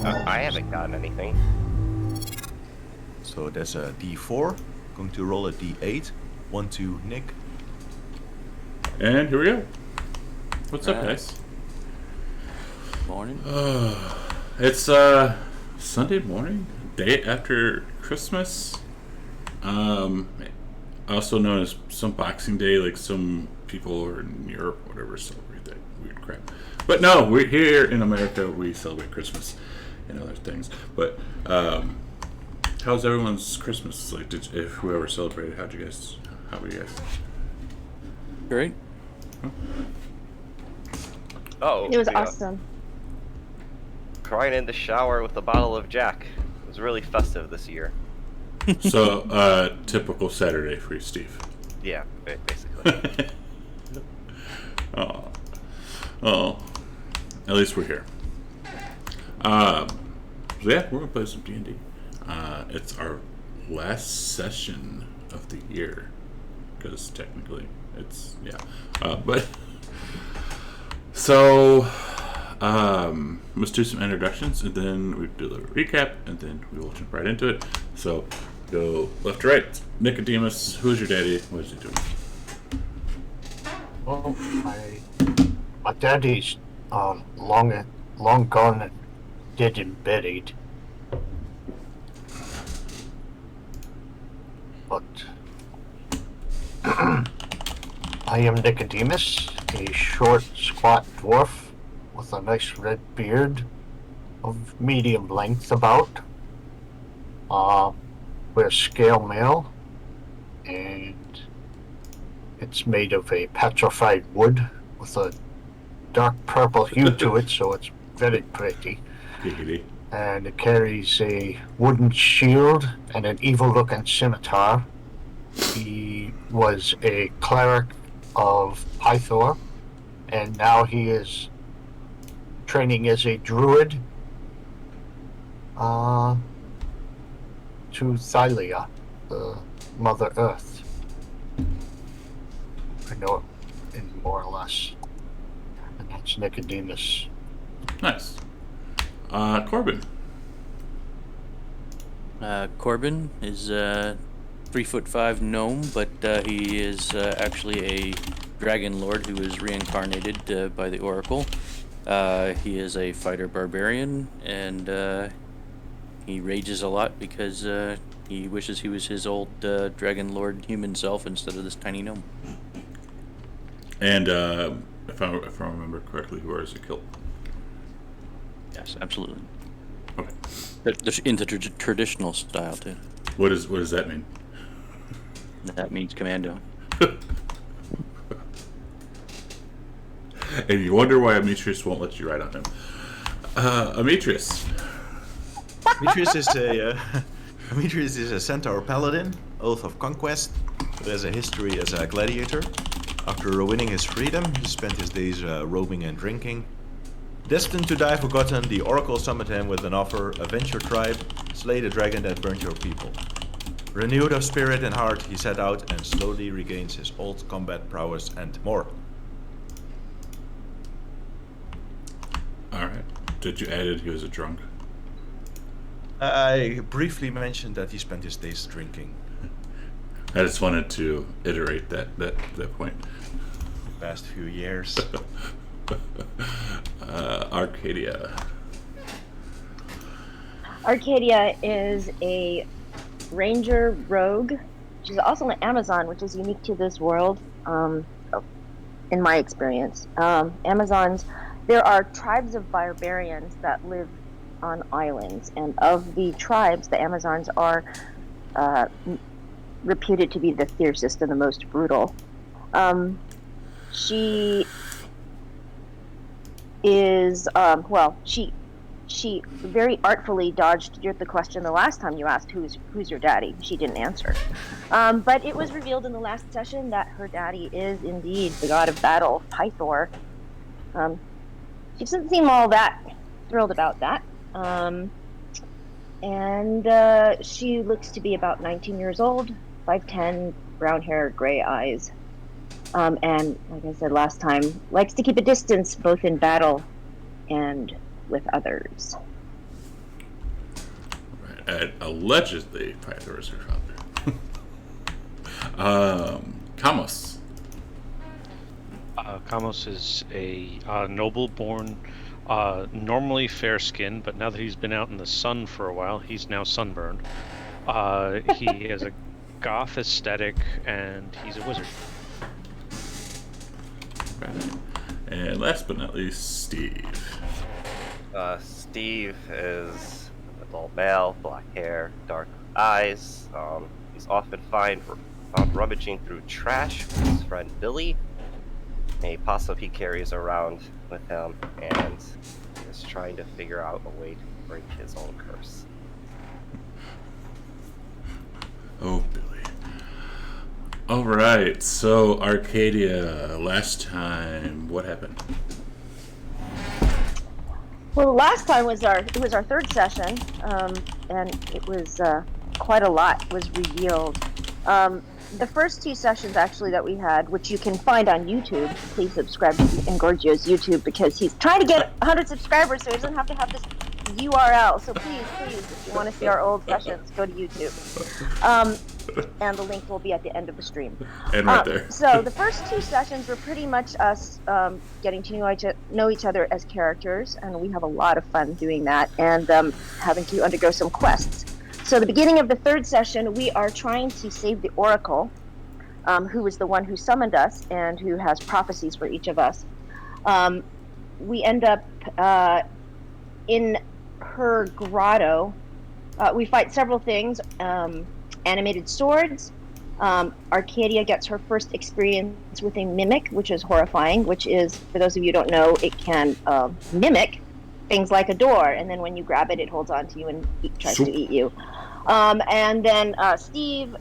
I haven't gotten anything. So there's a D4. Going to roll a D8. 1 to Nick. And here we go. What's up, guys? Morning. It's Sunday morning, day after Christmas. Also known as some Boxing Day, like some people in Europe, whatever, celebrate that weird crap. But no, we're here in America. We celebrate Christmas and other things. But how's everyone's Christmas? Like, if whoever celebrated, how were you guys? Great. Oh, It was yeah. awesome. Crying in the shower with a bottle of Jack. It was really festive this year. So, typical Saturday for you, Steve. Yeah, basically. Oh, at least we're here. So yeah, we're gonna play some D&D. It's our last session of the year, because technically it's but so let's do some introductions, and then we do a little recap, and then we will jump right into it. So go left to right. Nicodemus, who's your daddy? What is he doing? Well, my daddy's long gone and dead and buried. But I am Nicodemus, a short, squat dwarf with a nice red beard of medium length about. We're scale mail, and it's made of a petrified wood with a dark purple hue to it, so it's very pretty. Giggity. And it carries a wooden shield and an evil-looking scimitar. He was a cleric of Pythor, and now he is training as a druid to Thylia, the Mother Earth. I know it in more or less. And that's Nicodemus. Nice. Corbin. Corbin is a 3'5" gnome, but he is actually a Dragonlord who is reincarnated by the Oracle. He is a fighter barbarian, and he rages a lot because he wishes he was his old Dragonlord human self instead of this tiny gnome. And if I remember correctly, who is he killed? Yes, absolutely. Okay. In the traditional style too. What does that mean? That means commando. And you wonder why Amitrius won't let you ride on him. Amitrius. Demetrius is a centaur paladin, Oath of Conquest, who has a history as a gladiator. After winning his freedom, he spent his days roaming and drinking. Destined to die forgotten, the Oracle summoned him with an offer: avenge your tribe, slay the dragon that burned your people. Renewed of spirit and heart, he set out and slowly regains his old combat prowess and more. Alright. Did you add he was a drunk? I briefly mentioned that he spent his days drinking. I just wanted to iterate that point. The past few years. Arcadia. Arcadia is a ranger rogue. She's also an Amazon, which is unique to this world, in my experience. Amazons, there are tribes of barbarians that live on islands, and of the tribes, the Amazons are reputed to be the fiercest and the most brutal. She is, she very artfully dodged the question the last time you asked who's your daddy. She didn't answer. But it was revealed in the last session that her daddy is indeed the god of battle, Pythor. She doesn't seem all that thrilled about that. And she looks to be about 19 years old, 5'10", brown hair, gray eyes. And like I said last time, likes to keep a distance both in battle and with others. And allegedly, Pythor is her father. Kamos. Kamos is a noble-born, normally fair-skinned, but now that he's been out in the sun for a while, he's now sunburned. He has a goth aesthetic, and he's a wizard. Right. And last but not least, Steve. Steve is an adult male, black hair, dark eyes. He's often found rummaging through trash with his friend Billy. A possum he carries around with him, and is trying to figure out a way to break his own curse. Oh, Billy. All right, so Arcadia, last time, what happened? Well, last time was our third session, and it was quite a lot was revealed. The first two sessions actually that we had, which you can find on YouTube, please subscribe to Engorgio's YouTube because he's trying to get 100 subscribers, so he doesn't have to have this URL. So please, if you want to see our old sessions, go to YouTube. And the link will be at the end of the stream. And right there. So the first two sessions were pretty much us getting to know each other as characters, and we have a lot of fun doing that, and having to undergo some quests. So the beginning of the third session, we are trying to save the Oracle, who is the one who summoned us and who has prophecies for each of us. We end up in her grotto. We fight several things. Animated swords. Arcadia gets her first experience with a mimic, which is horrifying, which is, for those of you who don't know, it can mimic things like a door, and then when you grab it, it holds on to you and tries to eat you. And then Steve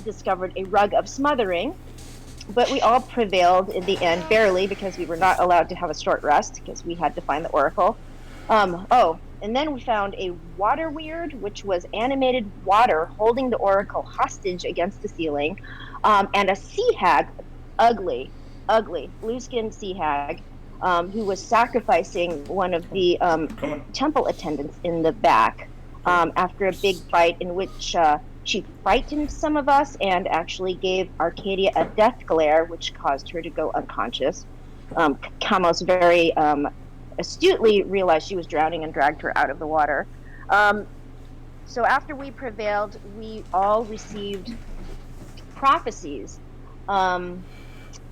discovered a rug of smothering, but we all prevailed in the end, barely, because we were not allowed to have a short rest, because we had to find the Oracle. And then we found a water weird, which was animated water holding the Oracle hostage against the ceiling, and a sea hag, ugly, blue-skinned sea hag, who was sacrificing one of the temple attendants in the back after a big fight in which she frightened some of us and actually gave Arcadia a death glare, which caused her to go unconscious. Kamos very astutely realized she was drowning and dragged her out of the water. So after we prevailed, we all received prophecies.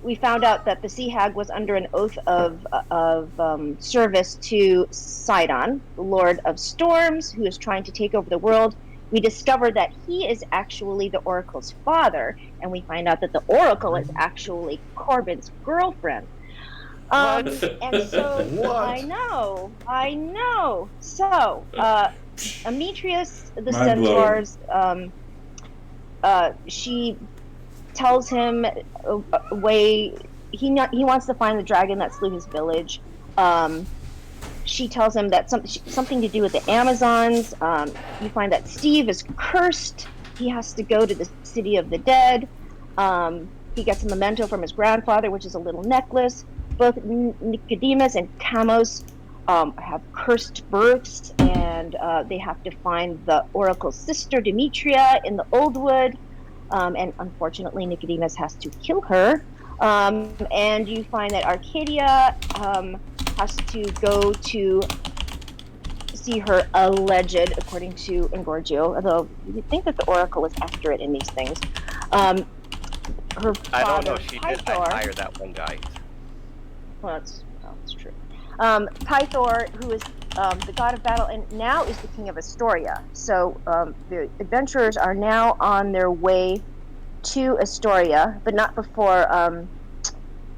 We found out that the Sea Hag was under an oath of service to Sidon, the Lord of Storms, who is trying to take over the world. We discovered that he is actually the Oracle's father, and we find out that the Oracle is actually Corbin's girlfriend. And so, What? I know. So, Ametrius, the Mind centaurs, she tells him a way. He wants to find the dragon that slew his village. She tells him that something to do with the Amazons. You find that Steve is cursed. He has to go to the city of the dead. He gets a memento from his grandfather, which is a little necklace. Both Nicodemus and Kamos have cursed births, and they have to find the Oracle's sister, Demetria, in the Old Wood. And unfortunately, Nicodemus has to kill her. And you find that Arcadia has to go to see her alleged, according to Engorgio, although you'd think that the Oracle is accurate in these things. Her father, I don't know. She did Pythor, hire that one guy. well, that's true. Pythor, who is the god of battle, and now is the king of Estoria. So the adventurers are now on their way to Estoria, but not before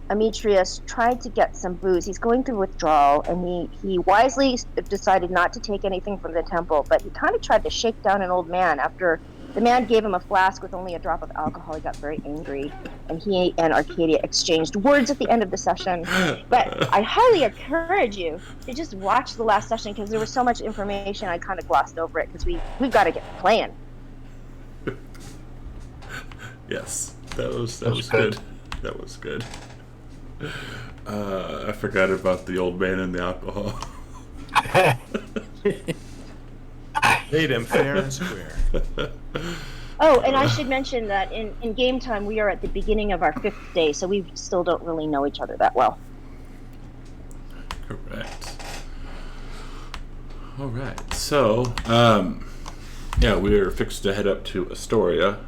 Ametrius tried to get some booze. He's going through withdrawal, and he wisely decided not to take anything from the temple, but he kind of tried to shake down an old man. After the man gave him a flask with only a drop of alcohol, he got very angry, and he and Arcadia exchanged words at the end of the session. But I highly encourage you to just watch the last session, because there was so much information I kind of glossed over it, because we've got to get playing. Yes, that was good. That was good. I forgot about the old man and the alcohol. Lay them fair and square. Oh, and I should mention that in game time, we are at the beginning of our 5th day, so we still don't really know each other that well. Correct. All right. So, yeah, we're fixed to head up to Estoria,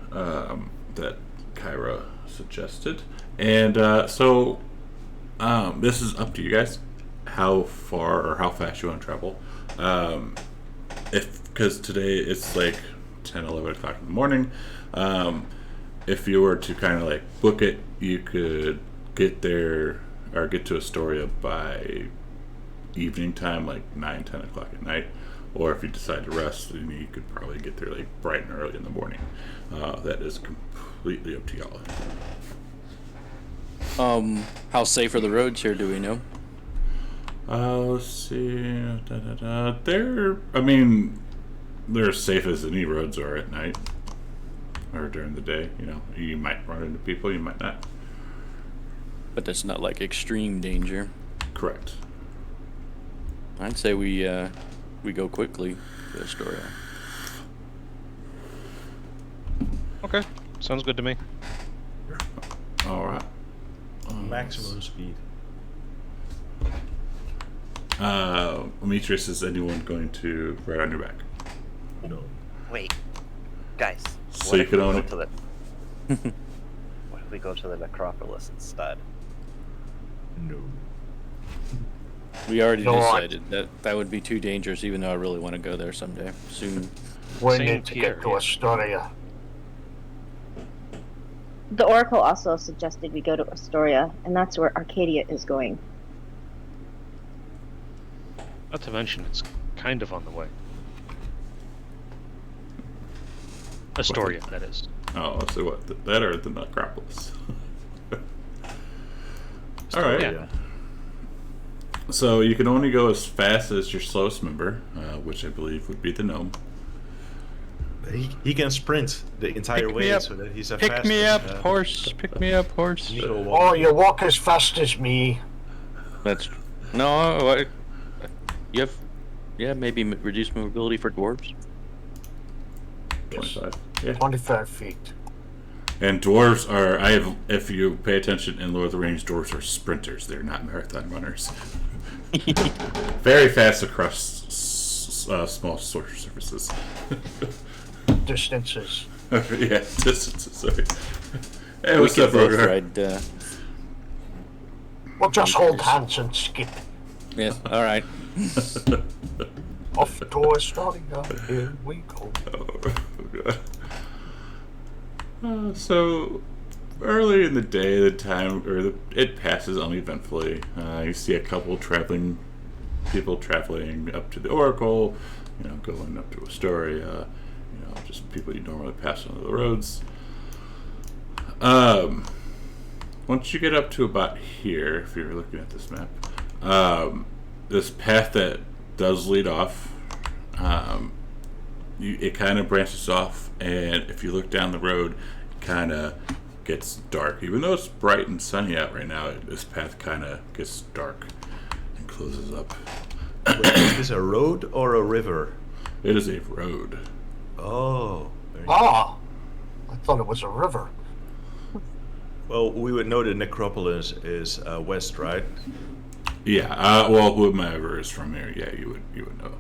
that Kyra suggested, and so this is up to you guys, how far or how fast you want to travel. Because today it's like 10, 11 o'clock in the morning. If you were to kind of like book it, you could get there or get to Astoria by evening time, like 9, 10 o'clock at night. Or if you decide to rest, then you could probably get there like bright and early in the morning. That is completely up to y'all. How safe are the roads here? Do we know? Let's see. They're as safe as any roads are at night or during the day. You know, you might run into people, you might not. But that's not like extreme danger. Correct. I'd say we go quickly to Astoria. Okay, sounds good to me. All right. Maximum speed. Demetrius, is anyone going to ride on your back? No. Wait, guys. So what you if can we own go it? to the What if we go to the necropolis instead? No. We already No, decided that would be too dangerous, even though I really want to go there someday soon. We Same need to here, get to yeah. Estoria. The Oracle also suggested we go to Estoria, and that's where Arcadia is going. Not to mention, it's kind of on the way. Astoria, that is. Oh, so what? That or the necropolis? All right. Yeah. So you can only go as fast as your slowest member, which I believe would be the gnome. He can sprint the entire Pick me way up. so that he's as Pick fast me as, up, horse. Pick me up, horse. Needle Oh, walk. you walk as fast as me. That's you have maybe reduced mobility for dwarves. 25. Yeah. 25 feet. And dwarves are, if you pay attention in Lord of the Rings, dwarves are sprinters. They're not marathon runners. Very fast across small surfaces. Distances. Yeah, distances. Sorry. Hey, We what's could up, both Roger? ride. We'll just hold hands and skip. Yes. All right. Off to Estoria, here we go. So early in the day, it passes uneventfully. You see a couple people traveling up to the Oracle, going up to Astoria, just people you normally pass on the roads. Once you get up to about here, if you're looking at this map, this path that does lead off, it kind of branches off, and if you look down the road, it kind of gets dark. Even though it's bright and sunny out right now, this path kind of gets dark and closes up. Wait, is this a road or a river? It is a road. Oh. Ah! I thought it was a river. Well, we would know the necropolis is west, right? Yeah. Well, whomever is from here, yeah, you would know.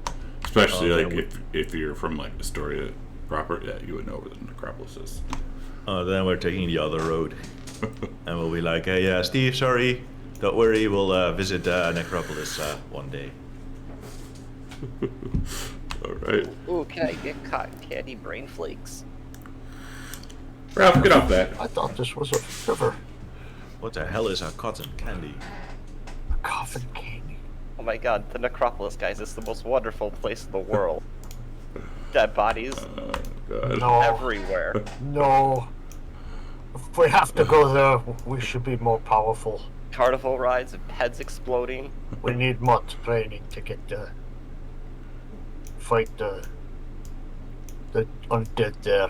Especially Oh, like then if you're from like Estoria proper, yeah, you would know where the necropolis is. Then we're taking the other road. And we'll be like, hey, Steve, sorry. Don't worry, we'll visit necropolis one day. All right. Ooh, can I get cotton candy brain flakes? Ralph, get off that. I thought this was a river. What the hell is a cotton candy? A coffin candy. Oh my god, the necropolis, guys, is the most wonderful place in the world. Dead bodies God. No, everywhere. no. If we have to go there, we should be more powerful. Carnival rides and heads exploding. We need more training to get fight the undead there,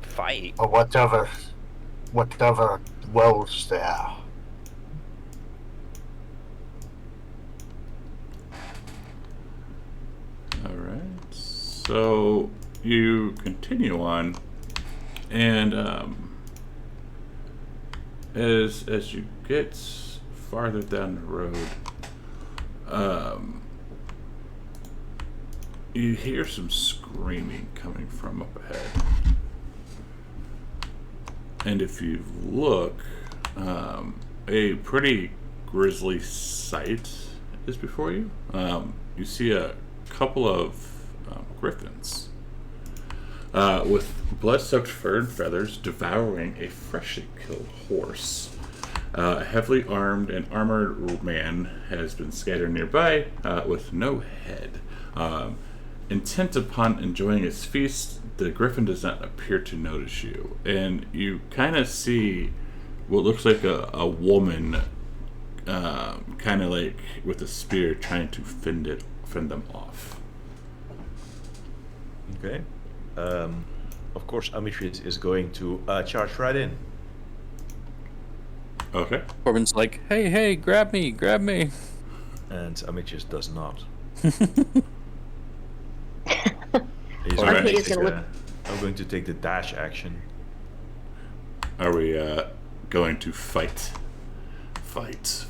Fight. or whatever dwells there. All right. So you continue on, and as you get farther down the road, you hear some screaming coming from up ahead. And if you look, a pretty grisly sight is before you. You see a couple of griffins with blood-soaked fur and feathers devouring a freshly killed horse. A heavily armed and armored man has been scattered nearby with no head. Intent upon enjoying his feast, the griffin does not appear to notice you, and you kind of see what looks like a woman, kind of like with a spear, trying to fend them off. Okay. Of course, Amitrius is going to charge right in. Okay. Corbin's like, hey, grab me. And Amitrius does not. Arcadia's gonna look. I'm going to take the dash action. Are we going to fight? Fight.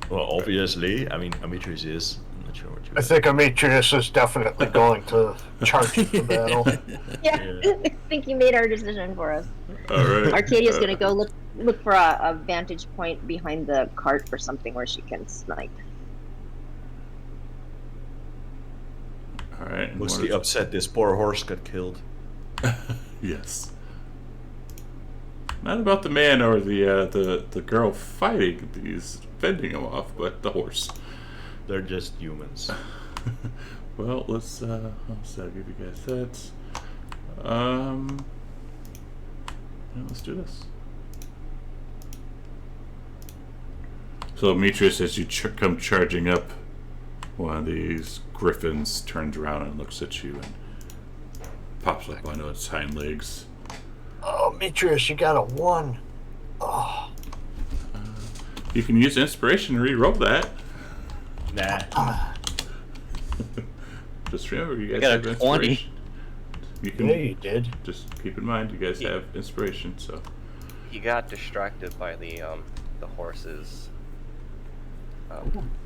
Well, obviously. I mean, Amitrius is. I'm not sure what you. I think Amitrius is definitely going to charge the battle. Yeah, I think you made our decision for us. All right. Arcadia's gonna go look for a vantage point behind the cart or something where she can snipe. All right. and Mostly what upset this poor horse got killed. Yes. Not about the man or the girl fighting these, fending him off, but the horse. They're just humans. Well, let's I'll give you guys that. Yeah, let's do this. So, Demetrius, as you come charging up, one of these griffins turns around and looks at you and pops up onto its hind legs. Oh, Amitrius, you got a 1. Oh. You can use inspiration to re-roll that. Nah. Just remember, you guys got a have 20. inspiration. You can Yeah, you did. just keep in mind, you guys have inspiration. So He got distracted by the horse's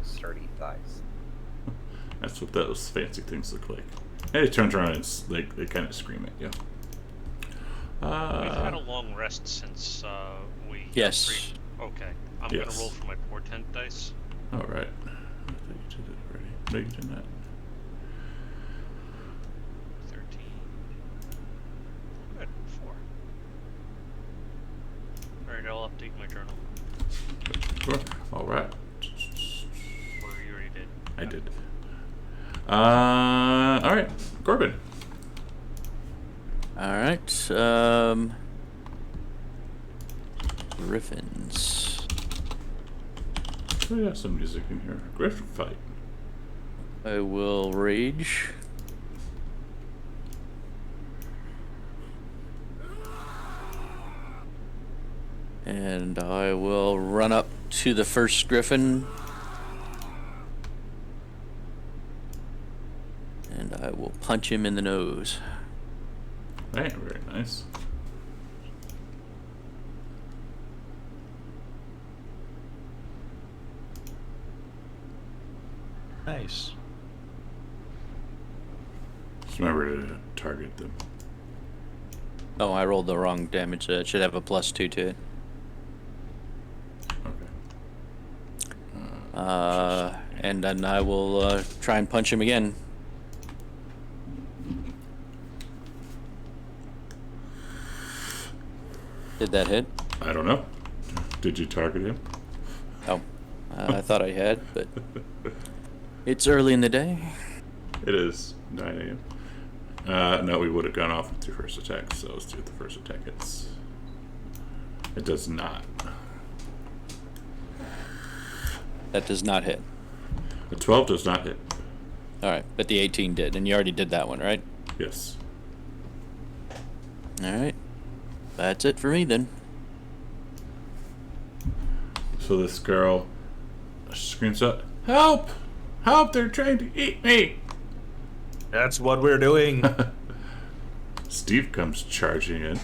sturdy thighs. that's what those fancy things look like. And it turns around and they kind of scream at you. We've had a long rest since we. Yes. Okay, I'm Yes. gonna roll for my portent dice. All right. I thought you did it already. No, you did not. 13. Good. 4. Alright, I'll update my journal. Sure. All right. Or you already did. I did. All right, Corbin. All right. Griffins. Oh, yeah, some music in here. Griffin fight. I will rage. And I will run up to the first griffin. And I will punch him in the nose. Hey, very nice. Nice. Just remember to target them. Oh, I rolled the wrong damage. It should have a +2 to it. Okay. And then I will try and punch him again. Did that hit? I don't know. Did you target him? Oh, I thought I had, but it's early in the day. It is 9 a.m. No, we would have gone off with 2 first attacks, so let's do the first attack. It does not. That does not hit. The 12 does not hit. All right, but the 18 did, and you already did that one, right? Yes. All right, that's it for me then. So this girl screams out, "Help! Help! They're trying to eat me!" That's what we're doing. Steve comes charging in.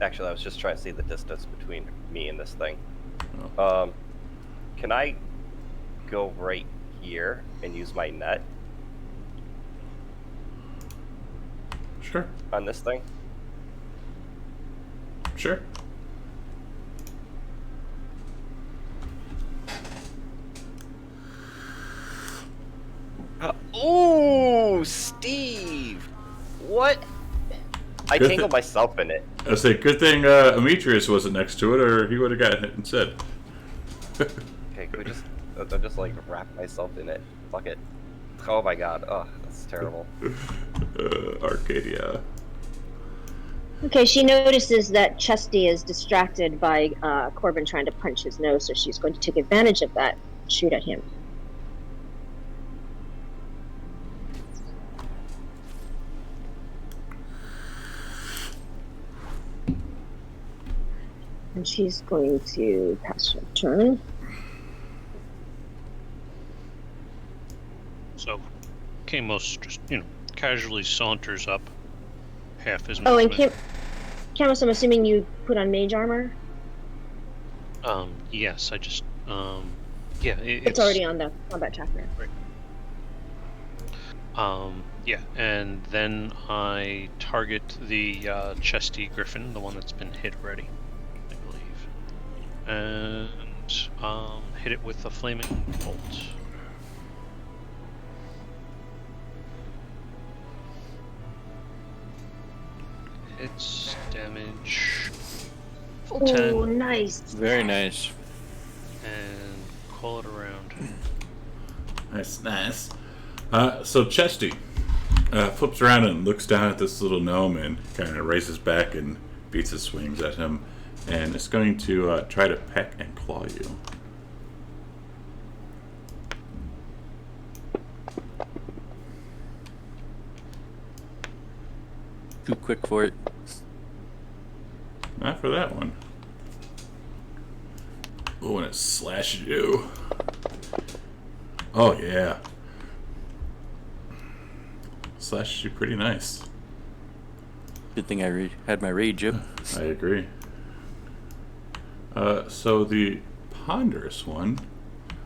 Actually, I was just trying to see the distance between me and this thing. Oh. Can I go right here and use my net Sure. on this thing? Sure. Ooh, Steve! What? I Good tangled myself in it. I say, good thing Demetrius wasn't next to it, or he would have gotten it instead. Okay, can we just... I'll just, like, wrap myself in it. Fuck it. Oh my god. Oh, that's terrible. Arcadia. Okay, she notices that Chesty is distracted by Corbin trying to punch his nose, so she's going to take advantage of that and shoot at him. And she's going to pass her turn. So, Kamos just, casually saunters up half his Oh, and movement. Camus, I'm assuming you put on mage armor? Yes, I just, It's already on the combat tracker. Yeah, and then I target the chesty griffin, the one that's been hit already, I believe, and hit it with a flaming bolt. It's damage full Oh, 10, nice. Very nice. and call it around. Nice. So Chesty flips around and looks down at this little gnome and kind of raises back and beats his swings at him, and it's going to try to peck and claw you. Too quick for it. Not for that one. Oh, and it slashes you. Oh, yeah. Slashes you pretty nice. Good thing I had my rage up. I agree. So the ponderous one,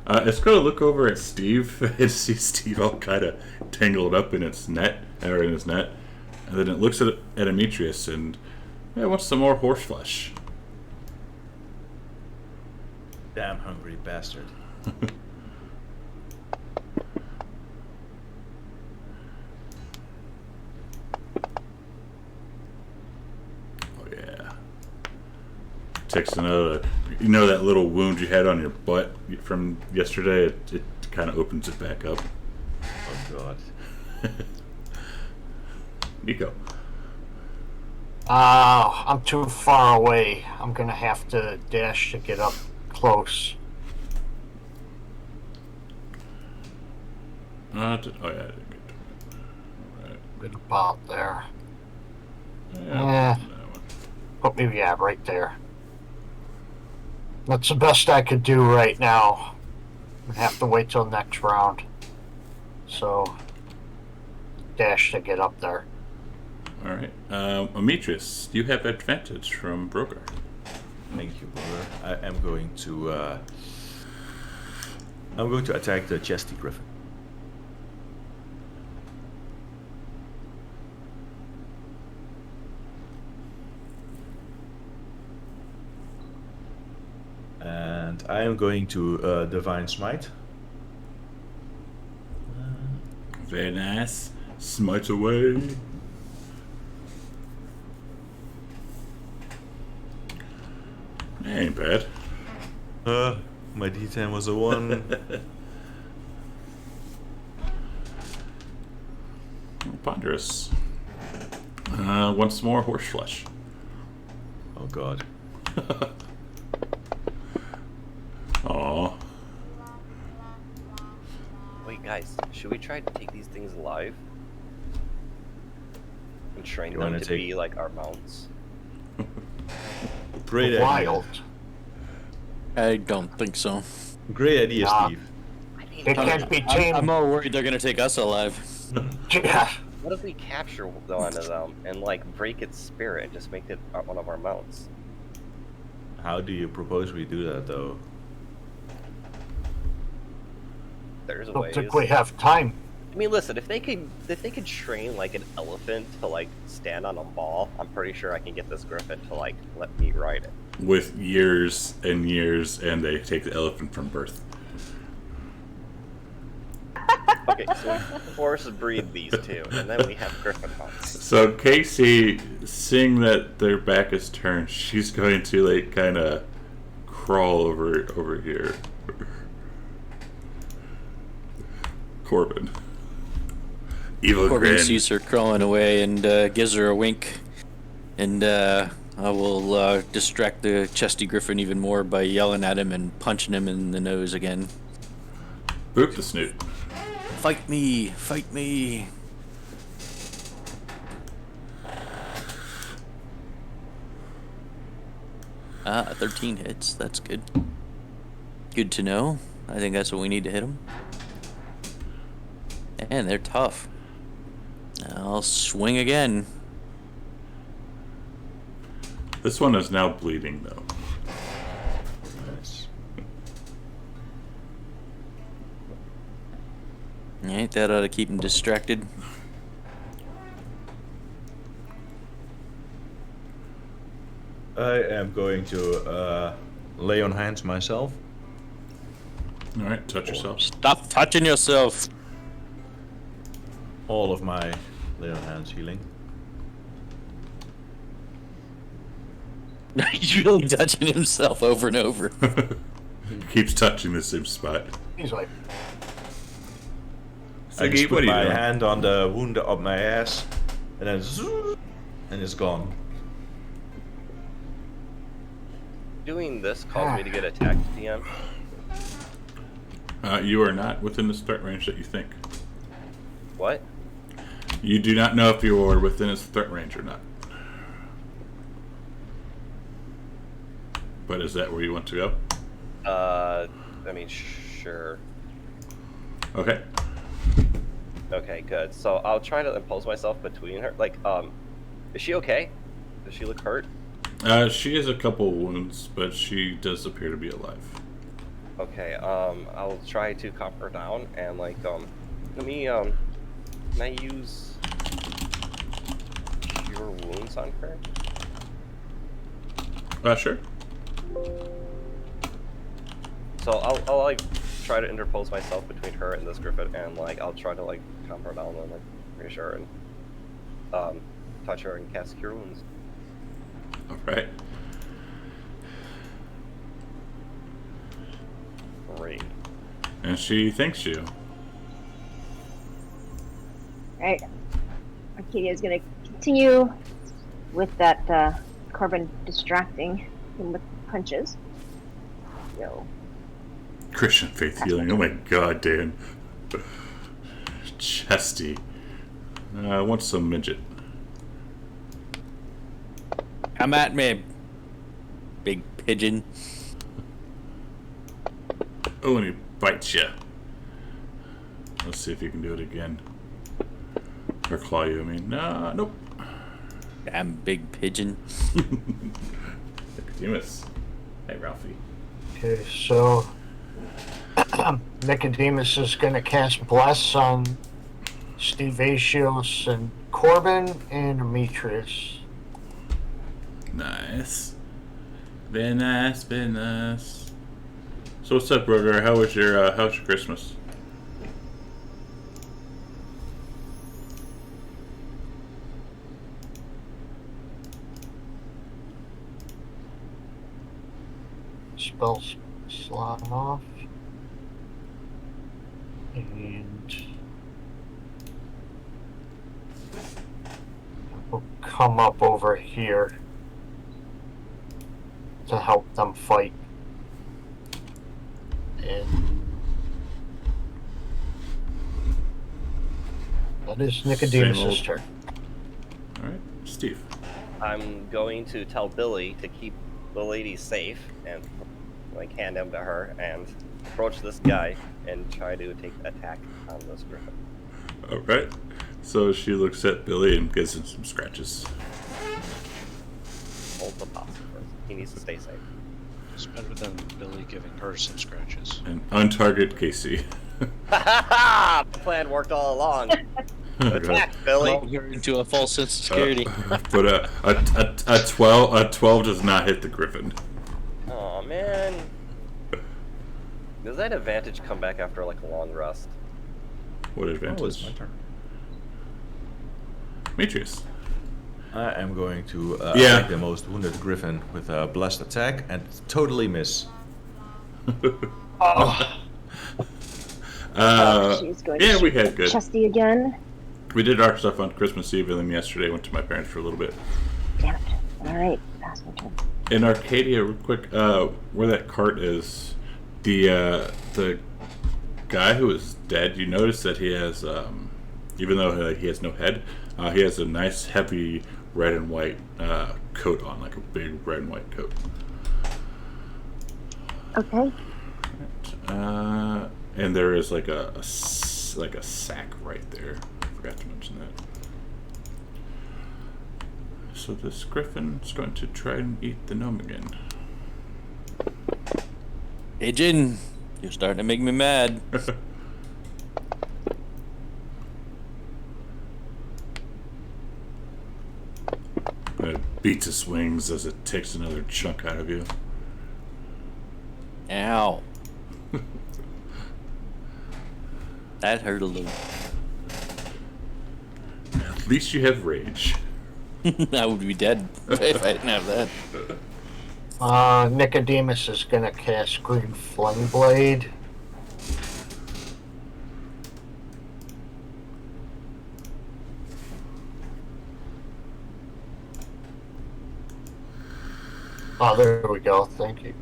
it's going to look over at Steve and see Steve all kind of tangled up in its net, or in his net, and then it looks at Demetrius and it wants some more horse flesh. Damn hungry bastard. Oh yeah. Takes another. You know that little wound you had on your butt from yesterday? It kind of opens it back up. Oh god. Nico. I'm too far away. I'm gonna have to dash to get up close. Oh yeah, I didn't get to it. Alright. Right about there. Yeah, Eh. Put me, yeah, right there. That's the best I could do right now. I'm gonna have to wait till next round. So, dash to get up there. Alright. Demetrius, you have advantage from Broker. Thank you, brother. I am going to attack the chesty griffin. And I am going to divine smite. Very nice. Smite away. Ain't bad. My D10 was a 1. Ponderous. Once more horse flesh. Oh god. Aw. Wait, guys, should we try to take these things alive? And train You them wanna to take- be like our mounts? Great idea. Wild. I don't think so. Great idea, Nah. Steve. I think They can't be tamed. I'm more worried they're gonna take us alive. Yeah. What if we capture one of them and like break its spirit and just make it one of our mounts? How do you propose we do that, though? There's Don't ways. think we have time. I mean, listen, if they could train like an elephant to like stand on a ball, I'm pretty sure I can get this griffin to like let me ride it. With years and years, and they take the elephant from birth. Okay, so we force breed these two, and then we have griffin mounts. So Casey, seeing that their back is turned, she's going to like kind of crawl over here. Corbin. Evil Corbin grin. sees her crawling away and gives her a wink, and I will distract the chesty griffin even more by yelling at him and punching him in the nose again. Boop the snoot. Fight me! Fight me! Ah, 13 hits. That's good. Good to know. I think that's what we need to hit them. And they're tough. I'll swing again. This one is now bleeding though. Nice. Alright, that ought to keep him distracted. I am going to lay on hands myself. Alright, touch yourself. Stop touching yourself! All of my lay on hands healing. He's really touching himself over and over. Keeps touching the same spot. He's like, I just Siggy, put what are my you doing? hand on the wound up my ass, and then zoom, and it's gone. Doing this caused me to get attacked, DM. You are not within the start range that you think. What? You do not know if you are within its threat range or not. But is that where you want to go? I mean, sure. Okay. Okay, good. So I'll try to impose myself between her. Like, is she okay? Does she look hurt? She has a couple wounds, but she does appear to be alive. Okay, I'll try to calm her down and like, let me, can I use Cure Wounds on her? Sure. So I'll like try to interpose myself between her and this griffin, and like I'll try to like calm her down and like reassure and touch her and cast Cure Wounds. Alright. Great. And she thanks you. Right. Arcadia is going to continue with that Corbin distracting him with punches. Yo. Christian faith healing. Oh my god, Dan. Chesty. I want some midget. Come at me, big pigeon. Oh, and he bites you. Let's see if you can do it again. Or claw you, I mean. No, nope. Damn big pigeon. Nicodemus. Hey, Ralphie. okay, so Nicodemus is going to cast Bless on Steve Asios and Corbin and Demetrius. Nice. Very nice, very nice. So what's up, brother? How's your Christmas? Spell slot off. And we'll come up over here to help them fight. And that is Same Nicodemus' old. turn. Alright, Steve. I'm going to tell Billy to keep the lady safe and like hand him to her and approach this guy and try to take attack on this griffin. Alright. So she looks at Billy and gives him some scratches. Hold the possum first. He needs to stay safe. It's better than Billy giving her some scratches. And untarget Casey. Ha ha ha! The plan worked all along. Attack, Billy. Lulled her into a false sense of security. But a 12 does not hit the griffin. Oh man. Does that advantage come back after like a long rest? What Oh, it's advantage? my turn. Demetrius. I am going to Yeah. attack the most wounded griffin with a blessed attack and totally miss. Oh, She's going Yeah, to we shoot had good. Chesty again. We did our stuff on Christmas Eve, and then yesterday went to my parents for a little bit. Damn it. Alright, pass my turn. In Arcadia, real quick, where that cart is, the guy who is dead, you notice that he has, even though he has no head, he has a nice heavy red and white coat on, like a big red and white coat. Okay. And there is like a sack right there. I forgot to mention that. So this griffin is going to try and eat the gnome again. Pigeon, you're starting to make me mad. It beats its wings as it takes another chunk out of you. Ow. That hurt a little. At least you have rage. I would be dead if I didn't have that. Nicodemus is gonna cast Green Flame Blade. Oh, there we go. Thank you.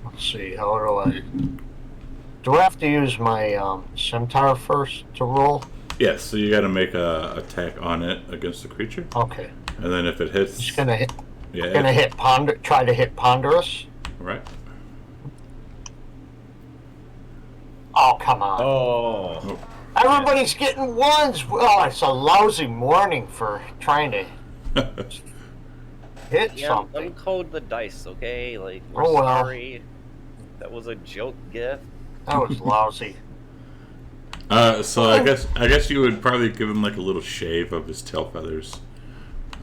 Let's see, how do I have to use my centaur first to roll? Yes, so you got to make a attack on it against the creature, Okay. and then if it hits, Just gonna hit. yeah, Gonna hit try to hit Ponderous. right. Oh, come on. Oh. Everybody's getting ones. Oh, it's a lousy morning for trying to hit Yeah, something. uncode the dice, okay? Like, we're Oh, well. sorry. That was a joke gift. That was lousy. So I guess you would probably give him like a little shave of his tail feathers,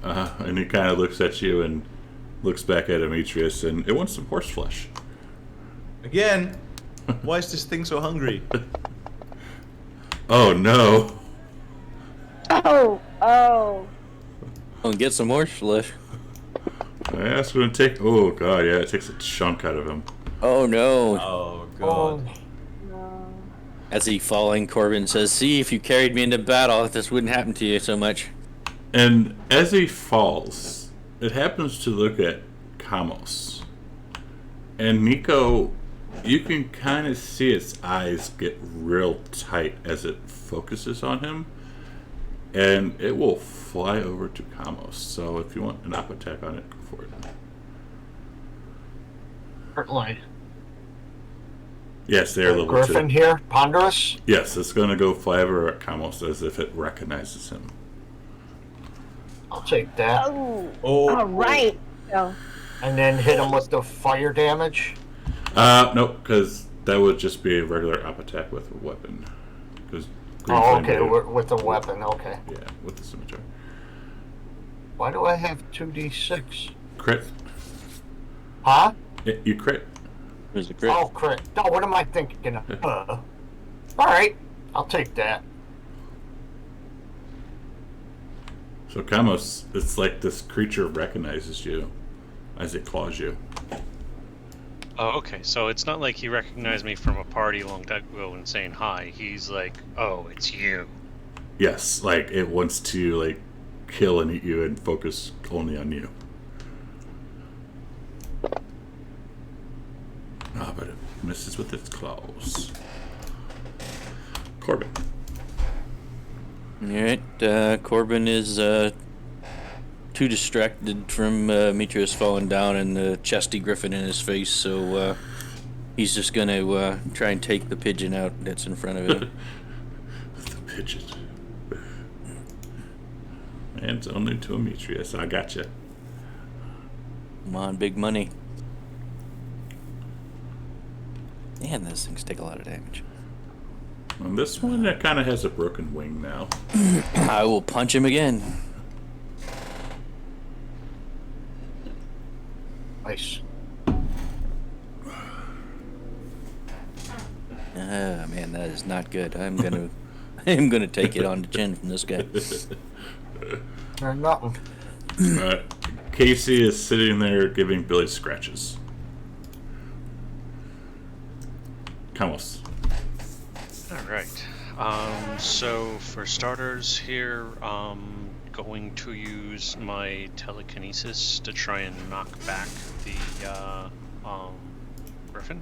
and he kind of looks at you and looks back at Demetrius, and it wants some horse flesh. Again? Why is this thing so hungry? Oh no! Oh, oh. Oh, get some more flesh. Yeah, it's gonna take. Oh god, yeah, it takes a chunk out of him. Oh no. Oh, Oh, God. No. As he falling, Corbin says, "See, if you carried me into battle, this wouldn't happen to you so much." And as he falls, it happens to look at Kamos. And Nico, you can kind of see its eyes get real tight as it focuses on him. And it will fly over to Kamos. So if you want an up attack on it, go for it. certainly. Yes, they're level Griffin 2. here, Ponderous. Yes, it's going to go fly over at Kamos as if it recognizes him. I'll take that. Oh. Oh. All right. So, And then hit him with the fire damage. Nope, because that would just be a regular up attack with a weapon. Because Oh, okay, with the weapon. Okay. Yeah, with the scimitar. Why do I have 2d6? Crit. Huh? Yeah, you crit. There's a crit. Oh, crit. Oh, what am I thinking of? All right, I'll take that. So Kamos, it's like this creature recognizes you as it claws you. Oh, okay. So it's not like he recognized me from a party a long time ago and saying hi. He's like, oh, it's you. Yes, like it wants to like kill and eat you and focus only on you. Ah, but it misses with its claws. Corbin. Alright, Corbin is too distracted from Mitrius falling down and the chesty griffin in his face, so he's just gonna try and take the pigeon out that's in front of him. The pigeon. And it's only to Demetrius. I gotcha. Come on, big money. Man, those things take a lot of damage. And this one that kind of has a broken wing now. I will punch him again. Nice. Ah, man, that is not good. I'm gonna take it on the chin from this guy. Or nothing. Casey is sitting there giving Billy scratches. Camus. Alright. So for starters here, going to use my telekinesis to try and knock back the griffin.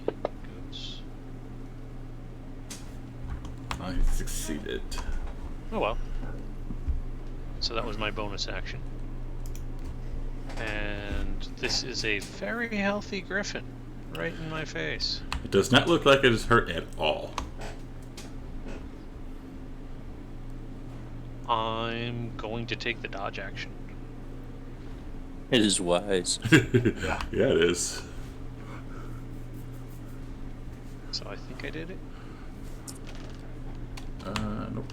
Goes. I succeeded. Oh well. So that was my bonus action. And this is a very healthy griffin. Right in my face. It does not look like it is hurt at all. I'm going to take the dodge action. It is wise. Yeah, it is. So I think I did it. Nope.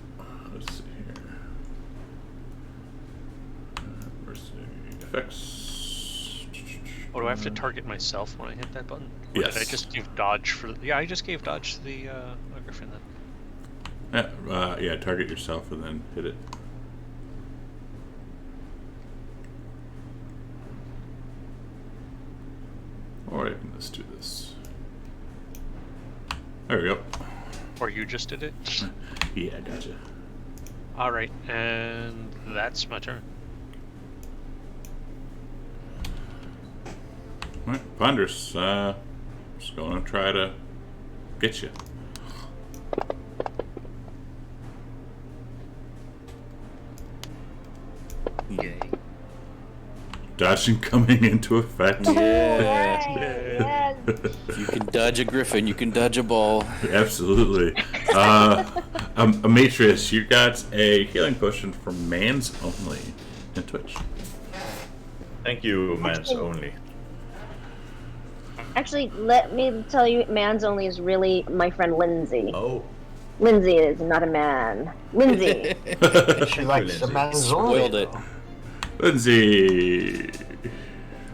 Let's see here. Where's the effects? Oh, do I have to target myself when I hit that button? Or Yes. Did I just give dodge for? Yeah, I just gave dodge to the griffin then. Yeah, target yourself and then hit it. Alright, let's do this. There we go. Or you just did it. Yeah, gotcha. All right, and that's my turn. Alright, Ponderous, just gonna try to get you. Yay. Dodging coming into effect. Yes. If you can dodge a griffin, you can dodge a ball. Absolutely. Amatrius, you got a healing potion for Man's Only in Twitch. Thank you, mans only. Actually, let me tell you, man's only is really my friend Lindsay. Oh, Lindsay is not a man. Lindsay. She likes the Lindsay. man's Spoiled only. it. Lindsay.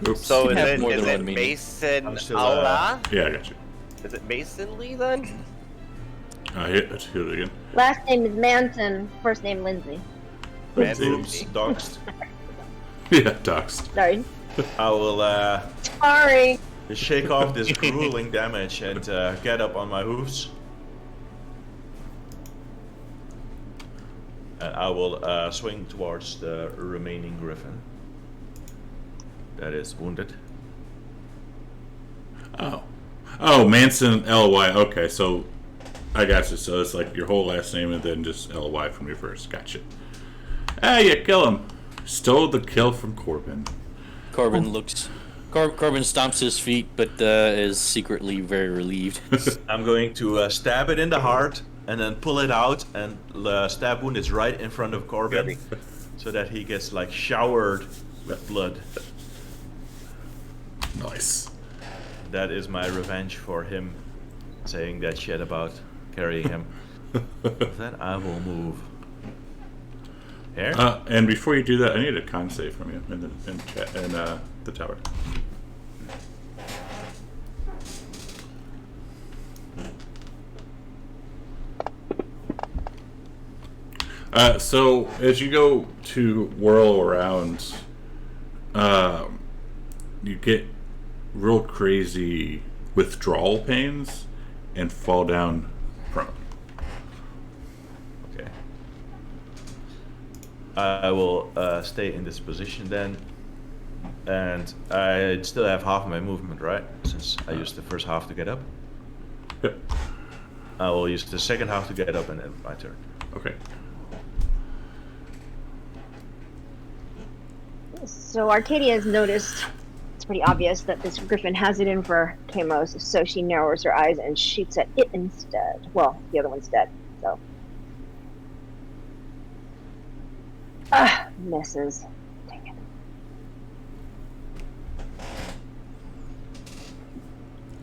Oops. So You is have it, more is than it one meaning. Mason I'm still, Allah? Yeah, I got you. Is it Mason Lee then? Let's hit it again. Last name is Manson. First name Lindsay. Mason oops, Lee. doxed. Yeah, doxed. Sorry. I will Sorry. shake off this grueling damage and get up on my hooves. And I will swing towards the remaining griffin that is wounded. Oh, Manson Ly. Okay, so I got you. So it's like your whole last name and then just Ly from your first. Gotcha. Hey, you kill him. Stole the kill from Corbin. Corbin looks. Corbin stomps his feet, but is secretly very relieved. I'm going to stab it in the heart and then pull it out, and the stab wound is right in front of Corbin, so that he gets like showered with blood. Nice. That is my revenge for him saying that shit about carrying him. Then I will move. Here? And before you do that, I need a con save from you in the tower. So as you go to whirl around, you get real crazy withdrawal pains and fall down prone. Okay. I will stay in this position then. And I still have half of my movement, right? Since I used the first half to get up. Yep. I will use the second half to get up and end my turn. Okay. So Arcadia has noticed, it's pretty obvious that this griffin has it in for Kamos, so she narrows her eyes and shoots at it instead. Well, the other one's dead, so. Misses. Dang it.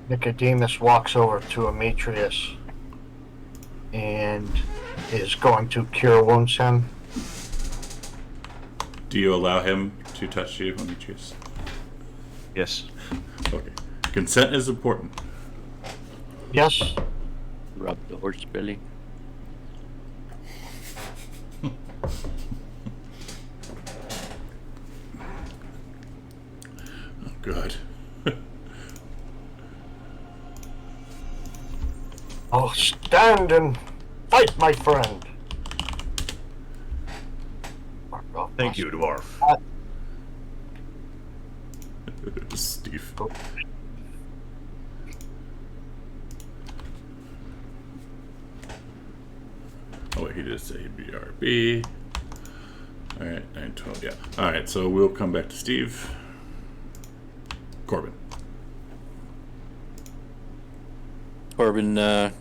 Nicodemus walks over to Demetrius and is going to cure wounds him. Do you allow him to touch you when you choose? Yes. Okay. Consent is important. Yes. Rub the horse belly. Oh, God. I'll stand and fight, my friend. Thank you, dwarf. Steve. Oh, wait, he did say BRB. Alright, 912, yeah. Alright, so we'll come back to Steve. Corbin. Corbin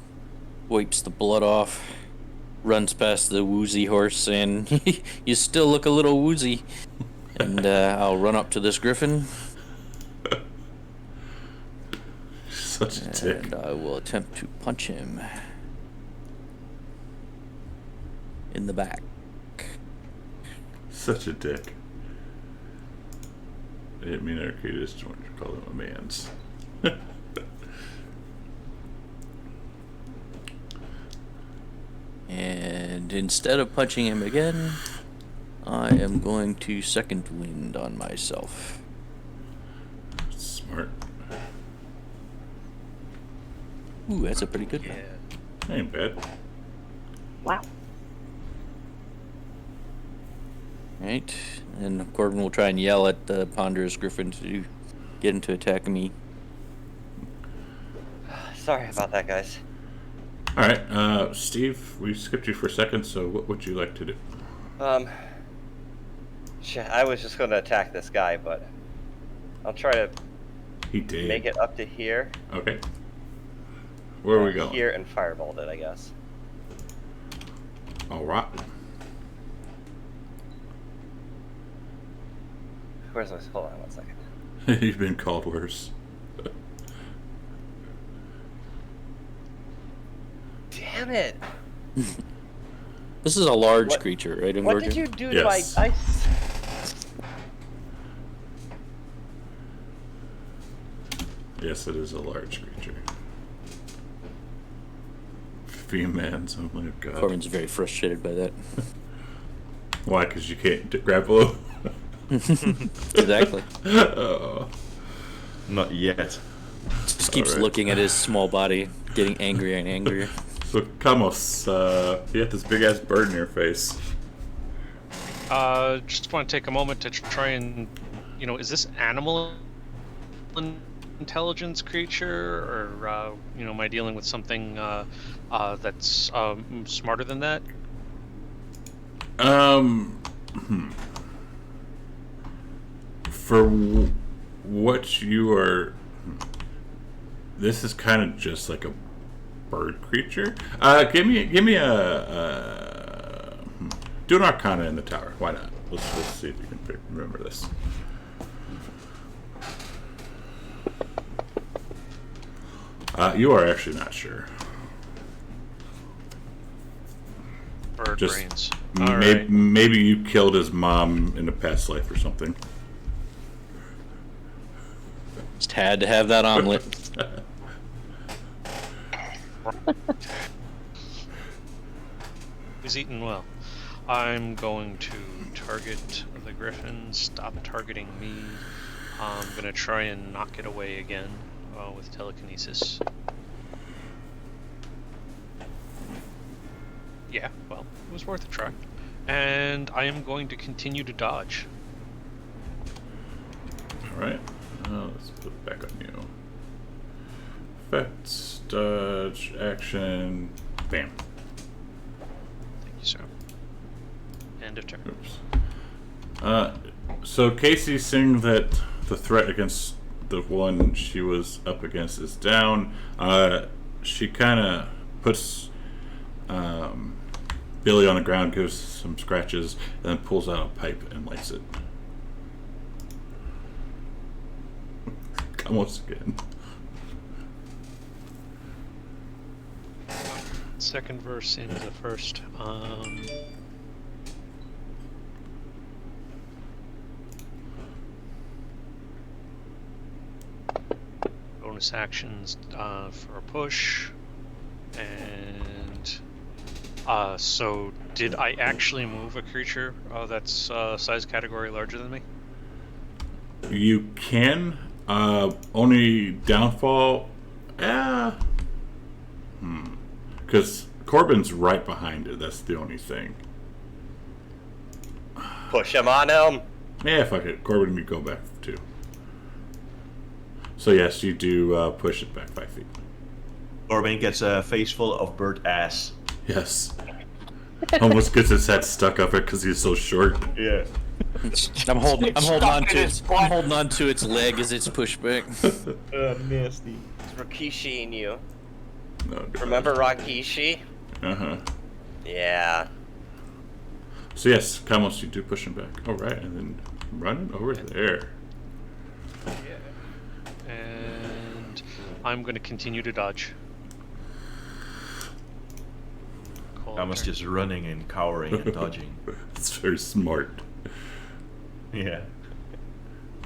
wipes the blood off, runs past the woozy horse, and you still look a little woozy. And I'll run up to this griffin. Such a dick. And I will attempt to punch him in the back. Such a dick. I didn't mean Arcadius to call him a man's. And instead of punching him again, I am going to second wind on myself. Smart. Ooh, that's a pretty good one. Ain't bad. Wow. Right, and Corbin will try and yell at the ponderous griffin to get him to attack me. Sorry about that, guys. Alright, Steve, we skipped you for a second, so what would you like to do? Shit, I was just gonna attack this guy, but I'll try to He did. make it up to here. Okay. Where are we going? Here and firebolt it, I guess. Alright. Where's my... Hold on one second. You've been called worse. Damn it! This is a large What- creature, right? What did you do to my... Yes. Yes, it is a large creature. 15 mans, oh my god. Corbin's very frustrated by that. Why? Because you can't grapple? Exactly. Oh. Not yet. Just keeps Alright. looking at his small body, getting angrier and angrier. So, Kamos, you have this big ass bird in your face. Just want to take a moment to try and, is this animal intelligence creature, or am I dealing with something that's smarter than that? For what you are, this is kind of just like a bird creature. Give me a do an Arcana in the tower. Why not? Let's see if you can remember this. You are actually not sure. Bird Just brains. Maybe you killed his mom in a past life or something. Just had to have that omelet. He's eating well. I'm going to target the griffin. Stop targeting me. I'm gonna try and knock it away again with telekinesis. Yeah, well, it was worth a try. And I am going to continue to dodge. All right. Let's put it back on you. effects, dodge, action, bam. Thank you, sir. End of turn. Oops. So Casey's seeing that the threat against the one she was up against is down. She kind of puts Billy on the ground, gives some scratches, and then pulls out a pipe and lights it. Almost again. Second verse into the first. Bonus actions for a push. And so did I actually move a creature that's size category larger than me? You can. Only downfall. Because Corbin's right behind it. That's the only thing. Push him on him. Yeah, fuck it. Corbin, we go back too. So yes, you do push it back 5 feet. Corbin gets a face full of bird ass. Yes. Almost gets his head stuck up it because he's so short. Yeah. I'm holding on to It's its. I'm holding on to its leg as it's pushed back. Nasty. It's Rakishi in you. No, Remember Rakishi? Uh-huh. Yeah. So yes, Kamos, you do push him back. All right, and then running over there. And I'm going to continue to dodge. Call I was turn. just running and cowering and dodging. It's very smart. Yeah.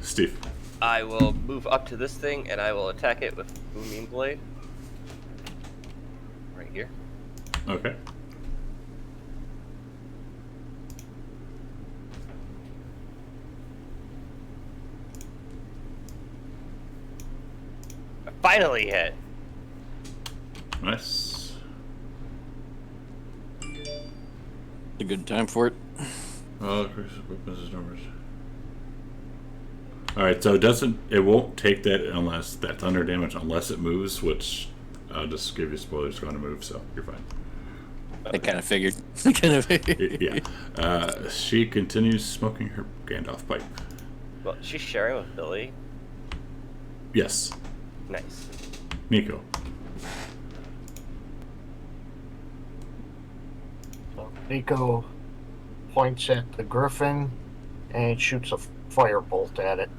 Steve. I will move up to this thing and I will attack it with Booming Blade. Right here. Okay. I finally hit. Nice. A good time for it. All weapons is numbers. Alright, so it won't take that unless that thunder damage unless it moves, which I'll just give you spoilers, it's going to move, so you're fine. I kind of figured. I kind of figured. Yeah. She continues smoking her Gandalf pipe. Well, she's sharing with Billy. Yes. Nice. Nico. So Nico points at the griffin and shoots a firebolt at it.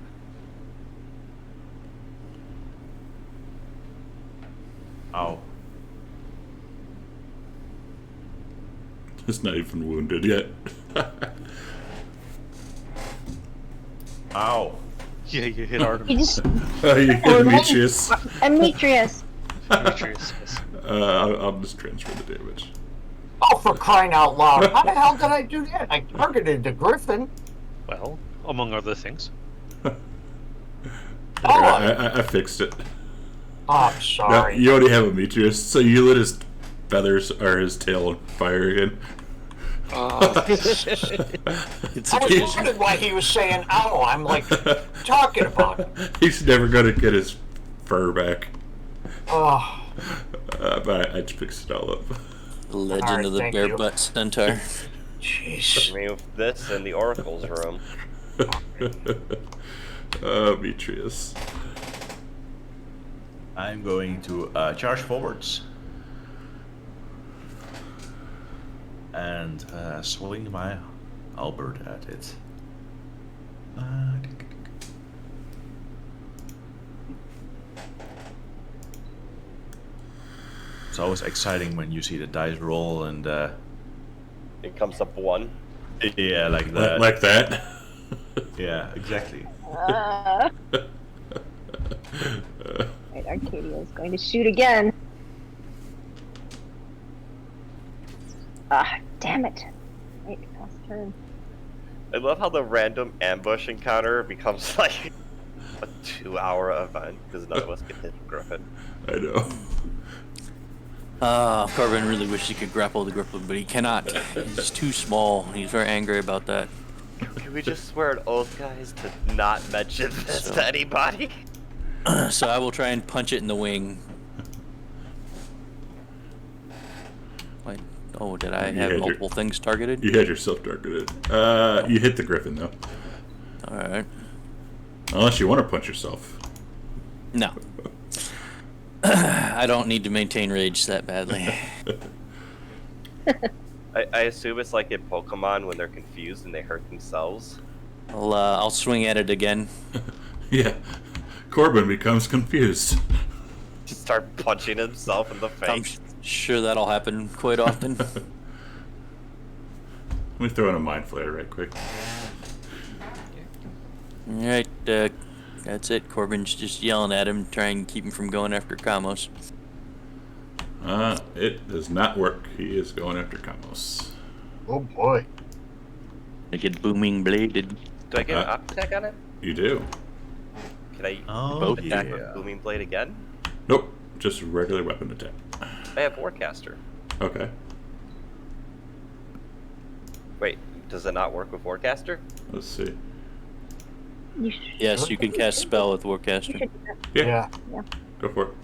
Ow. It's not even wounded yet. Ow. Yeah, you hit Artemis. You just You hit Demetrius. Demetrius. Demetrius, yes. I'll just transfer the damage. Oh, for crying out loud! How the hell did I do that? I targeted the griffin. Well, among other things. Oh, I fixed it. oh I'm No, sorry. you already have Demetrius, so you lit his feathers or his tail on fire again. It's I was wondering why he was saying "ow." I'm like talking about it. He's never gonna get his fur back. Oh, But I just fixed it all up. the legend Alright, of the thank bare you. butt centaur. jeez. Remove this in the Oracle's room. Demetrius. I'm going to charge forwards. And swing my halberd at it. It's always exciting when you see the dice roll and It comes up 1. yeah, like that. Like that. Yeah, exactly. Right, Arcadia is going to shoot again. Ah, damn it. Right, last turn. I love how the random ambush encounter becomes like a 2-hour event because none of us can hit Griffin. I know. Corbin really wished he could grapple the griffin, but he cannot. He's too small. He's very angry about that. Can we just swear an oath, guys, to not mention this to anybody? So I will try and punch it in the wing. Oh, did I You have had multiple things targeted? You had yourself targeted. You hit the griffin, though. Alright. Unless you want to punch yourself. No. I don't need to maintain rage that badly. I assume it's like in Pokemon when they're confused and they hurt themselves. I'll swing at it again. Yeah. Corbin becomes confused. Just start punching himself in the I'm face. sure that'll happen quite often. Let me throw in a mind flare right quick. Alright, that's it. Corbin's just yelling at him, trying to keep him from going after Kamos. It does not work. He is going after Kamos. Oh boy. They get booming bladed. Do I get an op attack on it? You do. Can I Oh, Both attack yeah. with Booming Blade again? Nope. Just a regular weapon attack. I have Warcaster. Okay. Wait, does it not work with Warcaster? Let's see. Yes, you can cast spell with Warcaster. Yeah. Yeah. Go for it.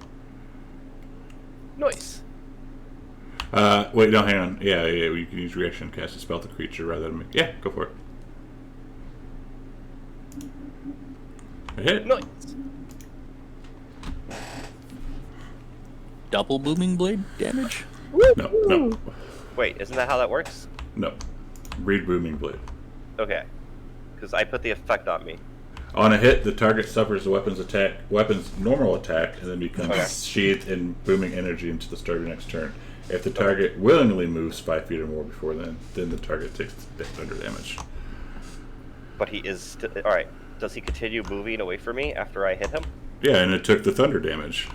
Nice. Wait, no, hang on. Yeah, you can use reaction to cast a spell to creature rather than make. Yeah, go for it. A hit. Nice. Double booming blade damage? No. Wait, isn't that how that works? No. Read booming blade. Okay. Because I put the effect on me. On a hit, the target suffers the weapon's normal attack, and then becomes Okay. sheathed in booming energy into the start of your next turn. If the target willingly moves 5 feet or more before then the target takes thunder damage. But he is still. Alright. Does he continue moving away from me after I hit him? Yeah, and it took the thunder damage.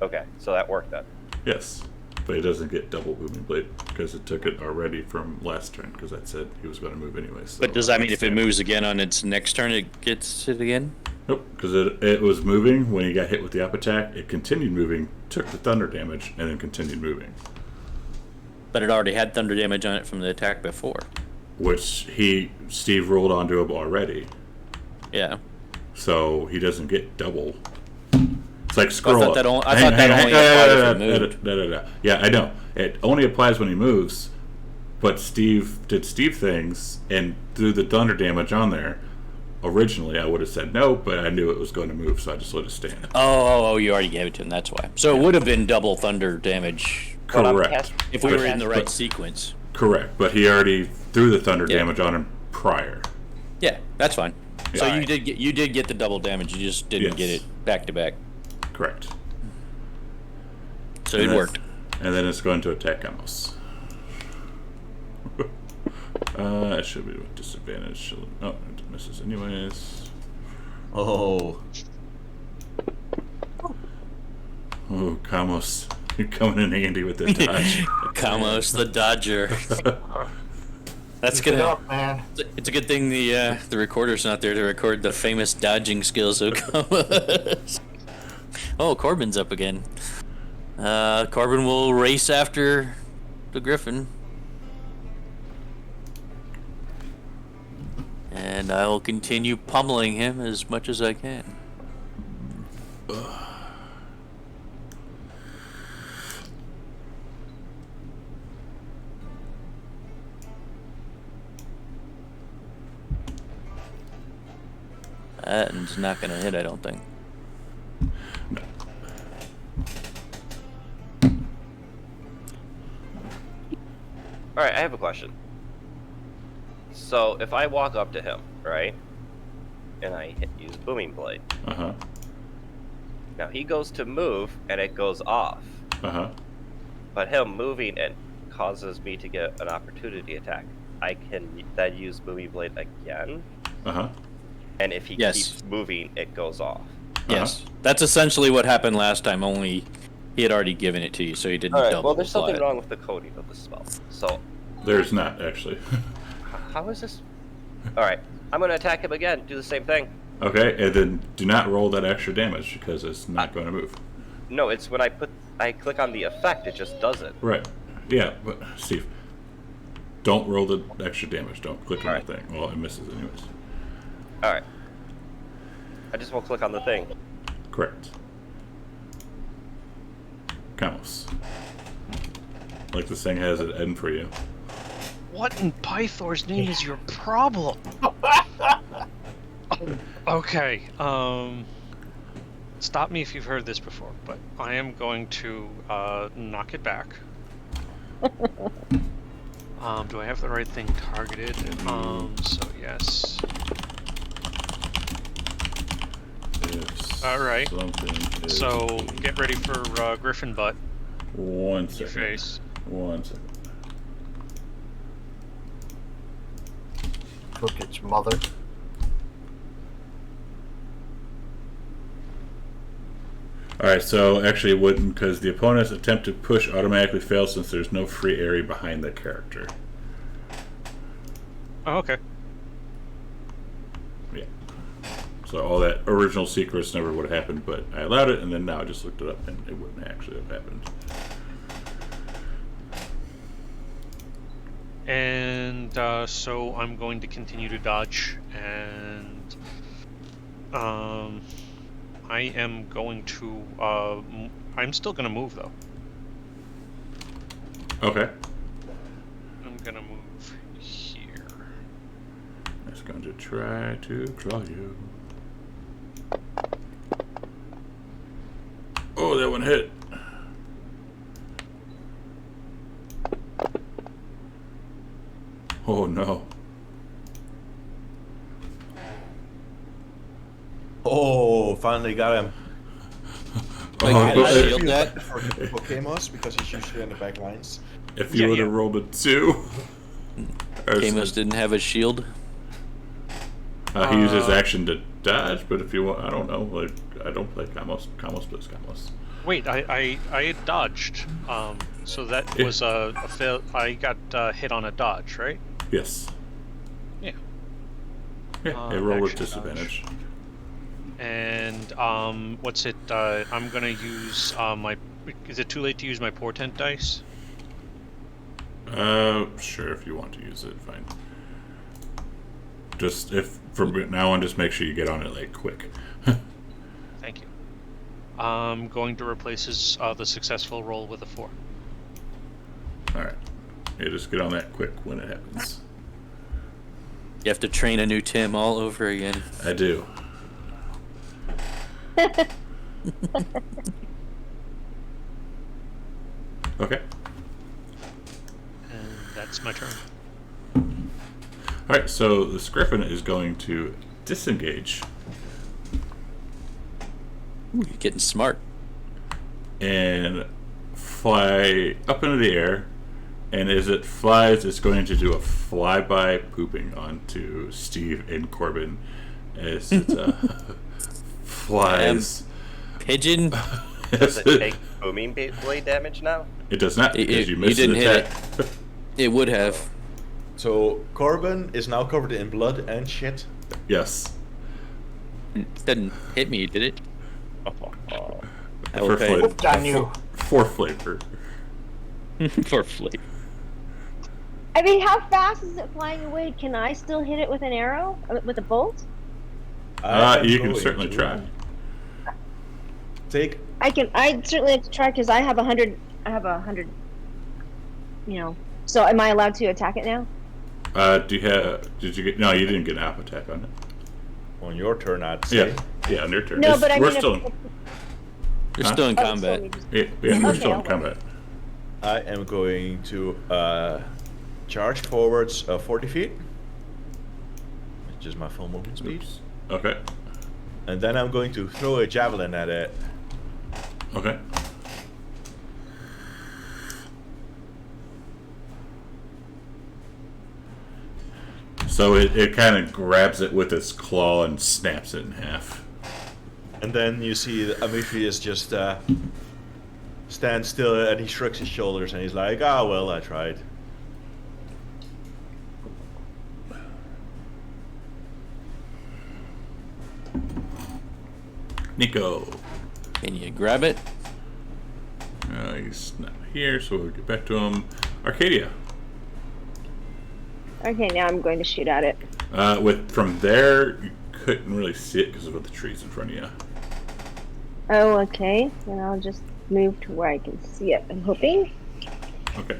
Okay, so that worked then. Yes, but he doesn't get double booming blade because it took it already from last turn because that said he was going to move anyway. So But does that mean if it moves again on its next turn, it gets it again? Nope, because it was moving when he got hit with the up attack. It continued moving, took the thunder damage, and then continued moving. But it already had thunder damage on it from the attack before. Which Steve rolled onto him already. Yeah. So he doesn't get double. It's like scroll thought up. that only applied if it moved. Yeah, I know. It only applies when he moves, but Steve did Steve things and threw the thunder damage on there. Originally, I would have said no, but I knew it was going to move, so I just let it stand. Oh, you already gave it to him, that's why. So it would have been double thunder damage Correct. if we were in the right sequence. Correct, but he already threw the thunder damage on him prior. Yeah, that's fine. Yeah. So Alright. you did get the double damage, you just didn't get Yes. it back to back. Correct. So And it that's- worked. And then it's going to attack Amos. It should be with disadvantage. Oh, it misses anyways. Oh. Oh, Kamos. You're coming in handy with the dodge. Kamos the Dodger. That's Keep it gonna. up, man. It's a good thing the recorder's not there to record the famous dodging skills of Kamos. Oh, Corbin's up again. Corbin will race after the Griffin. And I will continue pummeling him as much as I can. That's not gonna hit, I don't think. No. Alright, I have a question. So, if I walk up to him, right? And I use Booming Blade. Uh-huh. Now, he goes to move, and it goes off. Uh-huh. But him moving it causes me to get an opportunity attack. I can then use Booming Blade again. Uh-huh. And if he Yes. keeps moving, it goes off. Yes, that's essentially what happened last time. Only he had already given it to you, so he didn't Alright, double well, there's apply something it. wrong with the coding of the spell. So, There's not, actually. how is this? Alright, I'm going to attack him again. Do the same thing. Okay, and then do not roll that extra damage because it's not going to move. No, it's when I click on the effect, it just does it. Right. Yeah, but Steve, don't roll the extra damage. Don't click on Alright. the thing. Well, it misses anyways. Alright. I just won't click on the thing. Correct. Kamos. like this thing has an end for you. What in Pythor's name is your problem? Okay, stop me if you've heard this before, but I am going to knock it back. Do I have the right thing targeted? So yes. All right. So get ready for Griffin butt. 1 second. Your face. 1 second. Look, its mother. Alright, so actually it wouldn't, because the opponent's attempt to push automatically fails since there's no free area behind the character. Oh, okay. Yeah. So all that original secrets never would have happened, but I allowed it, and then now I just looked it up, and it wouldn't actually have happened. And so I'm going to continue to dodge, and I am going to I'm still going to move though. Okay. I'm going to move here. It's going to try to draw you. Oh, that one hit. Oh no. Oh, finally got him. Like, Oh, I but- but shield that? for Kamos because he's usually on the back lines. if you would have rolled a 2. Kamos didn't have a shield. He used his action to dodge, but if you want, I don't know. Like, I don't play Kamos. Kamos plays Kamos. Wait, I had dodged. So that Yeah. was a fail. I got hit on a dodge, right? Yes. Yeah. Yeah, a roll with action disadvantage. And what's it? I'm gonna use my. Is it too late to use my portent dice? Sure, if you want to use it, fine. Just, if, from now on, just make sure you get on it, like, quick. Thank you. I'm going to replace his the successful roll with a 4. Alright. Yeah, just get on that quick when it happens. You have to train a new Tim all over again. I do. Okay. And that's my turn. Alright, so this griffin is going to disengage Ooh, you're getting smart. and fly up into the air. And as it flies, it's going to do a flyby pooping onto Steve and Corbin as it flies. Pigeon? Does it take booming blade damage now? It does not, because you missed didn't an hit attack. It would have. So Corbin is now covered in blood and shit. Yes. It didn't hit me, did it? For Okay. flavor. Whooped on you. For flavor. For flavor. I mean, how fast is it flying away? Can I still hit it with an arrow? With a bolt? I'm You can going certainly to try. Take. I'd certainly like to try because I have 100. I have 100. You know. So am I allowed to attack it now? Do you have? Did you get? No, you didn't get an app attack on it. On your turn, I'd say. Yeah, on your turn. No, but I we're mean, still. You're Huh? still in Oh, combat. so we just- Yeah, we're Okay, still in I'll wait. combat. I am going to charge forwards 40 feet. Which is my full movement speed. Oops. Okay. And then I'm going to throw a javelin at it. Okay. So it kind of grabs it with its claw and snaps it in half. And then you see Amithius just stand still and he shrugs his shoulders and he's like, ah, well, I tried. Nico. Can you grab it? He's not here, so we'll get back to him. Arcadia. Okay, now I'm going to shoot at it. From there, you couldn't really see it because of the trees in front of you. Oh, okay. Then I'll just move to where I can see it. I'm hoping. Okay.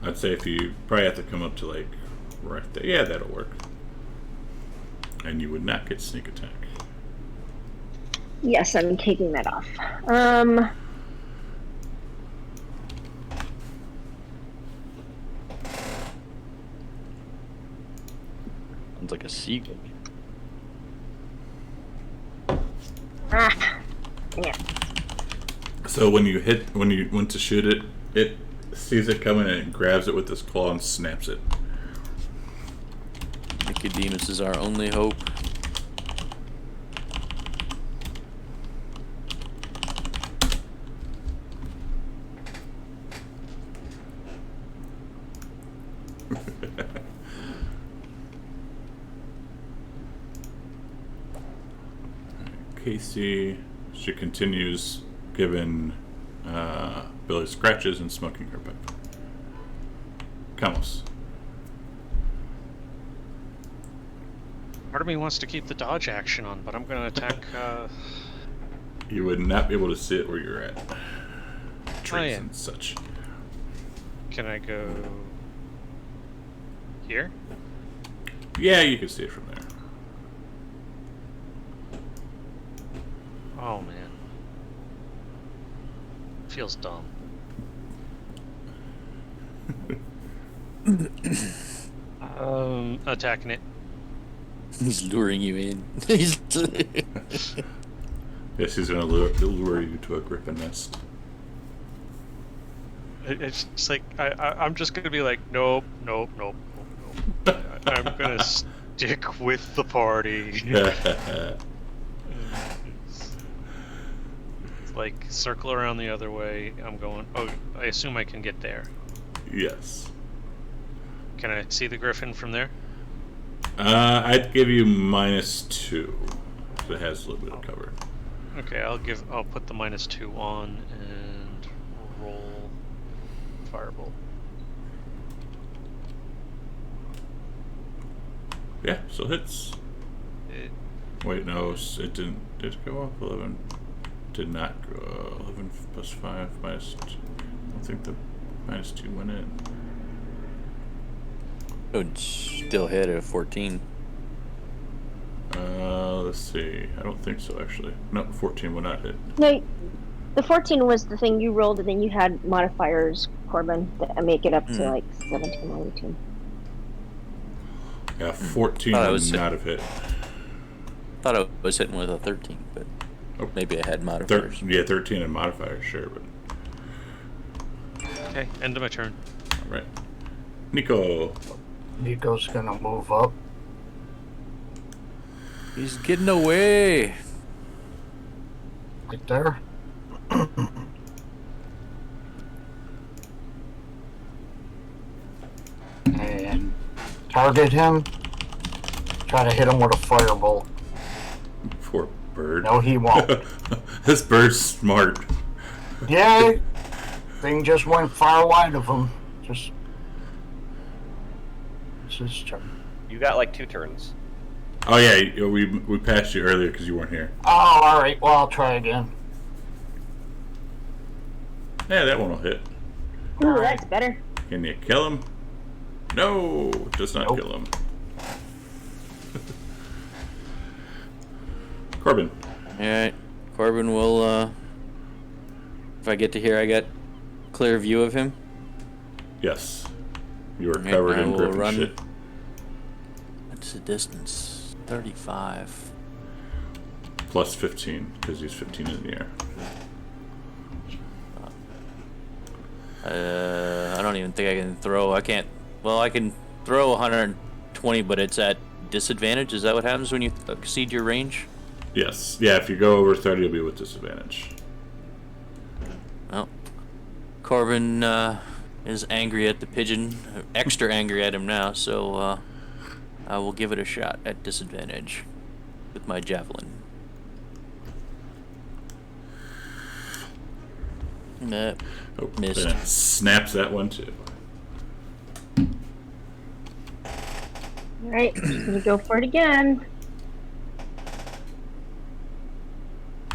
I'd say if you probably have to come up to like right there. Yeah, that'll work. And you would not get sneak attack. Yes, I'm taking that off. Sounds like a seagull. Yeah. So when you went to shoot it, it sees it coming and it grabs it with its claw and snaps it. Nicodemus is our only hope. Casey, she continues giving Billy scratches and smoking her pipe. Camus. Part of me wants to keep the dodge action on, but I'm going to attack. You would not be able to see it where you're at. Trees yeah. and such. Can I go here? Yeah, you can see it from there. Oh man, feels dumb. Attacking it. He's luring you in. He's Yes, he's gonna lure you to a griffin nest. It's like I'm just gonna be like, nope. I'm gonna stick with the party. Like circle around the other way. I'm going. Oh, I assume I can get there. Yes. Can I see the griffin from there? I'd give you -2. So it has a little bit of cover. Okay, I'll put the -2 on and roll firebolt. Yeah, so hits. It, Wait, no, it didn't. Did it go up? 11. Did not go. 11 plus 5 minus. I don't think the -2 went in. It would still hit at 14. Let's see. I don't think so, actually. No, 14 will not hit. No, the 14 was the thing you rolled, and then you had modifiers, Corbin, that make it up to like 17 or 18. Yeah, 14 Thought I would was not have hit. Thought I was hitting with a 13, but Oh. maybe I had modifiers. Yeah, 13 and modifiers, sure, but. okay, end of my turn. Alright. Nico. Nico's gonna move up. He's getting away. Right there. And target him. Try to hit him with a firebolt. Poor bird. No, he won't. This bird's smart. Yeah, thing just went far wide of him. Just. It's his turn. You got like 2 turns. Oh yeah, we passed you earlier because you weren't here. Oh, alright. Well, I'll try again. Yeah, that one will hit. Ooh, that's better. Can you kill him? No, does not Nope. kill him. Corbin. Alright. Corbin will, if I get to here, I got clear view of him. Yes. You are Okay, covered I in will griffin run. shit. What's the distance? 35. Plus 15, because he's 15 in the air. I don't even think I can throw. I can't. Well, I can throw 120, but it's at disadvantage. Is that what happens when you exceed your range? Yes. Yeah, if you go over 30, you'll be with disadvantage. Well, Corbin is angry at the pigeon, extra angry at him now, so I will give it a shot at disadvantage with my javelin. Oh, Missed. and it snaps that one too. Alright, just gonna go for it again.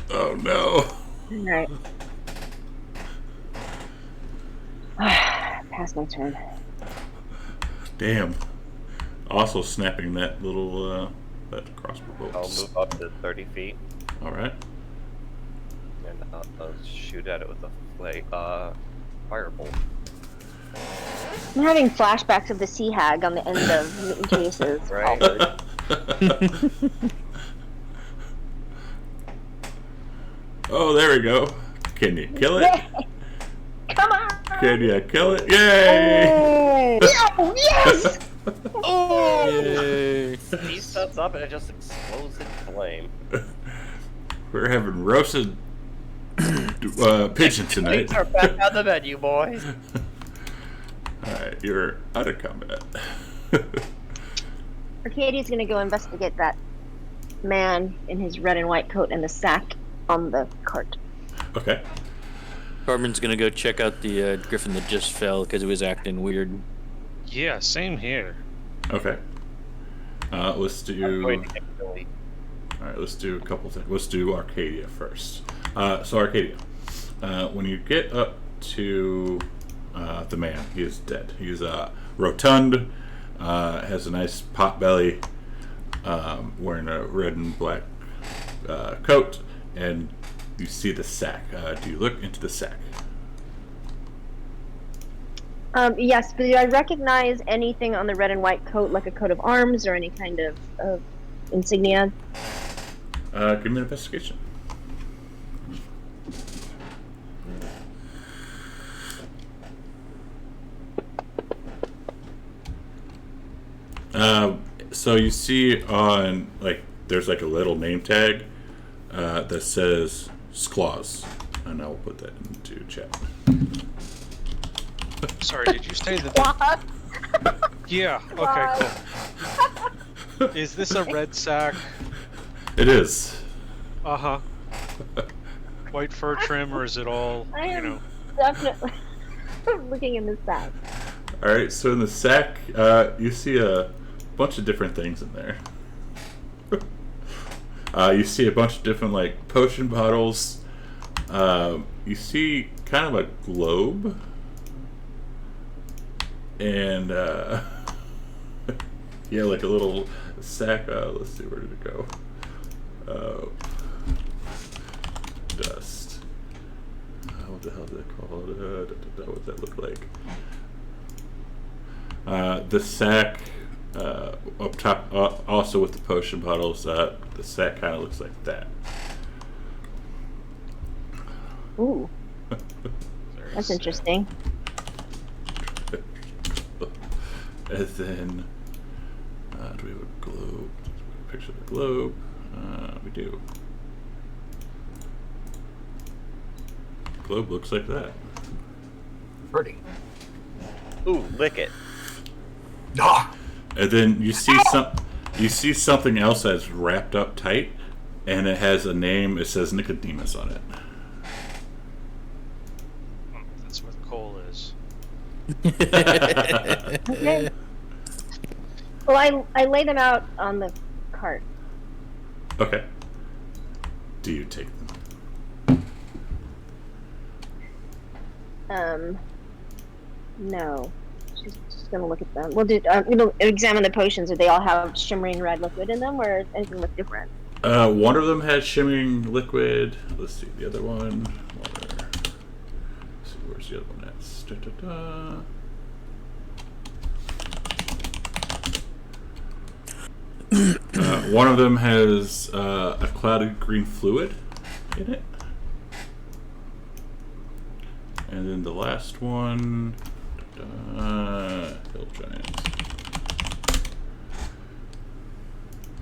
Oh no. Alright. Pass my turn. Damn. Also snapping that little that crossbow bolt. I'll move up to 30 feet All right. and I'll shoot at it with a firebolt. I'm having flashbacks of the sea hag on the end of Mitten Cases. Right. Oh, there we go. Can you kill it? Yay! Come on! Can you kill it? Yay! Oh, yes! Yay. He sets up and it just explodes in flame. We're having roasted pigeon tonight. Things are back on the menu, boys. Alright, you're out of combat. Arcadia's gonna go investigate that man in his red and white coat and the sack on the cart. Okay. Corbin's gonna go check out the griffin that just fell because it was acting weird. Yeah, same here. Okay. Let's I'm do. going to get Billy. Alright, let's do a couple things. Let's do Arcadia first. So Arcadia, when you get up to the man, he is dead. He's rotund, has a nice pot belly, wearing a red and black coat, and you see the sack. Do you look into the sack? Yes, but do I recognize anything on the red and white coat, like a coat of arms or any kind of insignia? Give me an investigation. So you see on, like, there's like a little name tag that says Skloz, and I will put that into chat. Sorry, did you say that? Yeah. Okay. Cool. Is this a red sack? It is. Uh huh. White fur trim, or is it all? I You am know. definitely looking in the sack. All right. So in the sack, you see a bunch of different things in there. You see a bunch of different, like, potion bottles. You see kind of a globe. And yeah, like a little sack. Let's see, where did it go? Dust. What the hell is that called? What does that look like? The sack up top, also with the potion bottles. The sack kind of looks like that. Ooh, that's interesting. And then, do we have a globe? Picture of the globe. We do. Globe looks like that. Pretty. Ooh, lick it. Ah! And then you see something else that's wrapped up tight, and it has a name. It says Nicodemus on it. That's where the coal is. Okay. Well, I lay them out on the cart. Okay. Do you take them? No. She's just gonna look at them. We'll do. We'll examine the potions. Do they all have shimmering red liquid in them, or anything look different? One of them has shimmering liquid. Let's see the other one. Let's see, where's the other one at? One of them has a clouded green fluid in it. And then the last one, Hill Giants.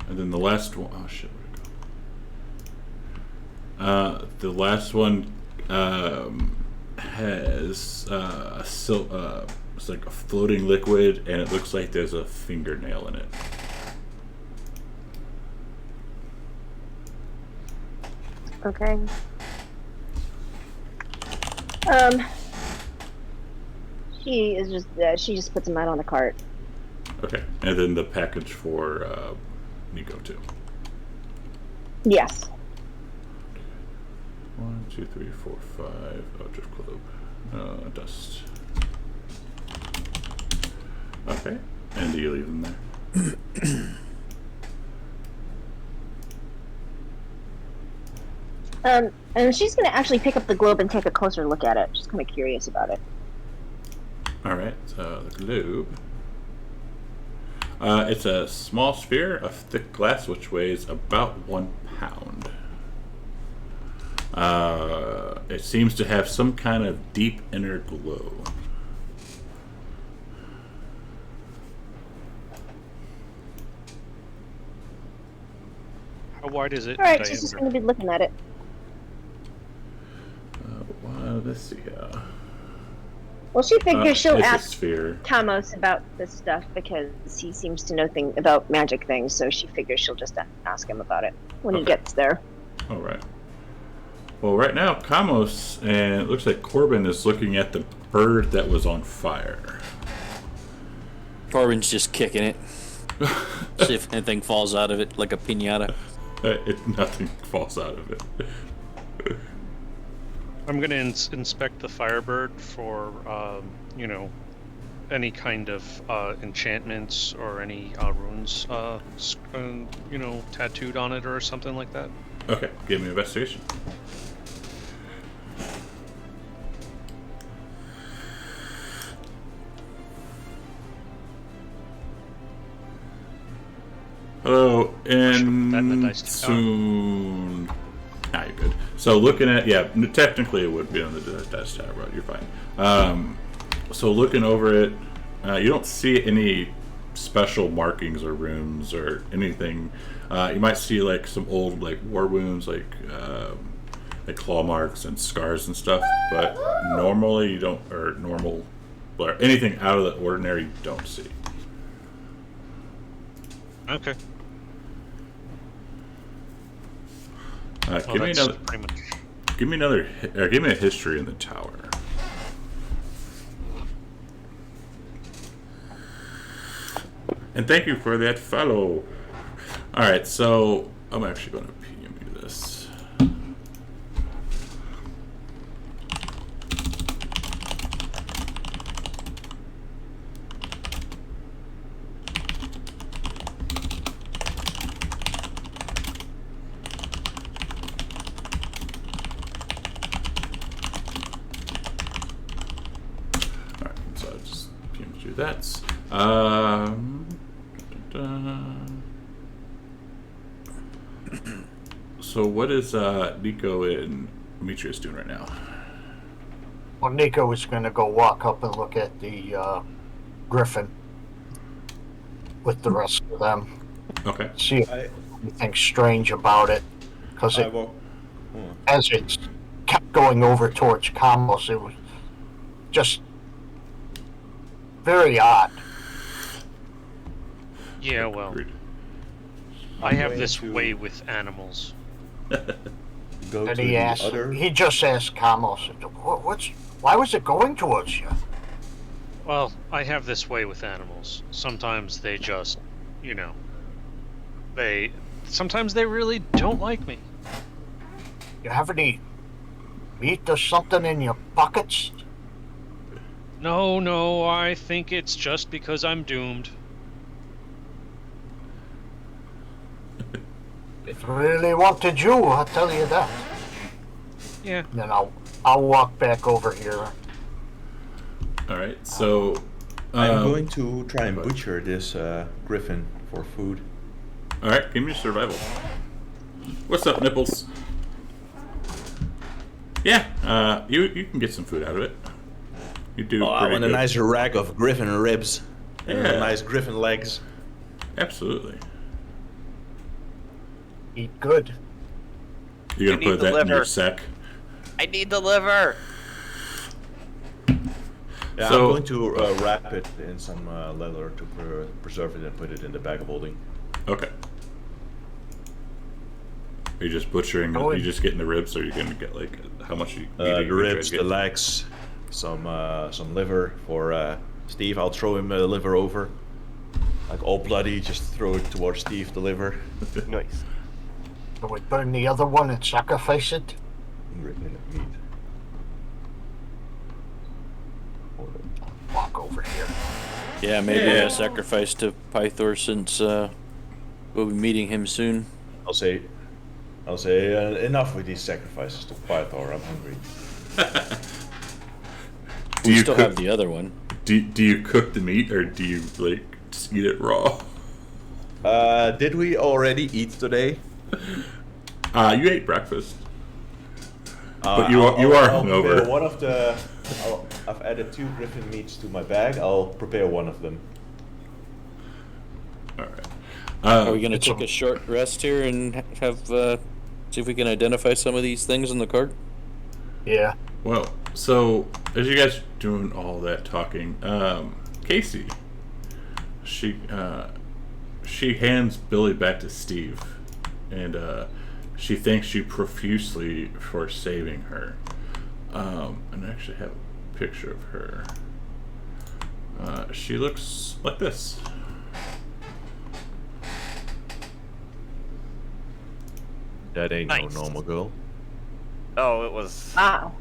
And then the last one, oh shit, where'd it go? The last one has it's like a floating liquid, and it looks like there's a fingernail in it. Okay. She is just she just puts them out on the cart. Okay, and then the package for Nico too. Yes. 1, 2, 3, 4, 5. Oh, drift globe. Dust. Okay, and do you leave them there? And she's gonna actually pick up the globe and take a closer look at it. She's kind of curious about it. All right, so the globe. It's a small sphere of thick glass which weighs about 1 pound. It seems to have some kind of deep inner glow. How wide is it? All right, in she's just diameter? gonna be looking at it. Well, let's see. Well, she figures she'll it's a ask sphere. Tamos about this stuff because he seems to know thing about magic things. So she figures she'll just ask him about it when he Okay. gets there. All right. Well, right now, Kamos and it looks like Corbin is looking at the bird that was on fire. Corbin's just kicking it. See if anything falls out of it like a piñata. Nothing falls out of it. I'm gonna inspect the Firebird for, any kind of enchantments or any runes, tattooed on it or something like that. Okay, give me investigation. Hello, That in the and dice too. soon. Nah, you're good. So looking at, yeah, technically it would be on the dice tab, right? You're fine. So looking over it, you don't see any special markings or runes or anything. You might see like some old like war wounds, like claw marks and scars and stuff. But normally you don't, or anything out of the ordinary you don't see. Okay. Give me that's another. pretty much. Give me a history in the tower. And thank you for that follow. All right, so I'm actually going to PM you this. All right, so I just PM'd you that. So what is Nico and Demetrius doing right now? Well, Nico is going to go walk up and look at the griffin with the rest of them. Okay. See if anything strange about it. Because as it kept going over towards Kamos, it was just very odd. Yeah, well, Agreed. I have going this to- way with animals. Go And to he the asked, other. he just asked Kamos, why was it going towards you? Well, I have this way with animals. Sometimes they just, sometimes they really don't like me. You have any meat or something in your pockets? No, I think it's just because I'm doomed. It really wanted you, I'll tell you that. Yeah. Then I'll walk back over here. All right. So I'm going to try and butcher this griffin for food. All right. Give me survival. What's up, Nipples? Yeah. You can get some food out of it. You do. Oh, I pretty want a good. nice rack of griffin ribs and Yeah. nice griffin legs. Absolutely. Eat good. You're gonna need put the that in your liver. sack. I need the liver. Yeah, So- I'm going to wrap it in some leather to preserve it and put it in the bag of holding. Okay. Are you just butchering? Oh, Are you just getting the ribs, or are you gonna get like how much you The you ribs, try the to get? legs, some liver for Steve. I'll throw him the liver over. like all bloody, just throw it towards Steve, the liver. Nice. So we burn the other one and sacrifice it? Written in the meat. Walk over here. Yeah, maybe a sacrifice to Pythor since we'll be meeting him soon. I'll say enough with these sacrifices to Pythor. I'm hungry. We still have the other one. Do you cook the meat or do you like just eat it raw? Did we already eat today? You ate breakfast, but you I'll are prepare hungover. one of the. I've added 2 griffin meats to my bag. I'll prepare one of them. All right. Are we gonna take a short rest here and have see if we can identify some of these things in the cart? Yeah. Well, so as you guys are doing all that talking, Casey, she hands Billy back to Steve, and she thanks you profusely for saving her. And I actually have a picture of her. She looks like this. That ain't Nice. no normal girl. Oh, it was Wow.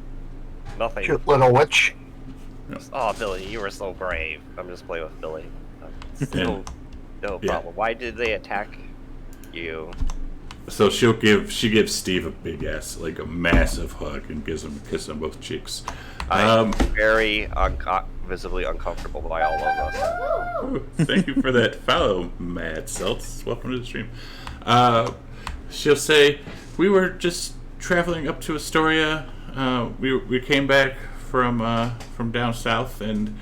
nothing. Cute little witch. Oh, Billy, you were so brave. I'm just playing with Billy. And- No Yeah. problem. Why did they attack you? So she gives Steve a big ass, like a massive hug, and gives him a kiss on both cheeks. I'm very visibly uncomfortable by all of us. Ooh, thank you for that follow, Mad Celts. Welcome to the stream. She'll say, "We were just traveling up to Astoria. We came back from down south and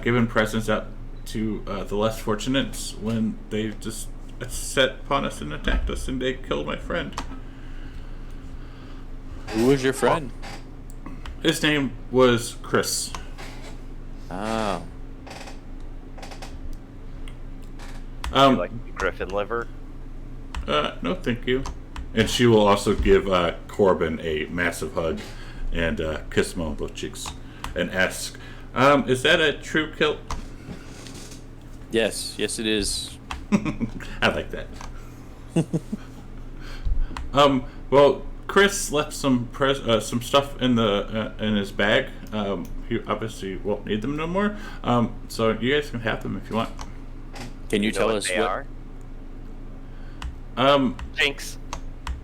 given presents out to the less fortunate when they just set upon us and attacked us, and they killed my friend. Who was your friend? His name was Chris." Ah, You like griffin liver? No, thank you. And she will also give Corbin a massive hug and kiss him on both cheeks and ask, "Is that a true kill?" yes, it is. I like that. Well, Chris left some stuff in the in his bag. He obviously won't need them no more. So you guys can have them if you want. Can you know tell what us they what? are? Jinx.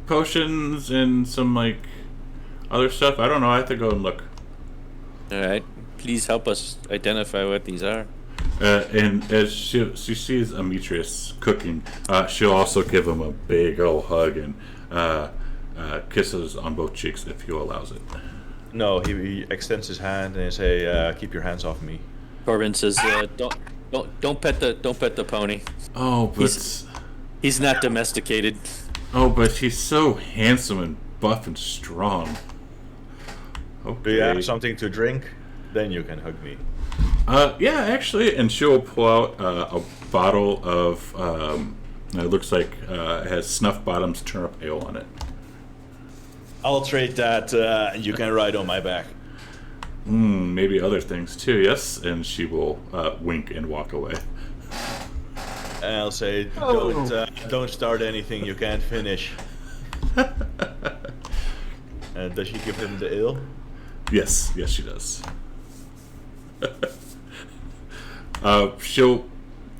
Potions and some like other stuff. I don't know. I have to go and look. All right, please help us identify what these are. And as she sees Demetrius cooking, she'll also give him a big old hug and kisses on both cheeks if he allows it. No, he extends his hand and say, "Keep your hands off me." Corbin says, "Don't pet the pony. Oh, but He's not domesticated." but he's so handsome and buff and strong. Okay. Do you have something to drink? Then you can hug me. Yeah, actually, and she'll pull out a bottle of. It looks like it has Snuff Bottom's turnip ale on it. I'll trade that, and you can ride on my back. Maybe other things too. Yes, and she will wink and walk away. And I'll say, don't start anything you can't finish. Does she give him the ale? Yes, she does. She'll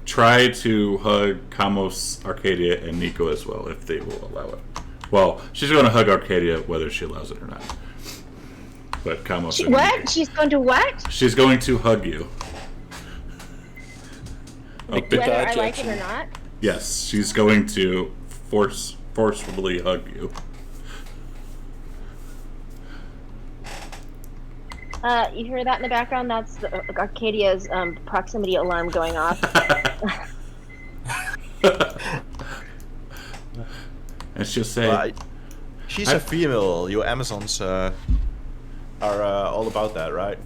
try to hug Kamos, Arcadia, and Nico as well if they will allow it. Well, she's going to hug Arcadia whether she allows it or not. But Kamos. and What? Nico- She's going to what? She's going to hug you. Like big- Whether I dodge like it action. or not? Yes, she's going to forcefully hug you. You hear that in the background? That's Arcadia's proximity alarm going off. And she'll say, She's a female. You Amazons are all about that, right?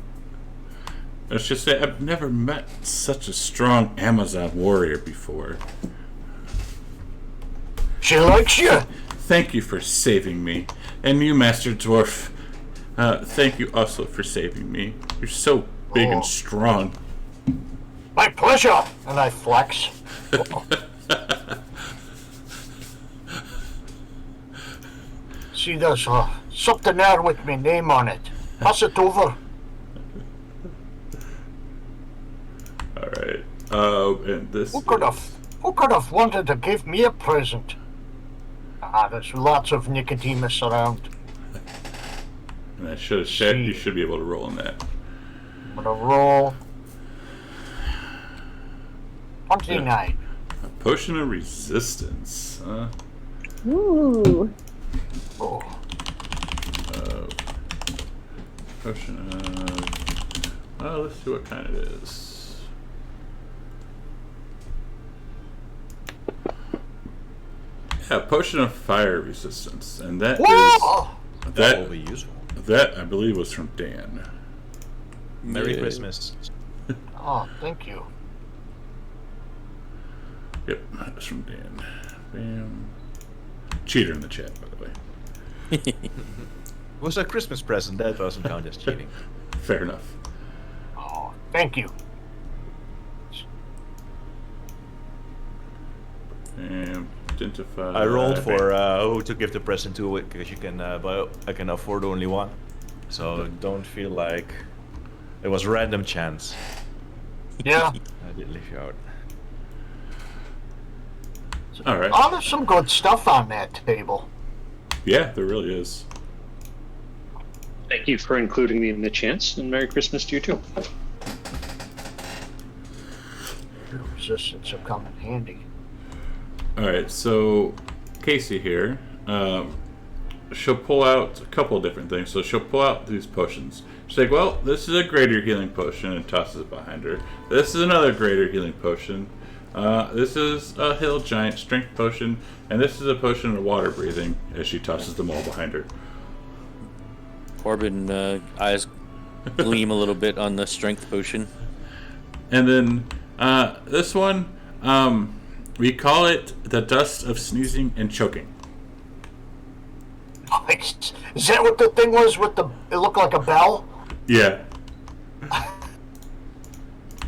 and she'll say, "I've never met such a strong Amazon warrior before. She likes you. Thank you for saving me. And you, Master Dwarf, thank you also for saving me. You're so big Oh. and strong." My pleasure! And I flex. See, there's something there with my name on it. Pass it over. Alright. And this. Who could have wanted to give me a present? There's lots of Nicodemus around. And I should have said you should be able to roll on that. I'm gonna roll 29. A potion of resistance. Ooh. Oh. Potion of. Well, let's see what kind it is. Yeah, potion of fire resistance, and that Whoa! is That will be useful. that I believe was from Dan. Merry Yeah. Christmas. Oh, thank you. Yep, that was from Dan. Bam. Cheater in the chat, by the way. It was a Christmas present. That doesn't count as cheating. Fair enough. Oh, thank you. And identify. I rolled for who to give the present to because you can buy. I can afford only one, so don't feel like it was random chance. Yeah. I did leave you out. All right. Oh, there's some good stuff on that table. Yeah, there really is. Thank you for including me in the chance, and Merry Christmas to you too. Resistance will come in handy. All right, so Casey here, she'll pull out a couple of different things. So she'll pull out these potions. She's like, well, this is a greater healing potion, and tosses it behind her. This is another greater healing potion. This is a hill giant strength potion, and this is a potion of water breathing, as she tosses them all behind her. Corbin eyes gleam a little bit on the strength potion. And then this one, we call it the dust of sneezing and choking. Is that what the thing was with the... It looked like a bell? Yeah.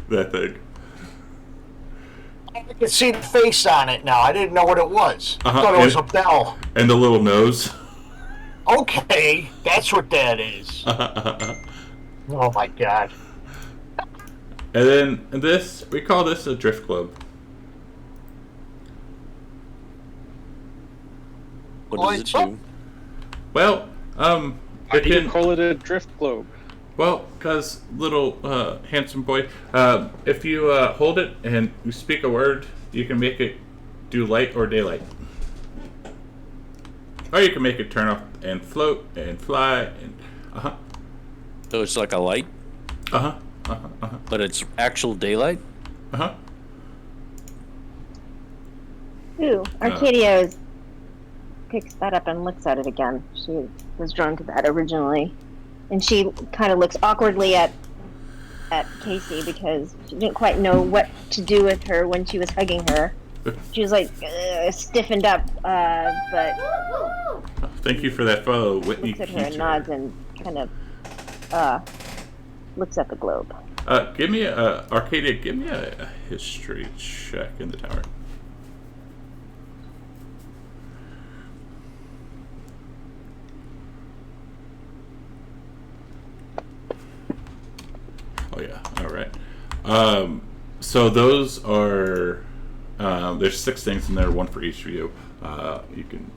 That thing. I can see the face on it now. I didn't know what it was. I Uh-huh, thought it was a and- bell. And the little nose. Okay, that's what that is. Oh my god. And then this, we call this a drift globe. What does it Well, do? Well, Why it do you can, call it a drift globe? well, cause little handsome boy, if you hold it and you speak a word, you can make it do light or daylight. Or you can make it turn off and float and fly and So it's like a light, but it's actual daylight? Ooh, Arcadia picks that up and looks at it again. She was drawn to that originally. And she kind of looks awkwardly at Casey because she didn't quite know what to do with her when she was hugging her. She was like stiffened up, but Thank you for that follow, Whitney. looks at her and Keeter. nods and kind of looks at the globe. Give me a Arcadia. Give me a history check in the tower. Oh yeah. All right. So those are. There's 6 things in there, one for each of you. You can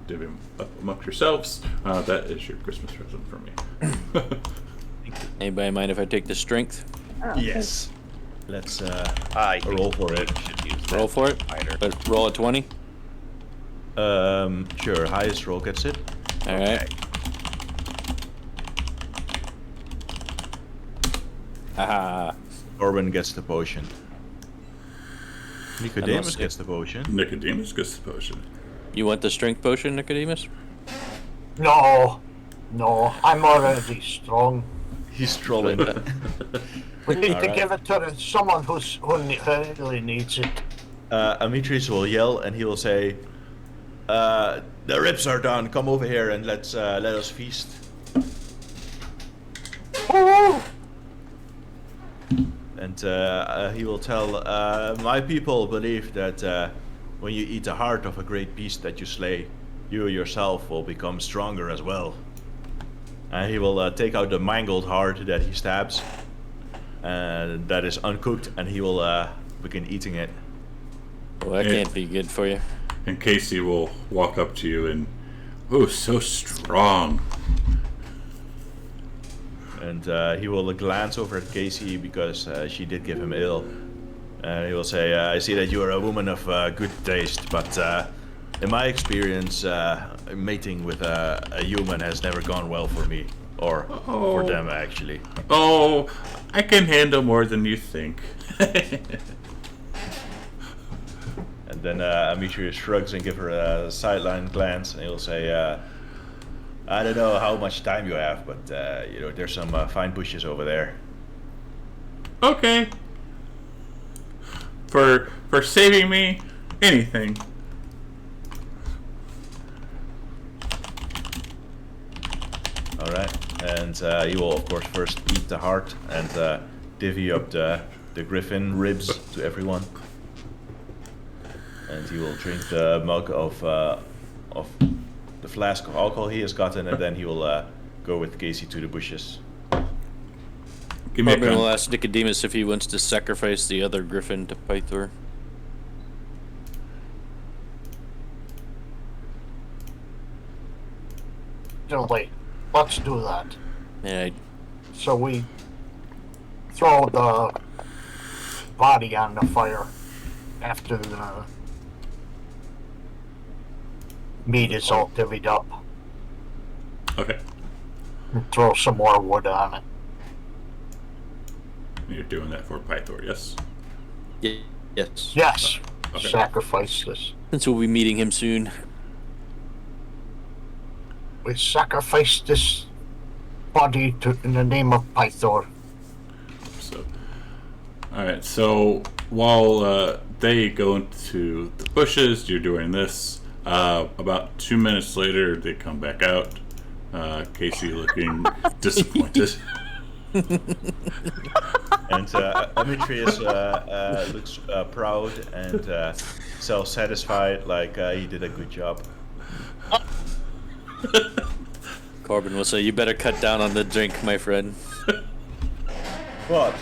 divvy them up amongst yourselves. That is your Christmas present for me. Anybody mind if I take the strength? Oh, Yes. Let's I roll for it. should use Roll that for it? fighter. But roll a 20? Sure. Highest roll gets it. Alright. Haha. Corbin gets the potion. Nicodemus Unless- gets the potion. Nicodemus gets the potion. You want the strength potion, Nicodemus? No. No, I'm already strong. He's trolling. We need to Alright. give it to someone who really needs it. Amitris will yell and he will say, "The ribs are done. Come over here and let us feast." Woo! And And he will tell, my people believe that when you eat the heart of a great beast that you slay, you yourself will become stronger as well. And he will take out the mangled heart that he stabs, and that is uncooked, and he will begin eating it. Well, that can't be good for you. And Casey will walk up to you and, oh, so strong. And he will glance over at Casey because she did give him ill. And he will say, I see that you are a woman of good taste, but in my experience, mating with a human has never gone well for me. Or for them, actually. Oh, I can handle more than you think. And then Demetrius shrugs and gives her a sideline glance, and he'll say, I don't know how much time you have, but there's some fine bushes over there. Okay. For saving me, anything. All right, and he will of course first eat the heart and divvy up the griffin ribs to everyone. And he will drink the mug of the flask of alcohol he has gotten, and then he will go with Casey to the bushes. Give me a Corbin will con. ask Nicodemus if he wants to sacrifice the other griffin to Pythor. Gently, let's do that. Yeah, So we throw the body on the fire after the meat is all divvied up, Okay. and throw some more wood on it. You're doing that for Pythor, yes? yes. Yes, Okay. sacrifice this. Since we'll be meeting him soon. We sacrifice this body in the name of Pythor. So, alright, so while they go into the bushes, you're doing this. About 2 minutes later, they come back out. Casey looking disappointed. And Demetrius looks proud and self-satisfied, like he did a good job. Corbin will say, "You better cut down on the drink, my friend." What?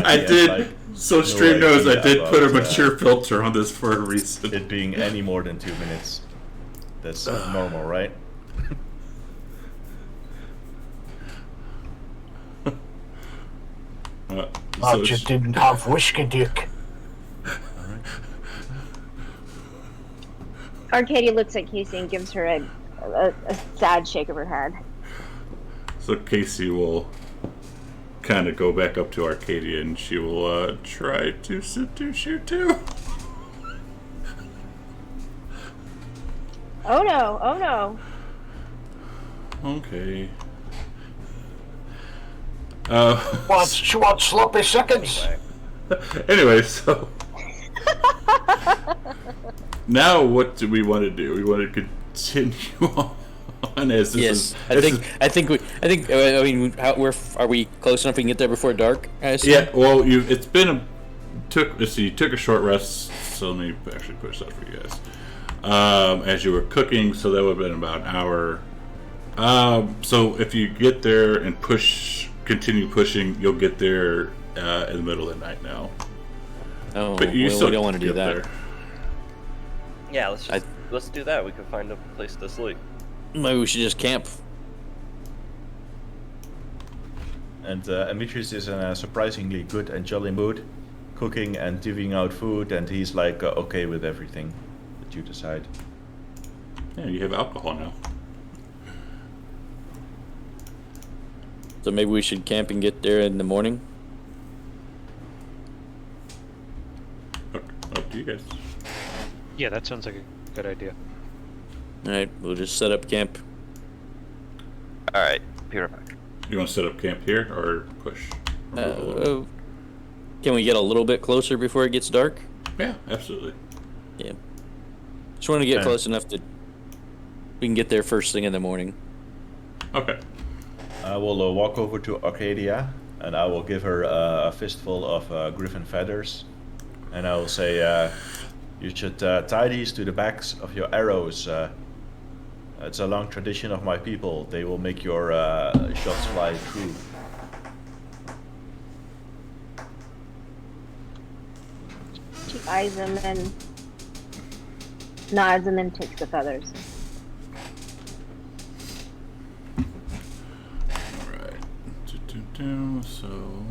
I He has, did, like, so Stream knows I idea did put a about, mature filter on this for a reason. it being any more than 2 minutes. That's normal, right? But So you sh- didn't have whiskey dick. Arcadia looks at Casey and gives her a sad shake of her head. So Casey will kind of go back up to Arcadia and she will try to seduce you too. Oh no, oh no. Okay. She wants sloppy seconds. Anyway, so now what do we want to do? We want to continue on as this Yes, is. I mean, are we close enough we can get there before dark? I assume? Yeah. Well, it's been you took a short rest. So let me actually push that for you guys. As you were cooking, so that would have been about an hour. So if you get there and continue pushing, you'll get there in the middle of the night now. Oh, But you well, still we don't want to do get that. there. Yeah, let's do that. We can find a place to sleep. Maybe we should just camp. And Demetrius is in a surprisingly good and jolly mood, cooking and divvying out food, and he's like okay with everything that you decide. Yeah, you have alcohol now. So maybe we should camp and get there in the morning. Up to you guys. Yeah, that sounds like a good idea. All right, we'll just set up camp. All right, be right back. You want to set up camp here or push? Or move a little? Can we get a little bit closer before it gets dark? Yeah, absolutely. Yeah. Just want to get Okay. close enough that we can get there first thing in the morning. Okay. I will walk over to Arcadia and I will give her a fistful of griffin feathers, and I will say, you should tie these to the backs of your arrows. It's a long tradition of my people. They will make your shots fly true. She eyes him and nods and then takes the feathers. Alright. So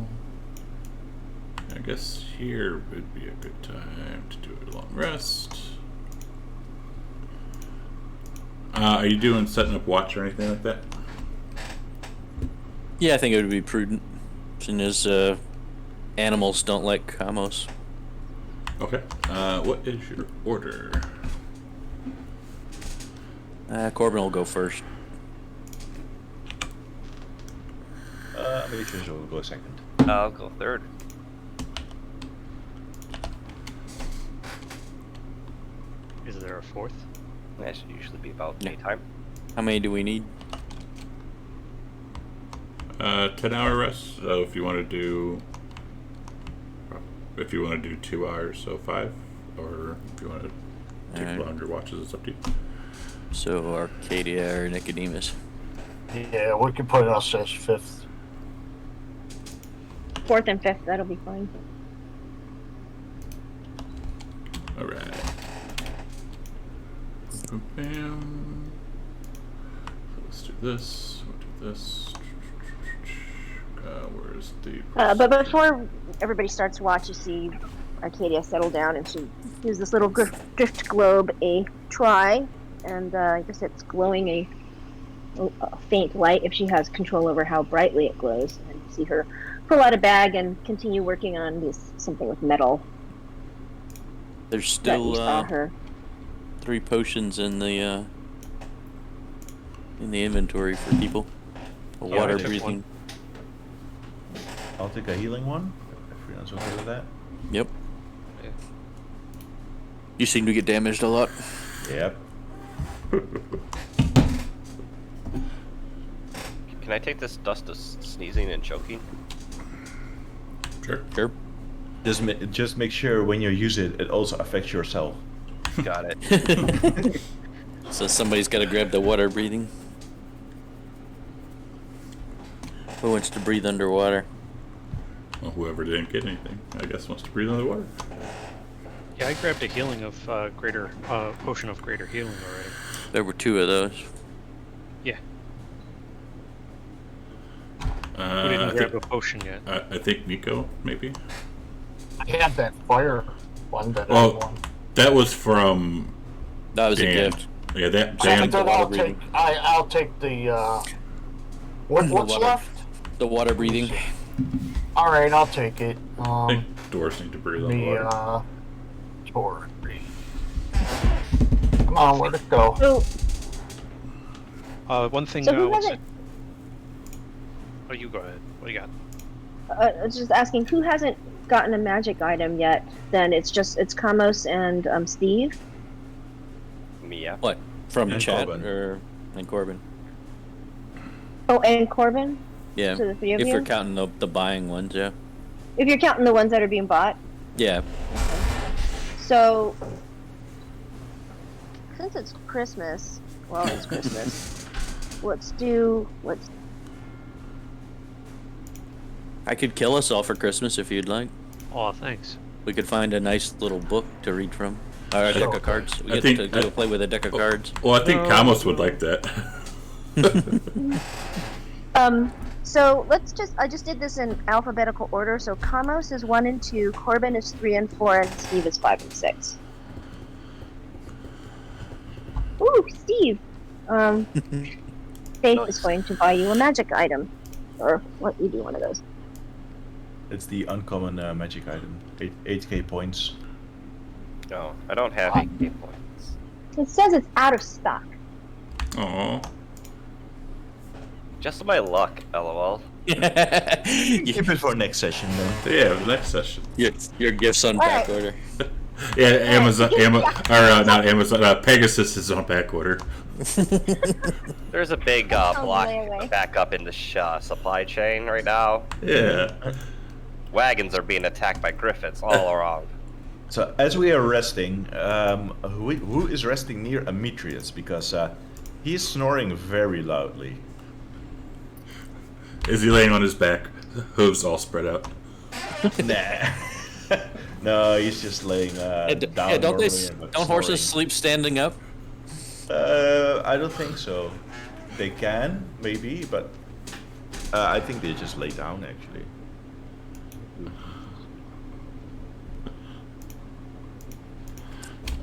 I guess here would be a good time to do a long rest. Are you doing setting up watch or anything like that? Yeah, I think it would be prudent, seeing as animals don't like Kamos. Okay. What is your order? Corbin will go first. Demetrius will go second. I'll go third. Is there a fourth? That should usually be about Yeah. daytime. How many do we need? 10-hour rest. So if you want to do 2 hours, so 5, or if you want to take Alright. longer watches, it's up to you. So Arcadia or Nicodemus. Yeah, we can put us as 5th. 4th and 5th, that'll be fine. All right. Bam. So let's do this. We'll do this. Where's the? But before everybody starts watch, you see Arcadia settle down, and she gives this little drift globe a try, and I guess it's glowing a faint light if she has control over how brightly it glows. And you see her pull out a bag and continue working on this something with metal. There's That you still saw her. 3 potions in the inventory for people. A Yeah, water I took breathing. I'll take a healing one, if everyone's okay with that. Yep. You seem to get damaged a lot. Yep. Can I take this dust of sneezing and choking? Sure. Sure. Just make sure when you use it, it also affects yourself. Got it. So somebody's got to grab the water breathing. Who wants to breathe underwater? Well, whoever didn't get anything, I guess, wants to breathe underwater. Yeah, I grabbed a healing of greater potion of greater healing already. There were 2 of those. Yeah, we I didn't grab think, a potion yet. I think Nico, maybe. I had that fire one that I Oh, won. that was from That was a Dan. gift. Yeah, that Then Dan. I'll breathing. take. I'll take the. What's water. left? The water breathing. All right, I'll take it. I think doors need to breathe underwater. Tour. Come on, where'd it go? So, One thing So who what's hasn't- it? Oh, you go ahead. What do you got? just asking, who hasn't gotten a magic item yet? Then it's Kamos and Steve. Me, yeah. What? From And chat Corbin. and Corbin? Oh, and Corbin. Yeah. So the 3 of If you. we're counting the buying ones, yeah. If you're counting the ones that are being bought. Yeah. So, since it's Christmas, well, it's Christmas. let's. I could kill us all for Christmas if you'd like. Oh, thanks. We could find a nice little book to read from. Or a deck of cards. We I get think- to go play with a deck of cards. Well, I think Kamos would like that. So I just did this in alphabetical order. So Kamos is 1 and 2, Corbin is 3 and 4, and Steve is 5 and 6. Ooh, Steve. Faith is going to buy you a magic item, or what you do one of those. It's the uncommon magic item. 8k points. No, I don't have 8k points. It says it's out of stock. Oh, Just my luck, lol. Keep it for next session then. yeah. Next session. Your gifts on Alright. back order. Yeah, Amazon, not Amazon. Pegasus is on back order. There's a big block layaway. back up in the supply chain right now. Yeah. Wagons are being attacked by griffins all around. So as we are resting, who is resting near Demetrius? Because he's snoring very loudly. Is he laying on his back, hooves all spread out? Nah. No, he's just laying down. Don't normally don't and horses snoring. sleep standing up? I don't think so. They can, maybe, but I think they just lay down, actually.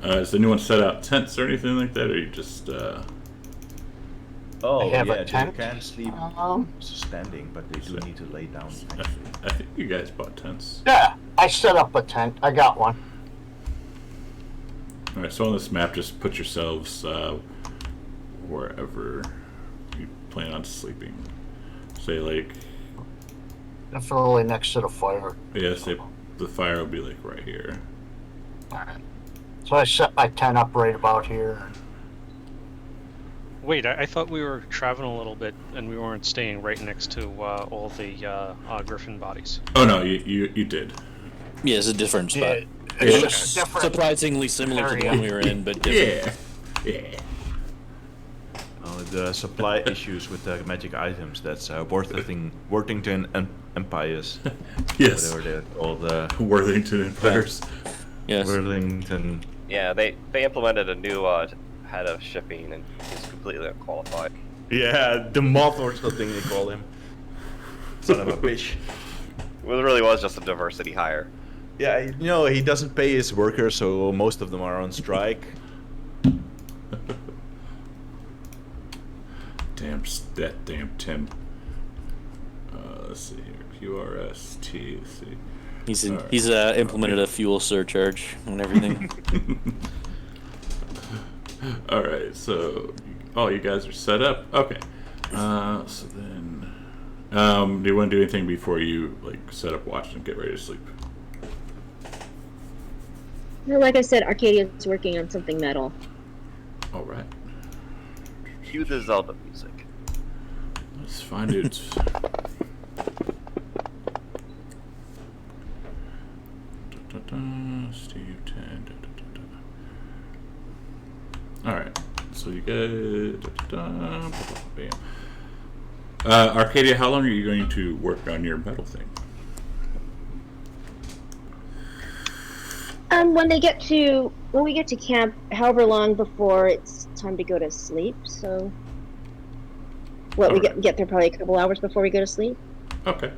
Does anyone set out tents or anything like that, or you just? Oh, They have a yeah, they tent? can sleep standing, but they do need to lay down, actually. I think you guys bought tents. Yeah, I set up a tent. I got one. All right, so on this map, just put yourselves wherever you plan on sleeping. Say like, Definitely next to the fire. yeah, say the fire will be like right here. Alright. So I set my tent up right about here. Wait, I thought we were traveling a little bit and we weren't staying right next to all the griffin bodies. Oh no, you did. Yeah, it's a different spot. Yeah, Yeah. it's just a different. Surprisingly similar to the one we were in, but different. Yeah. The supply issues with the magic items, that's Worthington Empires. Yes. Whatever they're called. Worthington Empires. Yes. Worthington. Yeah, they implemented a new head of shipping, and he's completely unqualified. Yeah, the moth or something they call him. Son of a bitch. Well, it really was just a diversity hire. Yeah, you know, he doesn't pay his workers, so most of them are on strike. That damn Tim. Let's see here. QRST. See. He's implemented a fuel surcharge and everything. All right, so you guys are set up. Okay. So then, do you want to do anything before you like set up watch and get ready to sleep? Well, like I said, Arcadia's working on something metal. All right. Cue the Zelda music. Let's find it. Steve 10. All right. So you get. Bam. Arcadia, how long are you going to work on your metal thing? When we get to camp, however long before it's time to go to sleep. So, we Alright. get there probably a couple hours before we go to sleep. Okay.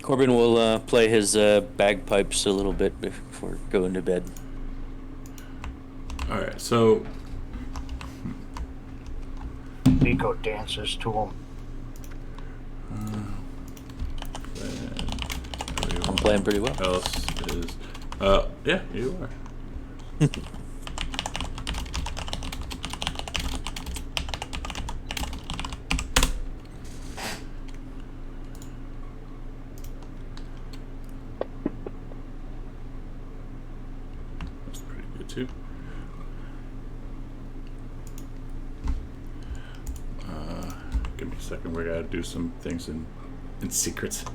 Corbin will play his bagpipes a little bit before going to bed. All right. So Nico dances to him. I'm playing pretty well. else is yeah, you are. That's pretty good too. Give me a second. We gotta do some things in secrets.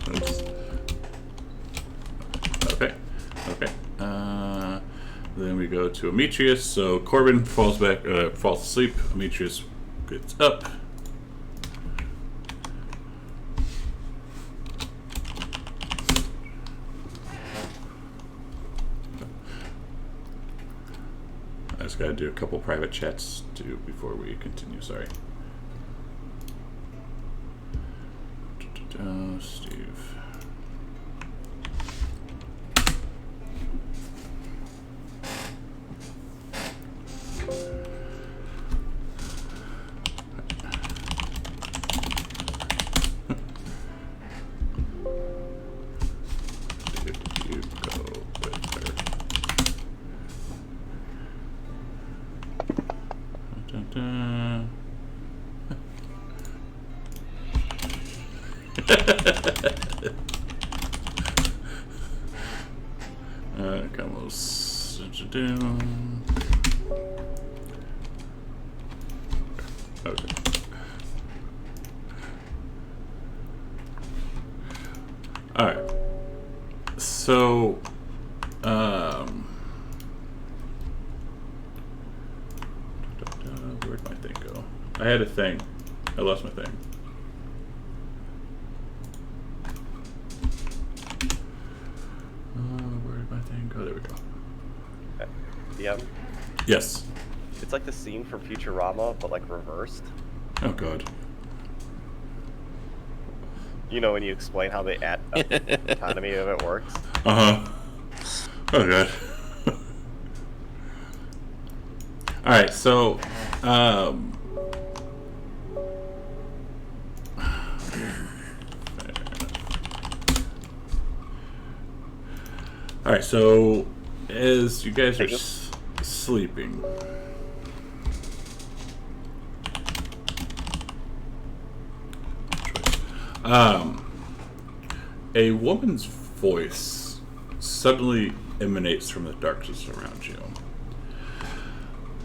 Oops. Okay. Then we go to Demetrius. So Corbin falls asleep. Demetrius gets up. I just gotta do a couple private chats too before we continue. Sorry. Steve. You go with her. Dun, dun. Okay. Alright. So, where'd my thing go? I had a thing. I lost my thing. Where did my thing go? There we go. Okay. Yeah. Yes. It's like the scene from Futurama, but like reversed. Oh god. You know when you explain how the economy of it works? Uh-huh. Oh god. Alright, so Alright, so as you guys are sleeping, a woman's voice suddenly emanates from the darkness around you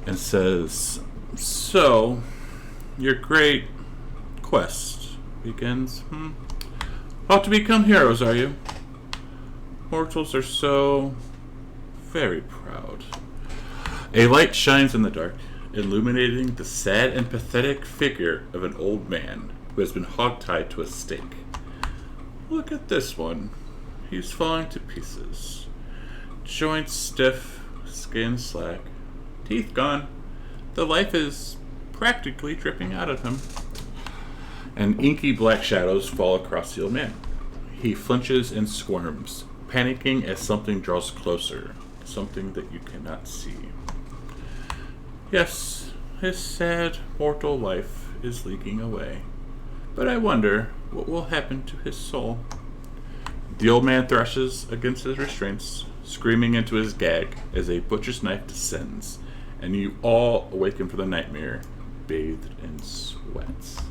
and says, "So, your great quest begins, About to become heroes, are you? Mortals are so very proud." A light shines in the dark, illuminating the sad and pathetic figure of an old man who has been hogtied to a stake. Look at this one. He's falling to pieces. Joints stiff, skin slack, teeth gone. The life is practically dripping out of him. And inky black shadows fall across the old man. He flinches and squirms, panicking as something draws closer, something that you cannot see. Yes, his sad mortal life is leaking away. But I wonder what will happen to his soul. The old man thrashes against his restraints, screaming into his gag as a butcher's knife descends, and you all awaken from the nightmare, bathed in sweat.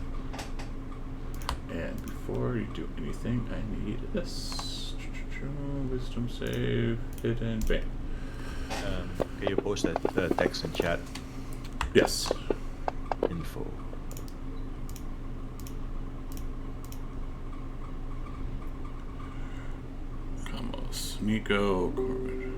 And before you do anything, I need this. Wisdom save, hidden bang. Can you post that text in chat? Yes. Info. Vamos. Nico, Corbin.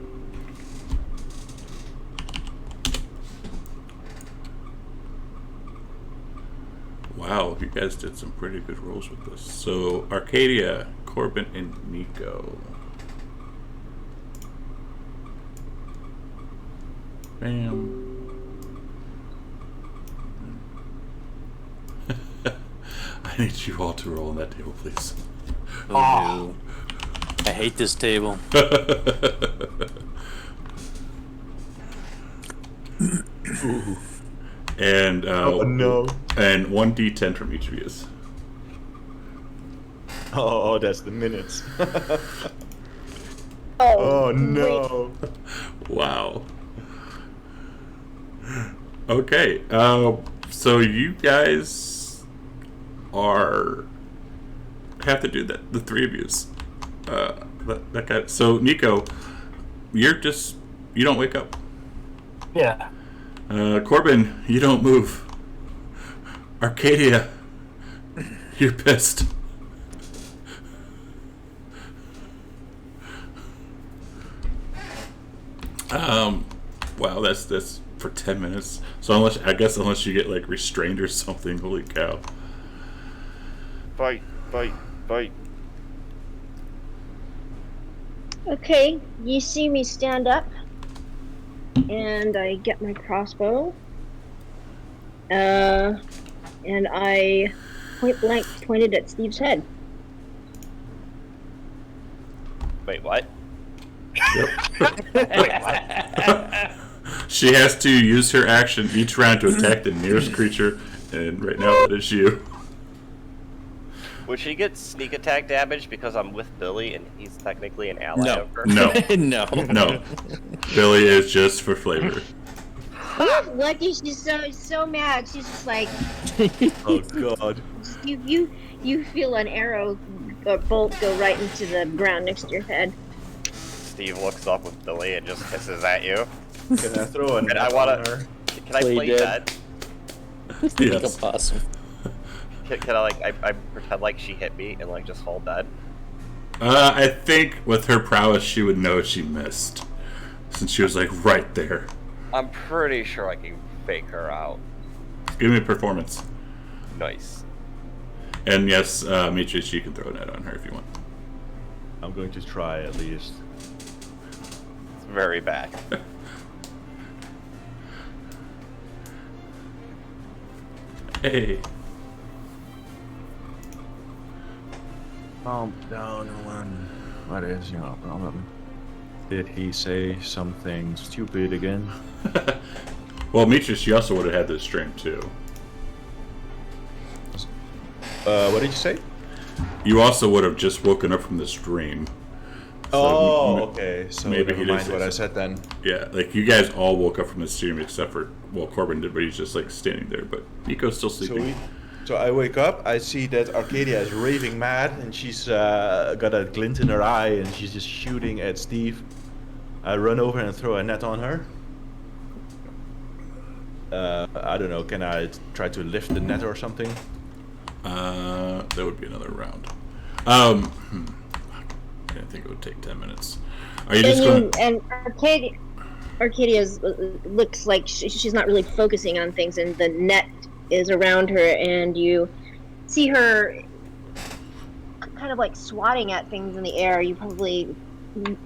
Wow, you guys did some pretty good rolls with this. So, Arcadia, Corbin, and Nico. Bam. I need you all to roll on that table, please. Oh, no. I hate this table. And Oh no. And 1d10 from each of you. Oh, that's the minutes. Oh, Oh no. Wow. Okay. So you guys have to do that. The three of you. That guy. So Nico, you don't wake up. Yeah. Corbin, you don't move. Arcadia, you're pissed. Wow, that's for 10 minutes. So unless you get like restrained or something, holy cow. Fight. Okay, you see me stand up, and I get my crossbow, and I point blank pointed at Steve's head. Wait, what? She has to use her action each round to attack the nearest creature, and right now that is you. Would she get sneak attack damage because I'm with Billy and he's technically an ally No. of her? No, No. no. Billy is just for flavor. Lucky, she's so mad. She's just like, Oh god. you feel an arrow or bolt go right into the ground next to your head. Steve looks up with Billy and just hisses at you. Can I throw a And net I on wanna. her? Can I Play play dead. dead? Like Yes. a possum. Can I like I pretend like she hit me and like just fall dead? I think with her prowess, she would know she missed, since she was like right there. I'm pretty sure I can fake her out. Give me a performance. Nice. And yes, Demetrius, you can throw a net on her if you want. I'm going to try at least. It's very bad. Hey. Calm down, one. What is your problem? Did he say something stupid again? Well, Demetrius, you also would have had this stream too. What did you say? You also would have just woken up from this dream. Oh, m- okay. So maybe never he didn't mind say what I so. said then. Yeah, like you guys all woke up from this stream except for, well, Corbin did, but he's just like standing there. But Nico's still sleeping. So I wake up, I see that Arcadia is raving mad, and she's got a glint in her eye, and she's just shooting at Steve. I run over and throw a net on her. I don't know, can I try to lift the net or something? That would be another round. I think it would take 10 minutes. Are you just going? And Arcadia's looks like she's not really focusing on things, and the net is around her, and you see her kind of like swatting at things in the air. You probably,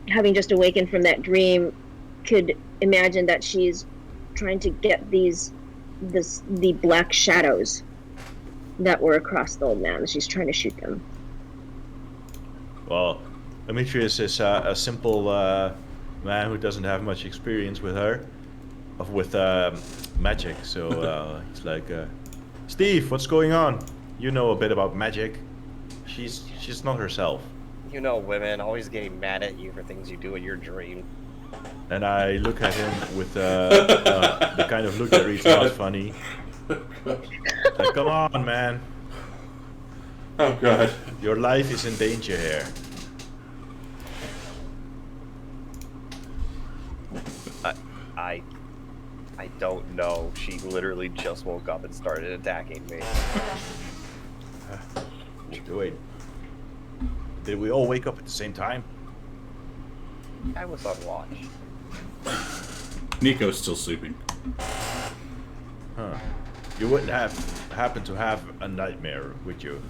having just awakened from that dream, could imagine that she's trying to get the black shadows that were across the old man. She's trying to shoot them. Well, Demetrius is a simple man who doesn't have much experience with magic, so he's like, Steve, what's going on? You know a bit about magic. She's not herself. You know, women always getting mad at you for things you do in your dream. And I look at him with the kind of look that reads not funny. Like, come on, man. Oh God. Your life is in danger here. I don't know. She literally just woke up and started attacking me. Wait. Did we all wake up at the same time? I was on watch. Nico's still sleeping. Huh. You wouldn't happen to have a nightmare, would you?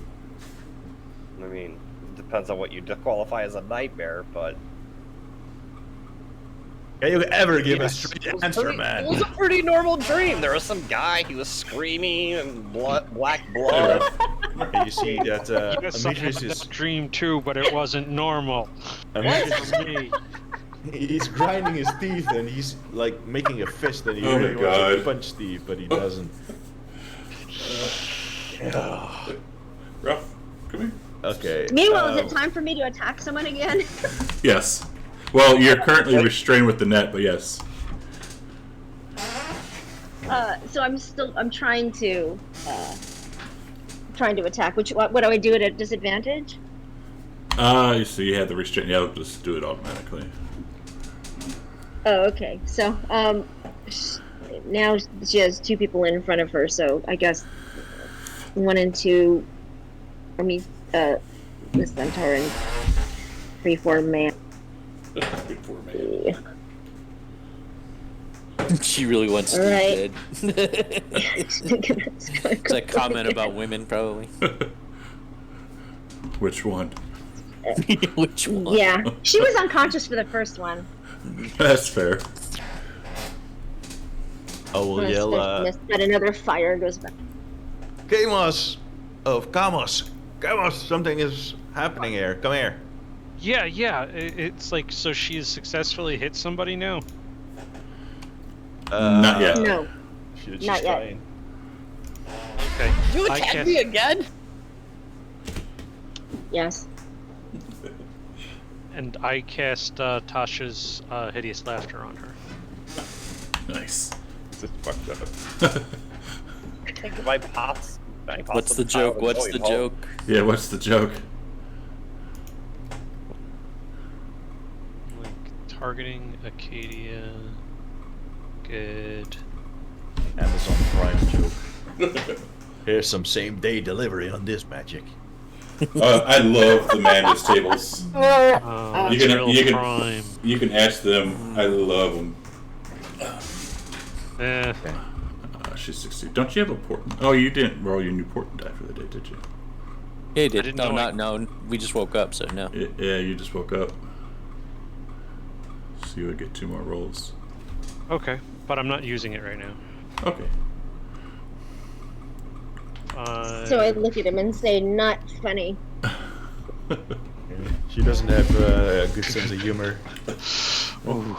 I mean, it depends on what you qualify as a nightmare, but... Can you ever give a Yes. straight It was answer, pretty- man? It was a pretty normal dream. There was some guy, he was screaming and black blood. And you see that Yes, I had Demetrius is that dream too, but it wasn't normal. Demetrius For me. he's grinding his teeth and he's like making a fist and he Oh my really wants to God. punch Steve, but he doesn't. Ruff, come here. Okay. Meanwhile, is it time for me to attack someone again? Yes. Well, you're currently restrained with the net, but yes. So I'm trying to attack. What do I do at a disadvantage? So you had the restraint. Yeah, I'll just do it automatically. Oh, okay. So now she has two people in front of her. So I guess 1 and 2. I mean, the centaur and 3, 4 man. Before me. She really wants to Alright. be dead. It's a comment about women, probably. Which one? Which one? Yeah, she was unconscious for the first one. That's fair. I will yell, But another fire goes back. Kamos! Oh, Kamos! Kamos! Something is happening here. Come here. Yeah. It's like, so she has successfully hit somebody now? Not yet. No. She's Not yet. trying. Okay. You I attacked guess- me again? Yes. And I cast Tasha's Hideous Laughter on her. Nice. This is fucked up. I think my pots... What's the joke? What's the joke? Yeah, what's the joke? Like, targeting Acadia. Good. Amazon Prime joke. Here's some same-day delivery on this magic. I love the Madness tables. Oh, You it's can- real you can- prime. You can ask them. I love them. Eh, She's 60. Don't you have a portent? Oh, you didn't roll your new portent die for the day, did you? Yeah, he did. didn't No, know I- no. We just woke up, so no. Yeah, you just woke up. So you would get 2 more rolls. okay, but I'm not using it right now. Okay. So I look at him and say, "Not funny." She doesn't have a good sense of humor. Ooh.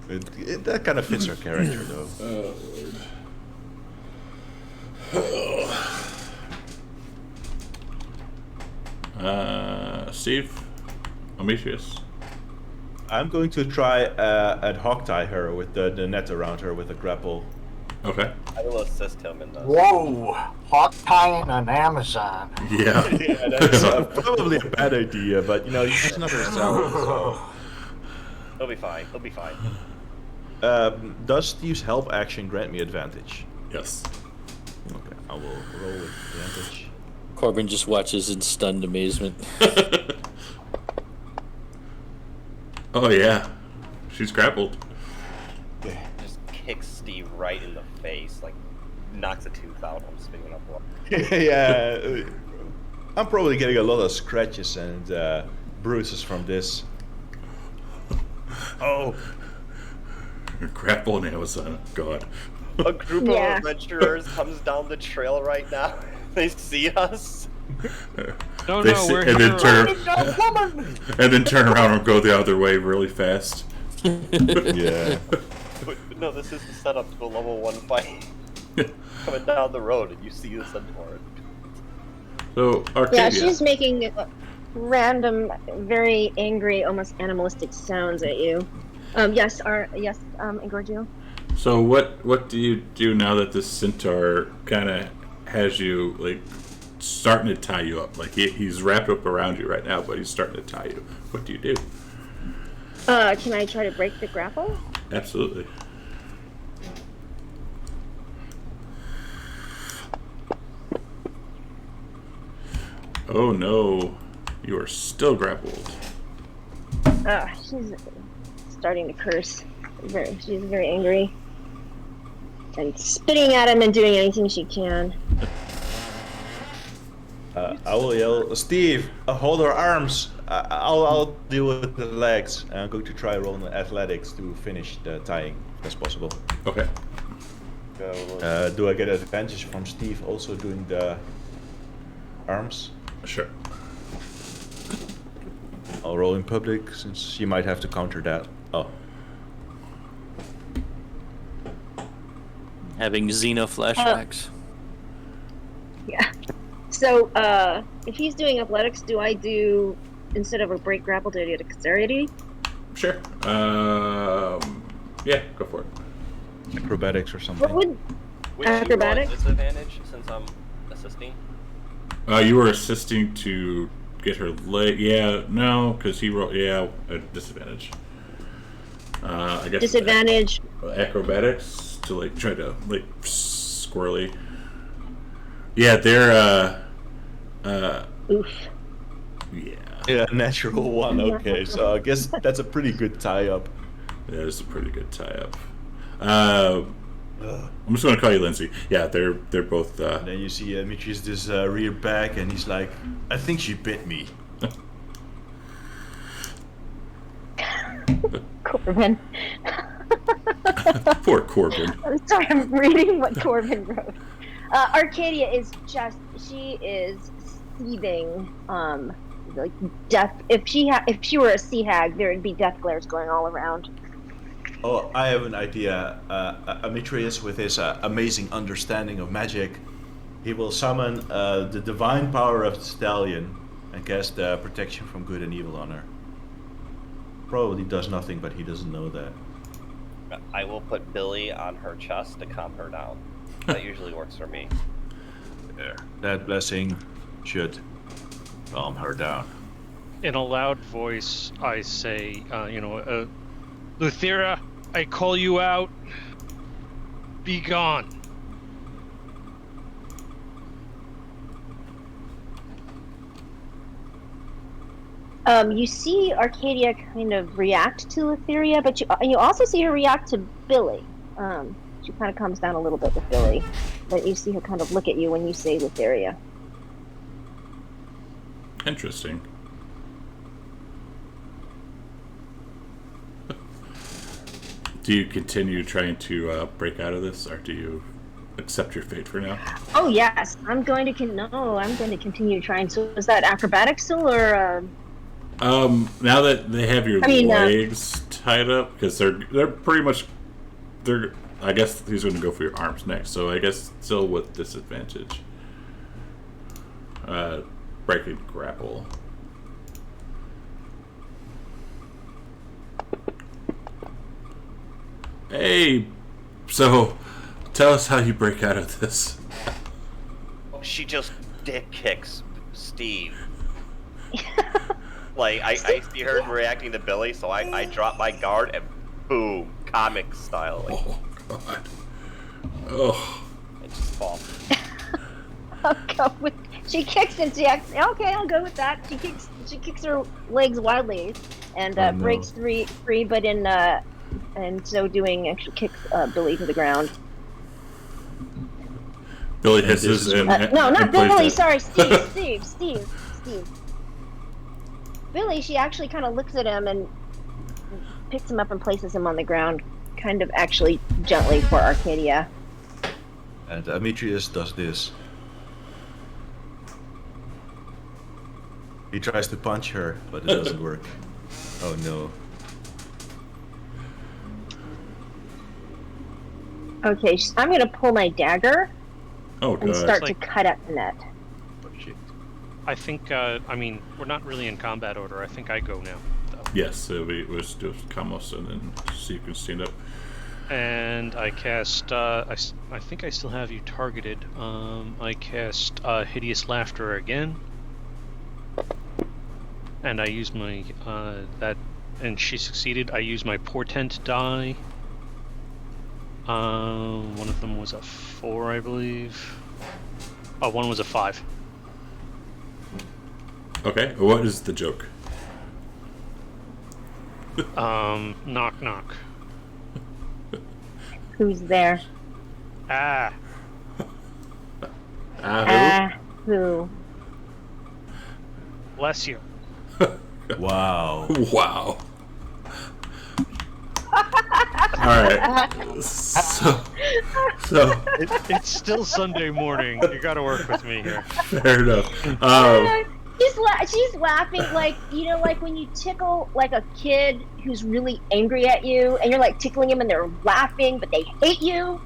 That kind of fits her character, though. Steve? Amitrius? I'm going to try and hog tie her with the net around her with a grapple. Okay. I will assist him in this. Whoa! Hot tying an Amazon. Yeah. Yeah, that's probably a bad idea, but you know, she's not herself. So. He'll be fine. He'll be fine. Does Steve's help action grant me advantage? Yes. Okay, I will roll with advantage. Corbin just watches in stunned amazement. Oh, yeah. She's grappled. Just kicks Steve right in the face, like knocks a tooth out. I'm spinning up one. Yeah, I'm probably getting a lot of scratches and bruises from this. Oh, Grapple and Amazon. God. A group Yeah. of adventurers comes down the trail right now. They see us. No, They no, sit- we're and here. then turn and then turn around and go the other way really fast. yeah. But no, this is the setup to a level 1 fight. Coming down the road and you see the centaur. So Arcadia. Yeah, she's making random, very angry, almost animalistic sounds at you. Yes, Engorgio. So what do you do now that this centaur kind of has you like starting to tie you up? Like he's wrapped up around you right now, but he's starting to tie you. What do you do? Can I try to break the grapple? Absolutely. Oh no, you are still grappled. She's starting to curse. She's very angry. And spitting at him and doing anything she can. I will yell, Steve, hold her arms. I'll deal with the legs. I'm going to try rolling athletics to finish the tying, if that's possible. Okay. Do I get advantage from Steve also doing the arms? Sure. I'll roll in public since she might have to counter that. Oh. Having Xena flashbacks. Yeah. So, if he's doing athletics, do I do, instead of a break grapple, do I do a dexterity? Sure. Yeah, go for it. Acrobatics or something. What would Which you roll at Acrobatics? disadvantage since I'm assisting. You were assisting to get her leg. Yeah, no, because he rolled. Yeah, at disadvantage. I guess disadvantage? acrobatics to like try to like squirrely. Yeah, they're Oof. yeah. Yeah, natural one. Okay, so I guess that's a pretty good tie-up. That is a pretty good tie-up. I'm just gonna call you Lindsay. Yeah, they're both. And then you see Demetrius this rear back, and he's like, "I think she bit me." Corbin. Poor Corbin. I'm sorry, I'm reading what Corbin wrote. Arcadia is she is seething, like death. If she were a sea hag, there would be death glares going all around. Oh, I have an idea. Demetrius, with his amazing understanding of magic, he will summon the divine power of the stallion and cast protection from good and evil on her. Probably does nothing, but he doesn't know that. I will put Billy on her chest to calm her down. That usually works for me. There. That blessing should calm her down. In a loud voice, I say, Luthira, I call you out. Be gone. You see Arcadia kind of react to Etheria, but you also see her react to Billy. She kind of calms down a little bit with Billy, but you see her kind of look at you when you say Etheria. Interesting. Do you continue trying to break out of this, or do you accept your fate for now? Oh yes, I'm going to continue trying. So is that acrobatics still, or? Now that they have your legs tied up, because they're pretty much I guess he's going to go for your arms next. So I guess still with disadvantage. Breaking grapple. Hey, so tell us how you break out of this. She just dick kicks Steve. Like, I see her reacting to Billy, so I drop my guard and boom, comic style. Like, Oh, God. Oh. and just fall. I'll go with. She kicks and she acts. Okay, I'll go with that. She kicks her legs wildly, and breaks free. But in so doing, actually kicks Billy to the ground. Billy hisses and no, not and plays Billy. that. Sorry, Steve. Billy, she actually kind of looks at him and picks him up and places him on the ground, kind of actually gently for Arcadia. And Demetrius does this. He tries to punch her, but it doesn't work. Oh no. Okay, I'm gonna pull my dagger Oh, and God. start to cut at the net. Oh shit. I think, I mean, we're not really in combat order. I think I go now, though. Yes, it was just Kamos, and then see if you can stand up. And I cast, I think I still have you targeted. I cast Hideous Laughter again. And I use my, and she succeeded. I use my Portent die. One of them was a 4, I believe. Oh, one was a 5. Okay, what is the joke? Knock knock. Who's there? Ah, Who? bless you. Wow. Wow. Alright. So It's still Sunday morning. You gotta work with me here. fair enough. She's laughing like, like when you tickle like a kid who's really angry at you, and you're like tickling him and they're laughing, but they hate you.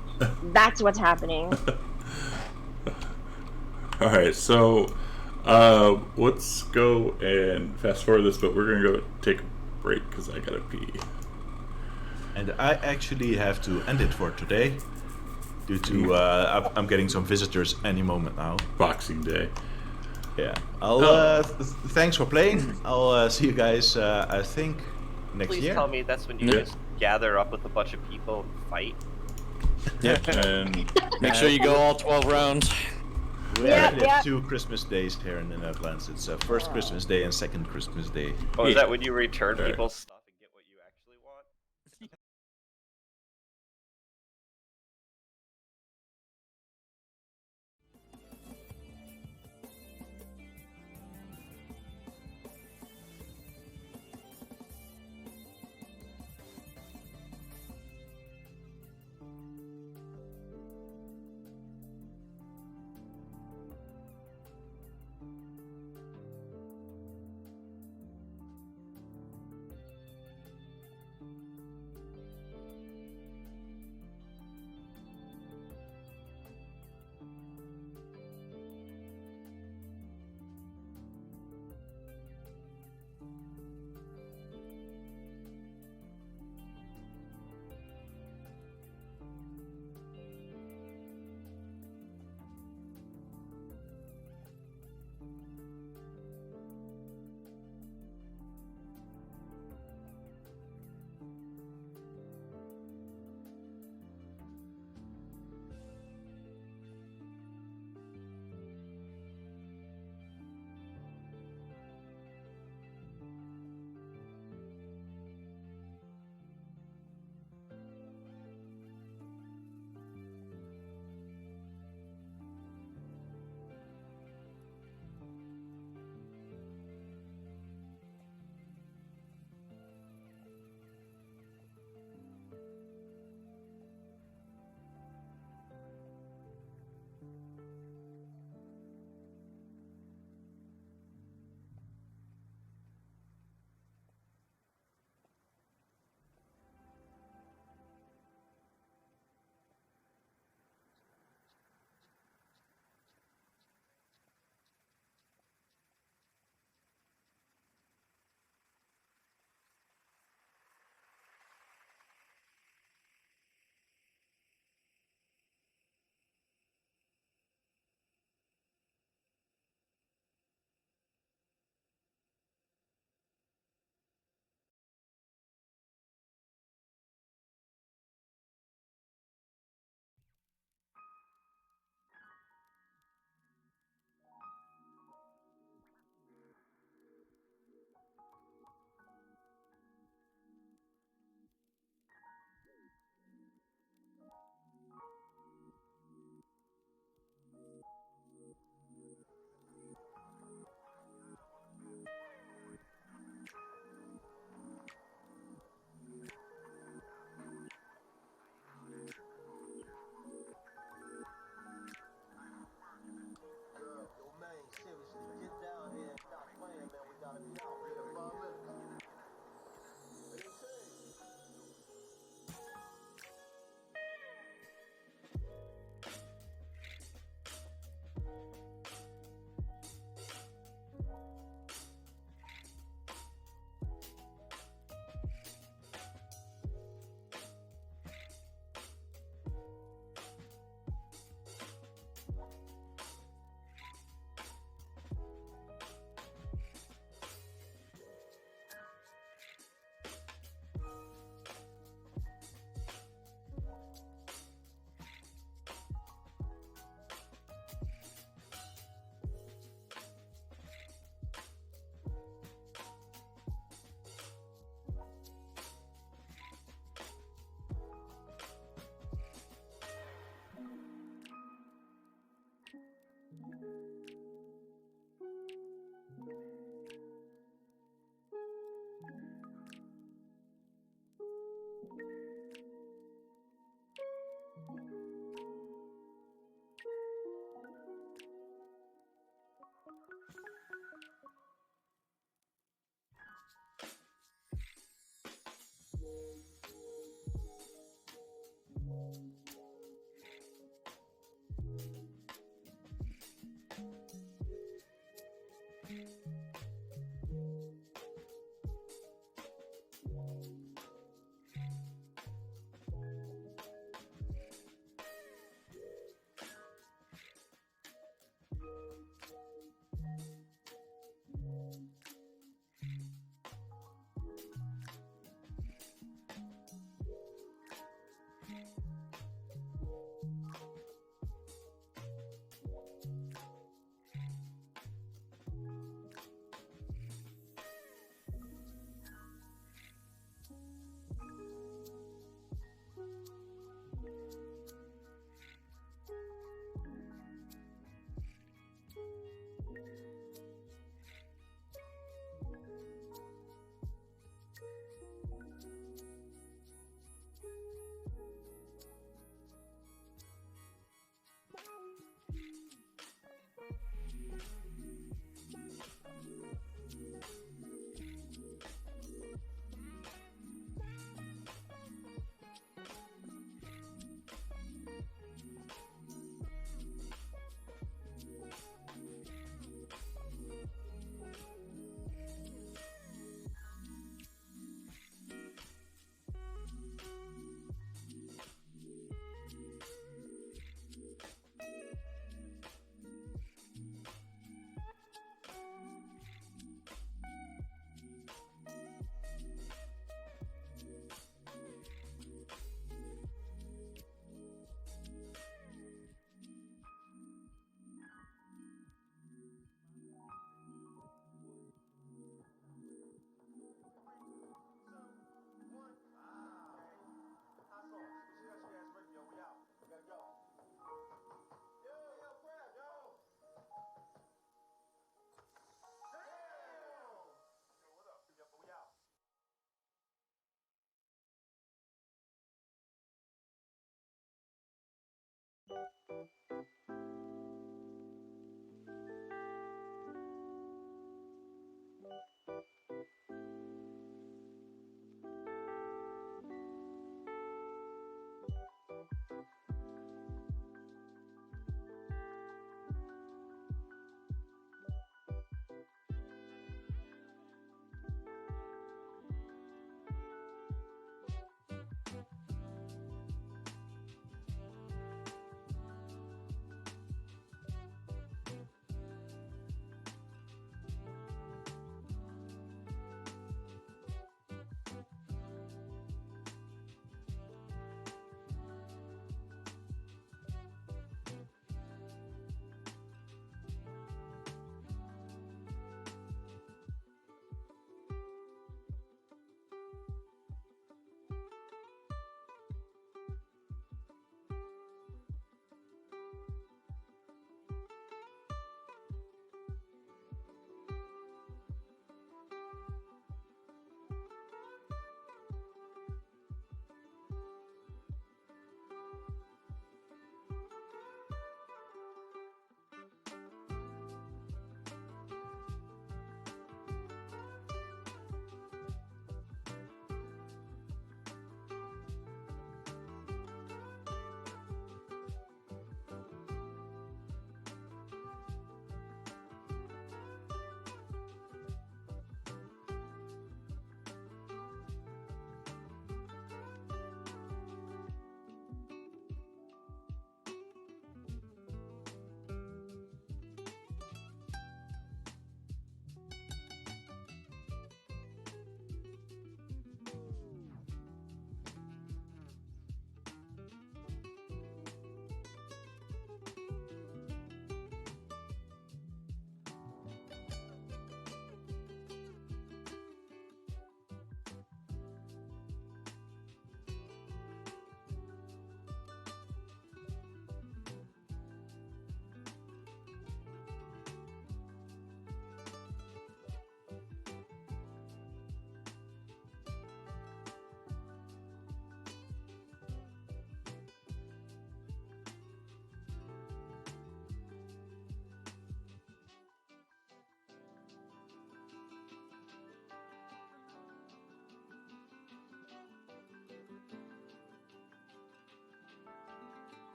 That's what's happening. Alright, so let's go and fast forward this, but we're gonna go take a break because I gotta pee. And I actually have to end it for today, due to I'm getting some visitors any moment now. Boxing Day. Yeah. I'll. Thanks for playing. I'll see you guys. I think next Please year. tell me that's when you Yeah. just gather up with a bunch of people and fight. Yeah. And Make sure you go all 12 rounds. We Yeah, actually yeah. have 2 Christmas days here in the Netherlands. It's first Christmas Day and second Christmas Day. Oh, is Yeah. that when you return Right. people's stuff and get what you actually want?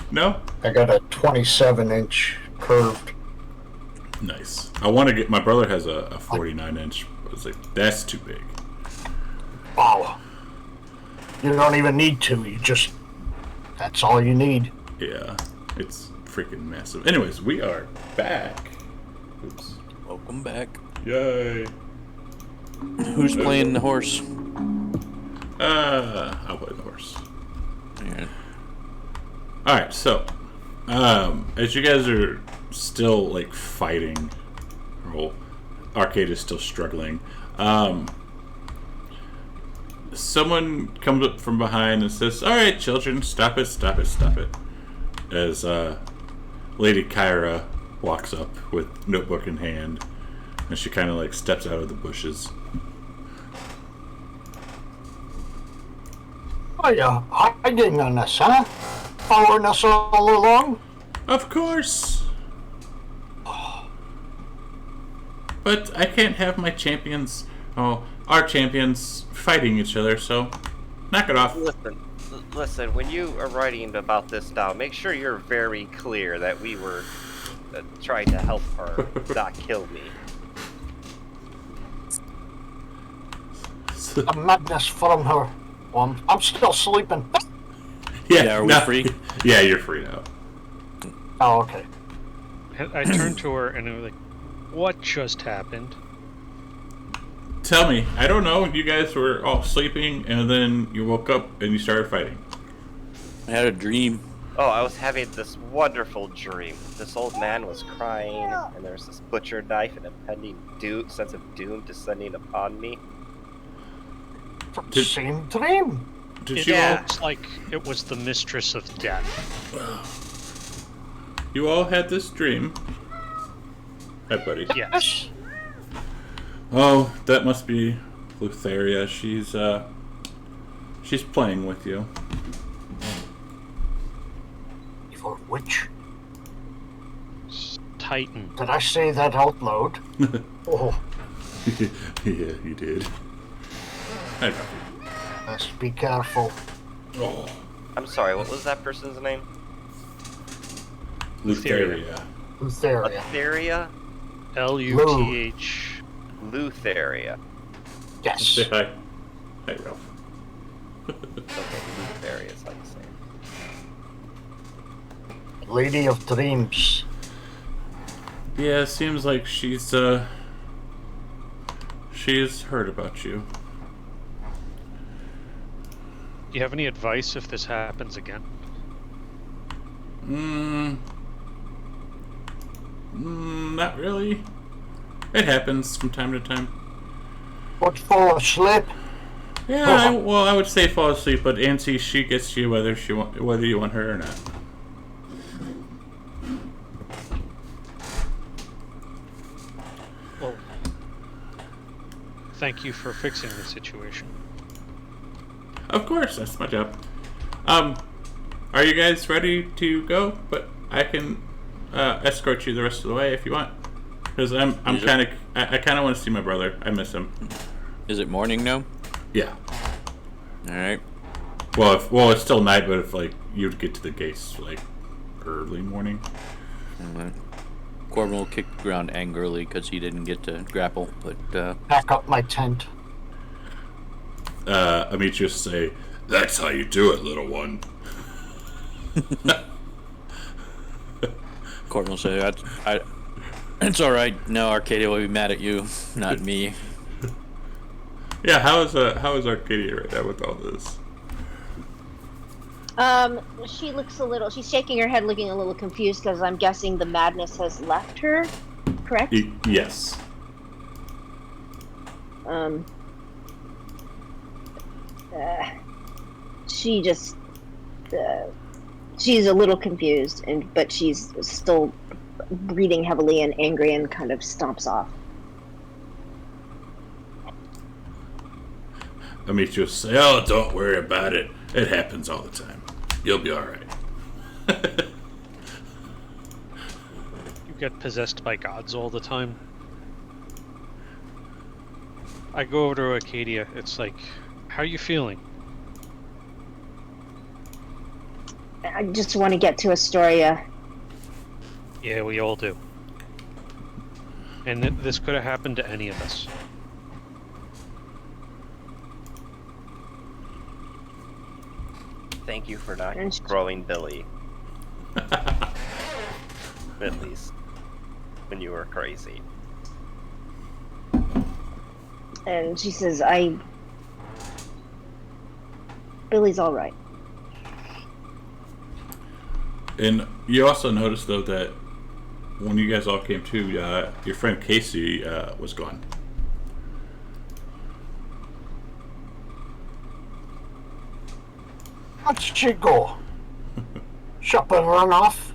No? I got a 27-inch curved. Nice. I want to get... My brother has a 49-inch. I was like, that's too big. Wow. You don't even need to. You just... That's all you need. Yeah. It's freaking massive. Anyways, we are back. Oops. Welcome back. Yay. Who's playing the horse? I'll play the horse. Yeah. Alright, so, as you guys are still, like, fighting, well, Arcade is still struggling, someone comes up from behind and says, alright, children, stop it, stop it, stop it. As, Lady Kyra walks up with notebook in hand, and she kind of, like, steps out of the bushes. Oh, yeah. Hiding on us, huh? Following us all along? Of course! But I can't have my champions, our champions, fighting each other, so knock it off. Listen, when you are writing about this down, make sure you're very clear that we were trying to help her, not kill me. A madness from her. I'm still sleeping. Yeah, are we free? Yeah, you're free now. Oh, okay. I turned to her and I was like, what just happened? Tell me, I don't know, you guys were all sleeping and then you woke up and you started fighting. I had a dream. Oh, I was having this wonderful dream. This old man was crying, and there was this butcher knife and a pending sense of doom descending upon me. Same dream. Did It you all... looks like it was the mistress of death. You all had this dream? Hi, buddy. Yes. Oh, that must be Lutheria. She's playing with you. Evil witch. Titan. Did I say that out loud? Oh, Yeah, you did. I know. let's be careful. Oh, I'm sorry, what was that person's name? Lutheria. Lutheria. Lutheria? Luth. Lutheria. Yes. Say hi. Hi, Ralph. Okay, Lutheria is how you say it. Lady of Dreams. Yeah, it seems like she's heard about you. Do you have any advice if this happens again? Not really. It happens from time to time. But fall asleep. Yeah, I would say fall asleep, but Auntie, she gets you whether you want her or not. Well, thank you for fixing the situation. Of course, that's my job. Are you guys ready to go? But I can escort you the rest of the way if you want. Because I kind of want to see my brother. I miss him. Is it morning now? Yeah. All right. Well, it's still night, but if like you'd get to the gates like early morning. Corbin will kick the ground angrily because he didn't get to grapple, but Pack up my tent. Amichus say, "That's how you do it, little one." Corbin will say, "It's all right. No, Arcadia will be mad at you, not me." Yeah, how is Arcadia right now with all this? She looks she's shaking her head, looking a little confused because I'm guessing the madness has left her, correct? Yes. She just, she's a little confused, but she's still breathing heavily and angry and kind of stomps off. Amichus say, "Oh, don't worry about it. It happens all the time. You'll be all right." You get possessed by gods all the time. I go over to Acadia. It's like, how are you feeling? I just want to get to Estoria. Yeah, we all do. And this could have happened to any of us. Thank you for not And- growing Billy. At least when you were crazy. And she says, Billy's all right. And you also noticed, though, that when you guys all came to, your friend Casey was gone. Where'd she go? Shop and run off?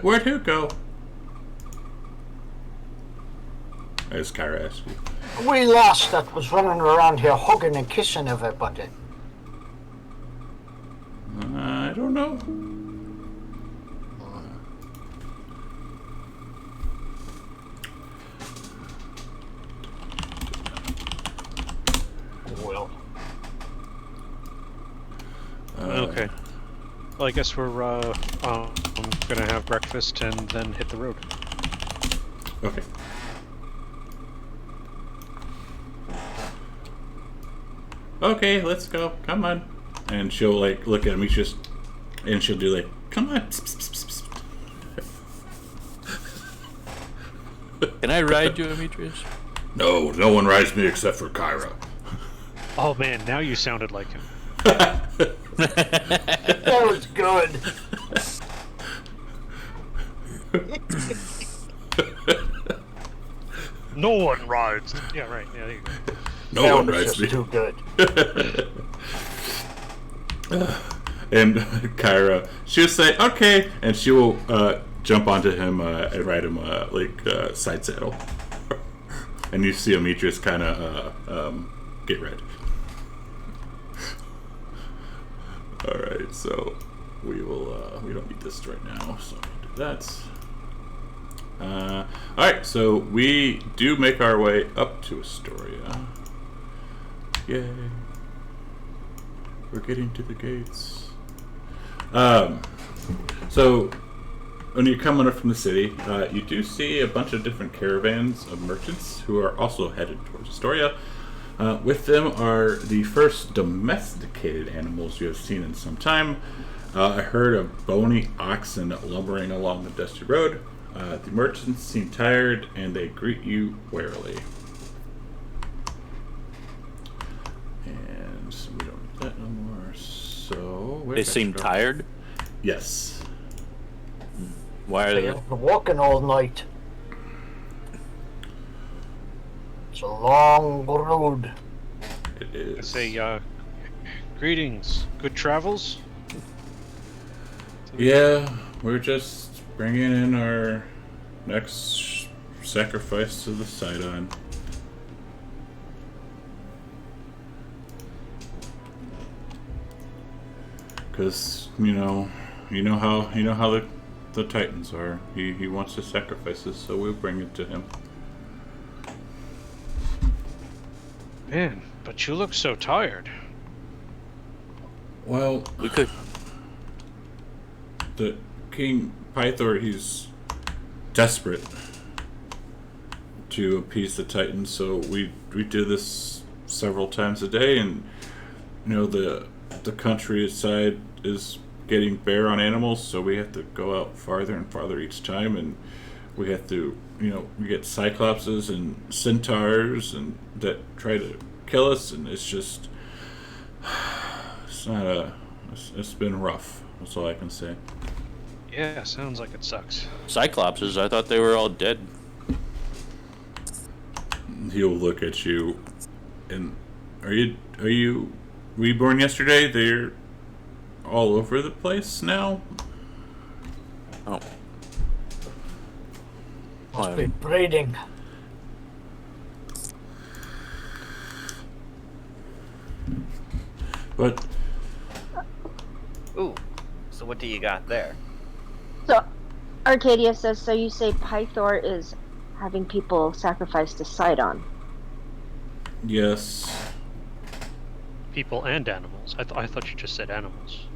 Where'd who go? As Kyra asked you. We lass that was running around here hugging and kissing everybody. I don't know. Well, Okay. Well, I guess we're gonna have breakfast and then hit the road. Okay. Okay, let's go. Come on. And she'll like look at him. He's just, and she'll do like, come on. Can I ride you, Demetrius? No, no one rides me except for Kyra. Oh man, now you sounded like him. that was good. No one rides. Yeah, right. Yeah, there you go. No That one was rides just me. too good. And Kyra, she'll say, okay, and she will jump onto him and ride him side saddle. And you see Demetrius kind of get red. Alright, so we don't need this right now, so we'll do that. Alright, so we do make our way up to Estoria. Yay. We're getting to the gates. So when you're coming up from the city, you do see a bunch of different caravans of merchants who are also headed towards Estoria. With them are the first domesticated animals you have seen in some time. A herd of bony oxen lumbering along the dusty road. The merchants seem tired and they greet you warily. And we don't need that no more. So They seem tired. Yes. Why are they? They've been walking all night. It's a long road. It I is. say, greetings. Good travels? Yeah, we're just bringing in our next sacrifice to the Sidon. Because you know how the Titans are. He wants to sacrifice us, so we'll bring it to him. Man, but you look so tired. Well, We could. the King Pythor, he's desperate to appease the Titans, so we do this several times a day, and the countryside is getting bare on animals, so we have to go out farther and farther each time, and we have to we get cyclopses and centaurs and that try to kill us, and it's just it's been rough. That's all I can say. Yeah, sounds like it sucks. Cyclopses, I thought they were all dead. He'll look at you, and are you reborn yesterday? They're all over the place now. Oh. Must be breeding. But Ooh, so what do you got there? So, Arcadia says, so you say Pythor is having people sacrifice to Sidon. Yes. People and animals. I thought you just said animals.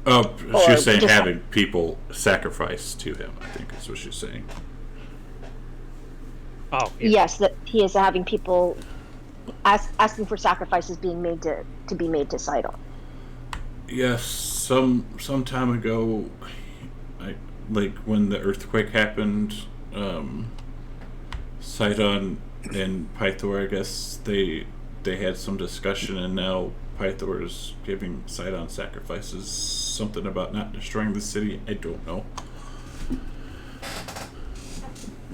Oh, Or she was saying just- having people sacrifice to him, I think is what she's saying. Oh, yeah. Yes, that he is having people asking for sacrifices being made to be made to Sidon. Yes, some time ago, like when the earthquake happened, Sidon and Pythor, I guess they had some discussion, and now Pythor is giving Sidon sacrifices. Something about not destroying the city. I don't know.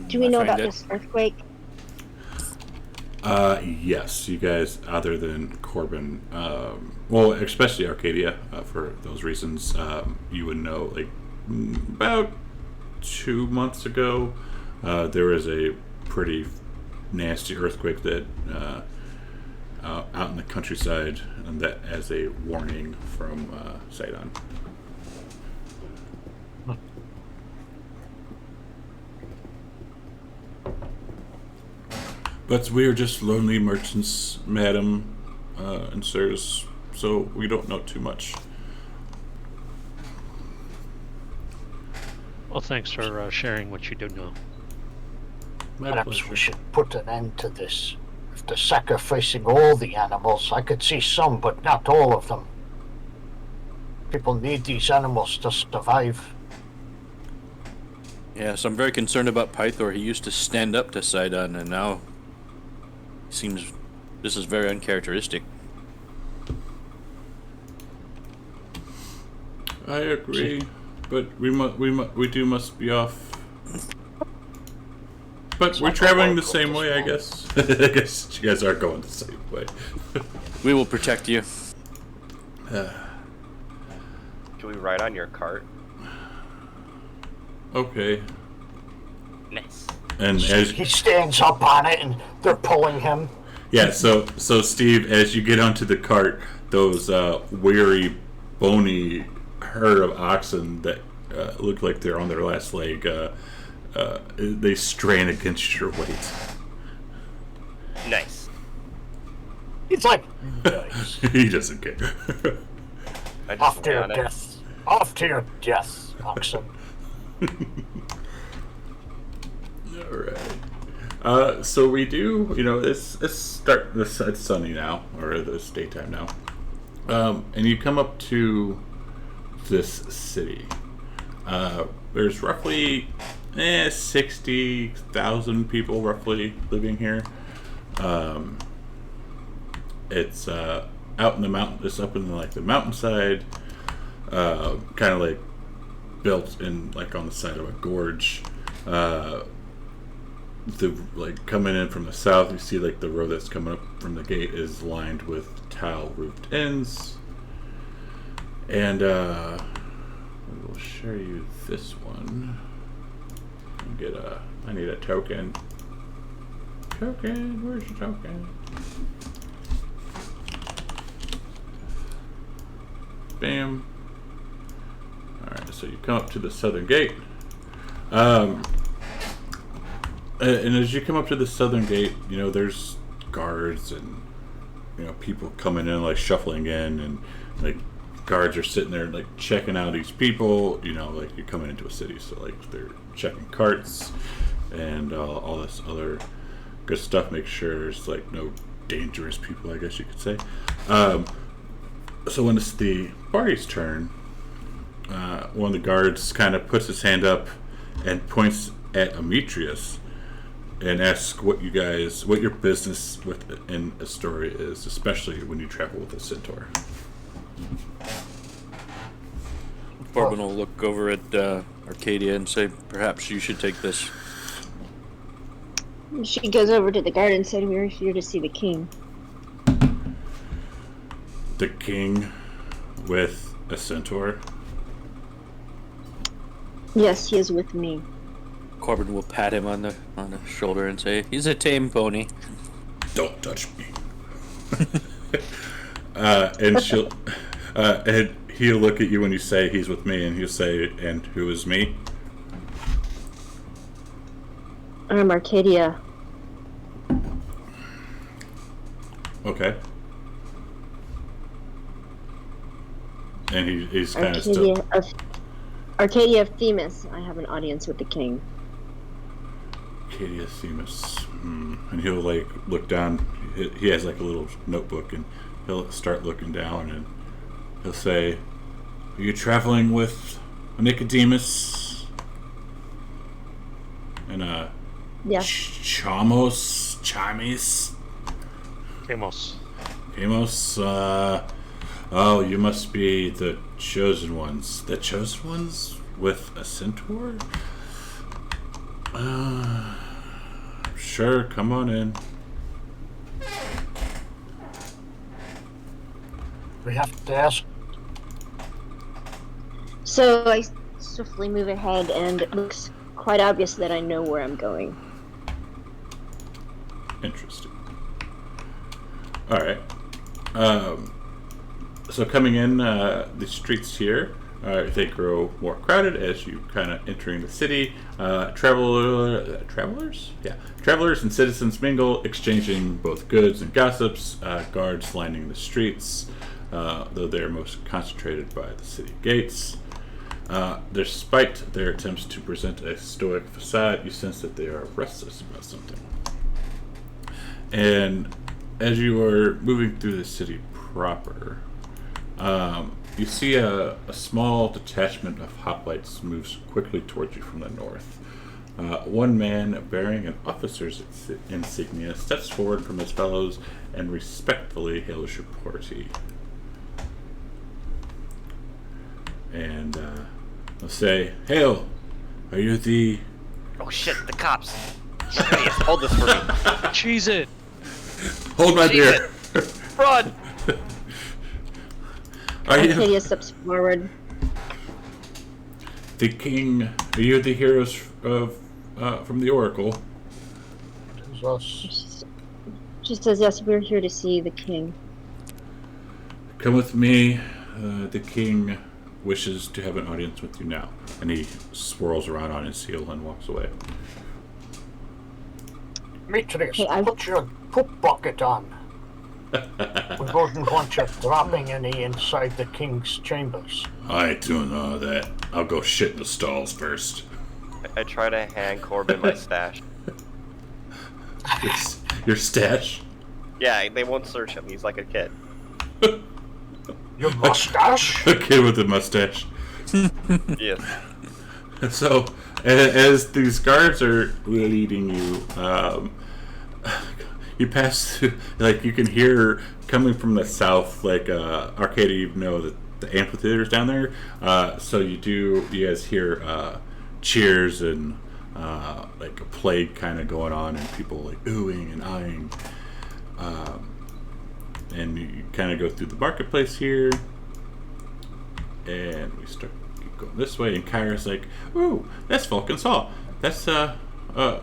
Do we I know find about it- this earthquake? Yes, you guys, other than Corbin, well, especially Arcadia, for those reasons, you would know, like, about 2 months ago, there was a pretty nasty earthquake that, out in the countryside, and that as a warning from, Sidon. But we are just lonely merchants, madam, and sirs, so we don't know too much. Well, thanks for sharing what you do know. My Perhaps pleasure. we should put an end to this. After sacrificing all the animals, I could see some, but not all of them. People need these animals to survive. Yes, I'm very concerned about Pythor. He used to stand up to Sidon, and now seems this is very uncharacteristic. I agree, but we must be off. But we're like traveling a the world same of way, I this guess. I guess you guys are going the same way. We will protect you. Can we ride on your cart? Okay. Nice. And as He stands up on it, and they're pulling him. yeah, so Steve, as you get onto the cart, those weary, bony herd of oxen that look like they're on their last leg, they strain against your weight. Nice. He's like, "Nice. He doesn't care. I just Off to lay your on it. death. Off to your death, oxen." All right. So we do, it's sunny now, or it's daytime now. And you come up to this city. There's roughly 60,000 people roughly living here. It's out in the mountain, it's up in the mountainside, kind of like built in like on the side of a gorge. Coming in from the south, you see like the road that's coming up from the gate is lined with tile roofed inns, and we'll show you this one. I need a token. Token, where's your token? Bam. Alright, so you come up to the southern gate. And as you come up to the southern gate, there's guards and, people coming in, like shuffling in, and like guards are sitting there like checking out these people, like you're coming into a city, so like they're checking carts and all this other good stuff, make sure there's like no dangerous people, I guess you could say. So when it's the party's turn, one of the guards kind of puts his hand up and points at Ametrius and asks what your business in Estoria is, especially when you travel with a centaur. Corbin will look over at Arcadia and say, "Perhaps you should take this." She goes over to the guard and said, "We're here to see the king." The king with a centaur? Yes, he is with me. Corbin will pat him on the shoulder and say, "He's a tame pony." Don't touch me. And he'll look at you when you say he's with me, and he'll say, "And who is me?" I'm Arcadia. Okay. And he's kind of still. Arcadia of Themis. I have an audience with the king. Arcadia Themis. And he'll like look down. He has like a little notebook, and he'll start looking down, and he'll say, "Are you traveling with Nicodemus and Yeah. Chamis? Amos. Oh, you must be the chosen ones. The chosen ones with a centaur? Sure, come on in." We have to ask. So I swiftly move ahead, and it looks quite obvious that I know where I'm going. Interesting. Alright. So coming in, the streets here, they grow more crowded as you kind of entering the city. Travelers? Yeah. Travelers and citizens mingle, exchanging both goods and gossips. Guards lining the streets, though they're most concentrated by the city gates. Despite their attempts to present a stoic facade, you sense that they are restless about something. And as you are moving through the city proper, you see a small detachment of hoplites moves quickly towards you from the north. One man bearing an officer's insignia steps forward from his fellows and respectfully hails your party. And they'll say, "Hail! Are you the..." Oh shit, the cops! Yes, hold this for me. Cheese it! Hold my Cheese beer! Run! Are you Arcadia steps forward. the king? Are you the heroes of from the Oracle? It is us. She says, "Yes, we're here to see the king." Come with me. The king wishes to have an audience with you now. And he swirls around on his heel and walks away. Demetrius, Hey, put your poop bucket on. We wouldn't want you dropping any inside the king's chambers. I ain't doing all that. I'll go shit in the stalls first. I try to hand Corbin my stash. Your stash? Yeah, they won't search him. He's like a kid. Your mustache? A kid with a mustache. Yes. So, as these guards are leading you, you pass through, like, you can hear coming from the south, like, Arcadia, you know that the amphitheater's down there. So you guys hear cheers and like a plague kind of going on, and people like oohing and eyeing. And you kind of go through the marketplace here, and we start keep going this way. And Kyra's like, "Ooh, that's Vulcan's Hall. That's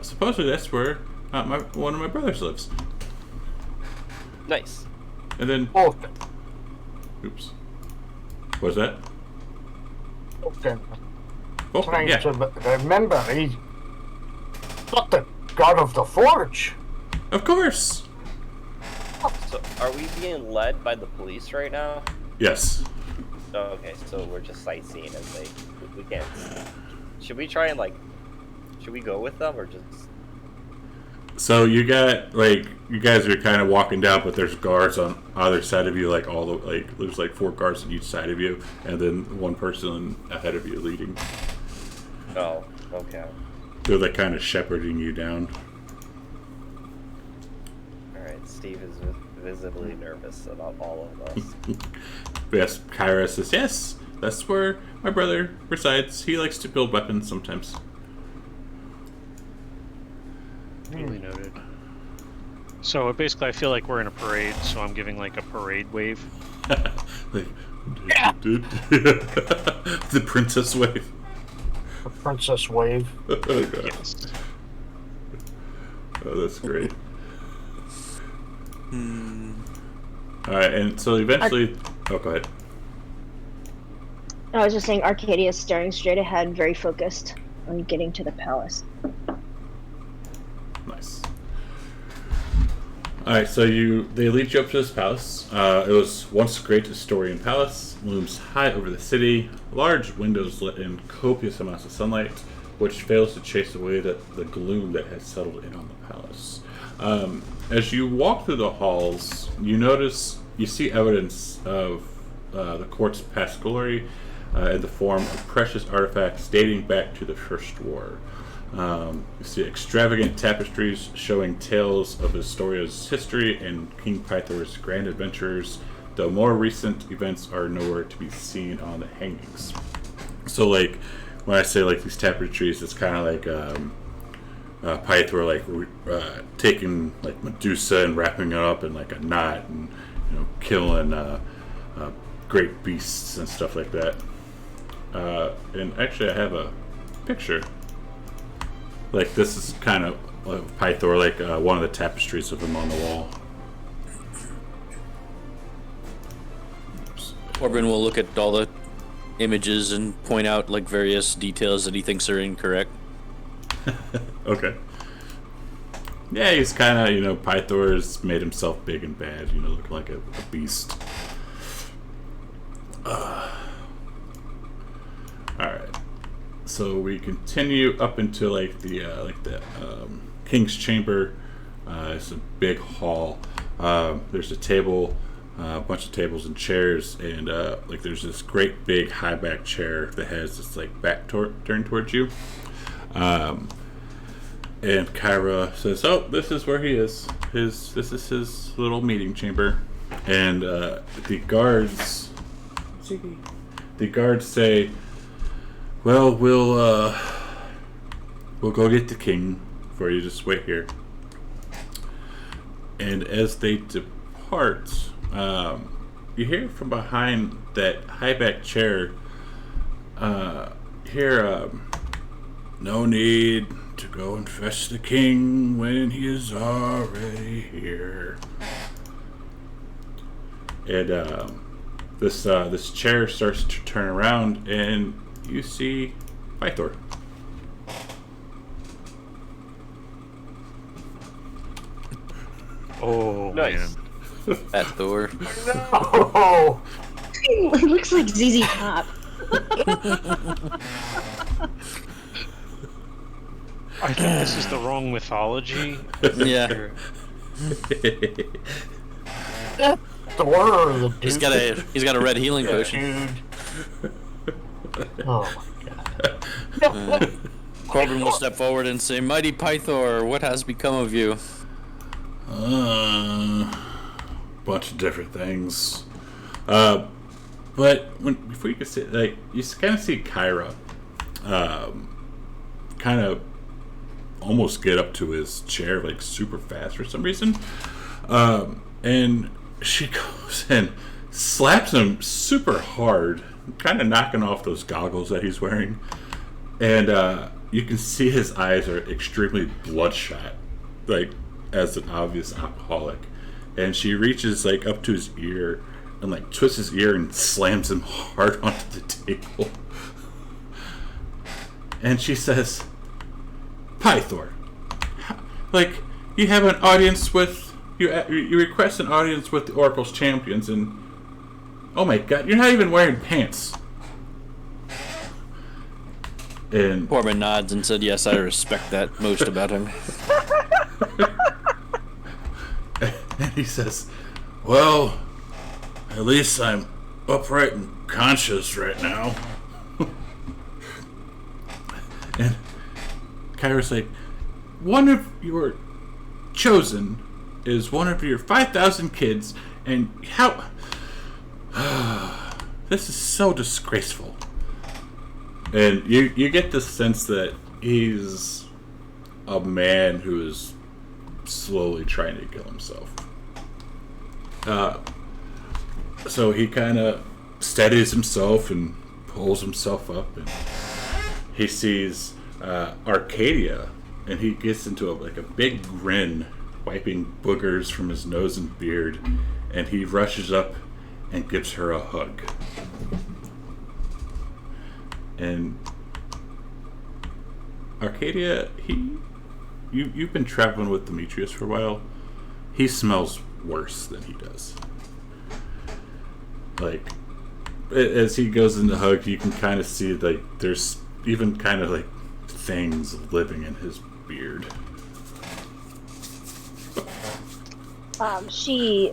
supposedly that's where one of my brothers lives." Nice. And then, Vulcan. oops, what was that? Vulcan. Vulcan, Trying yeah. to remember, he's not the god of the forge. Of course. So, are we being led by the police right now? Yes. Oh, okay, so we're just sightseeing and we can't. Should we try and should we go with them or just? So you got you guys are kind of walking down, but there's guards on either side of you, there's 4 guards on each side of you, and then one person ahead of you leading. Oh, okay. They're kind of shepherding you down. Alright, Steve is visibly nervous about all of us. Yes, Kyra says, "Yes, that's where my brother resides. He likes to build weapons sometimes." Duly noted. So basically, I feel like we're in a parade, so I'm giving like a parade wave. The princess wave. The princess wave. Oh, God. Yes. Oh, that's great. Alright, and so eventually... Oh, go ahead. I was just saying, Arcadia is staring straight ahead, very focused on getting to the palace. Nice. Alright, so they lead you up to this palace. It was once a great Estorian palace, looms high over the city, large windows let in copious amounts of sunlight, which fails to chase away the gloom that has settled in on the palace. As you walk through the halls, you see evidence of the court's past glory in the form of precious artifacts dating back to the First War. You see extravagant tapestries showing tales of Estoria's history and King Pythor's grand adventures, though more recent events are nowhere to be seen on the hangings. So, like, when I say, like, these tapestries, it's kind of like Pythor, like, taking, like, Medusa and wrapping it up in, like, a knot and, you know, killing great beasts and stuff like that. And actually, I have a picture. Like, this is kind of Pythor, like one of the tapestries of him on the wall. Corbin will look at all the images and point out, like, various details that he thinks are incorrect. Okay. Yeah, he's kind of, you know, Pythor's made himself big and bad, you know, looking like a beast. Alright. So we continue up into like the king's chamber. It's a big hall. There's a table, a bunch of tables and chairs, and like there's this great big high back chair that has this like back turned towards you. And Kyra says, "Oh, this is where he is. This is his little meeting chamber." And the guards say, "Well, we'll go get the king for you. Just wait here." And as they depart, you hear from behind that high back chair, "No need to go and fetch the king when he is already here." And this chair starts to turn around, and you see Pythor. Oh, Nice. man. At Thor. Oh, It looks like ZZ Top. I think this is the wrong mythology. Yeah. Thor or the dude? He's got a red healing potion. Dude. Oh my god. Corbin will step forward and say, "Mighty Pythor, what has become of you?" Bunch of different things. But before you can say, like, you kind of see Kyra, kind of almost get up to his chair like super fast for some reason, and she goes and slaps him super hard, kind of knocking off those goggles that he's wearing, and you can see his eyes are extremely bloodshot, like as an obvious alcoholic, and she reaches like up to his ear and like twists his ear and slams him hard onto the table. And she says, "Pythor, like, you have an audience with you request an audience with the Oracle's champions, and oh my god, you're not even wearing pants." And Corbin nods and said, "Yes, I respect that most about him." and he says, "Well, at least I'm upright and conscious right now." And Kyra's like, "One of your chosen is one of your 5,000 kids, and how... this is so disgraceful." And you get the sense that he's a man who is slowly trying to kill himself. So he kind of steadies himself and pulls himself up, and he sees Arcadia, and he gets into a big grin, wiping boogers from his nose and beard, and he rushes up and gives her a hug. And Arcadia, you've been traveling with Demetrius for a while. he smells worse than he does. Like, as he goes in to hug, you can kind of see, like, there's even kind of, like, things living in his beard. She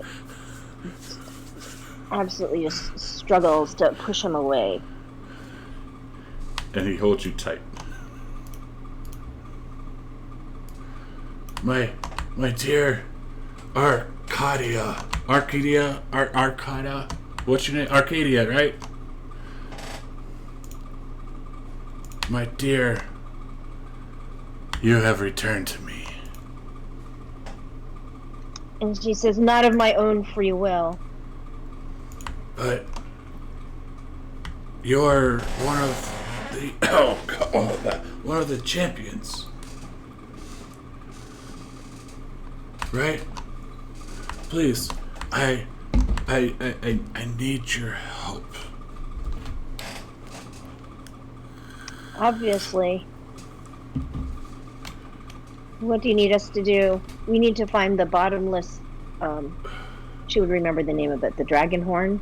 absolutely just struggles to push him away. And he holds you tight. My dear Arcadia. What's your name? Arcadia, right? My dear, you have returned to me. And she says, not of my own free will. But you're one of the one of the champions, right? Please, I need your help. Obviously. What do you need us to do? We need to find the bottomless, she would remember the name of it, the dragon horn.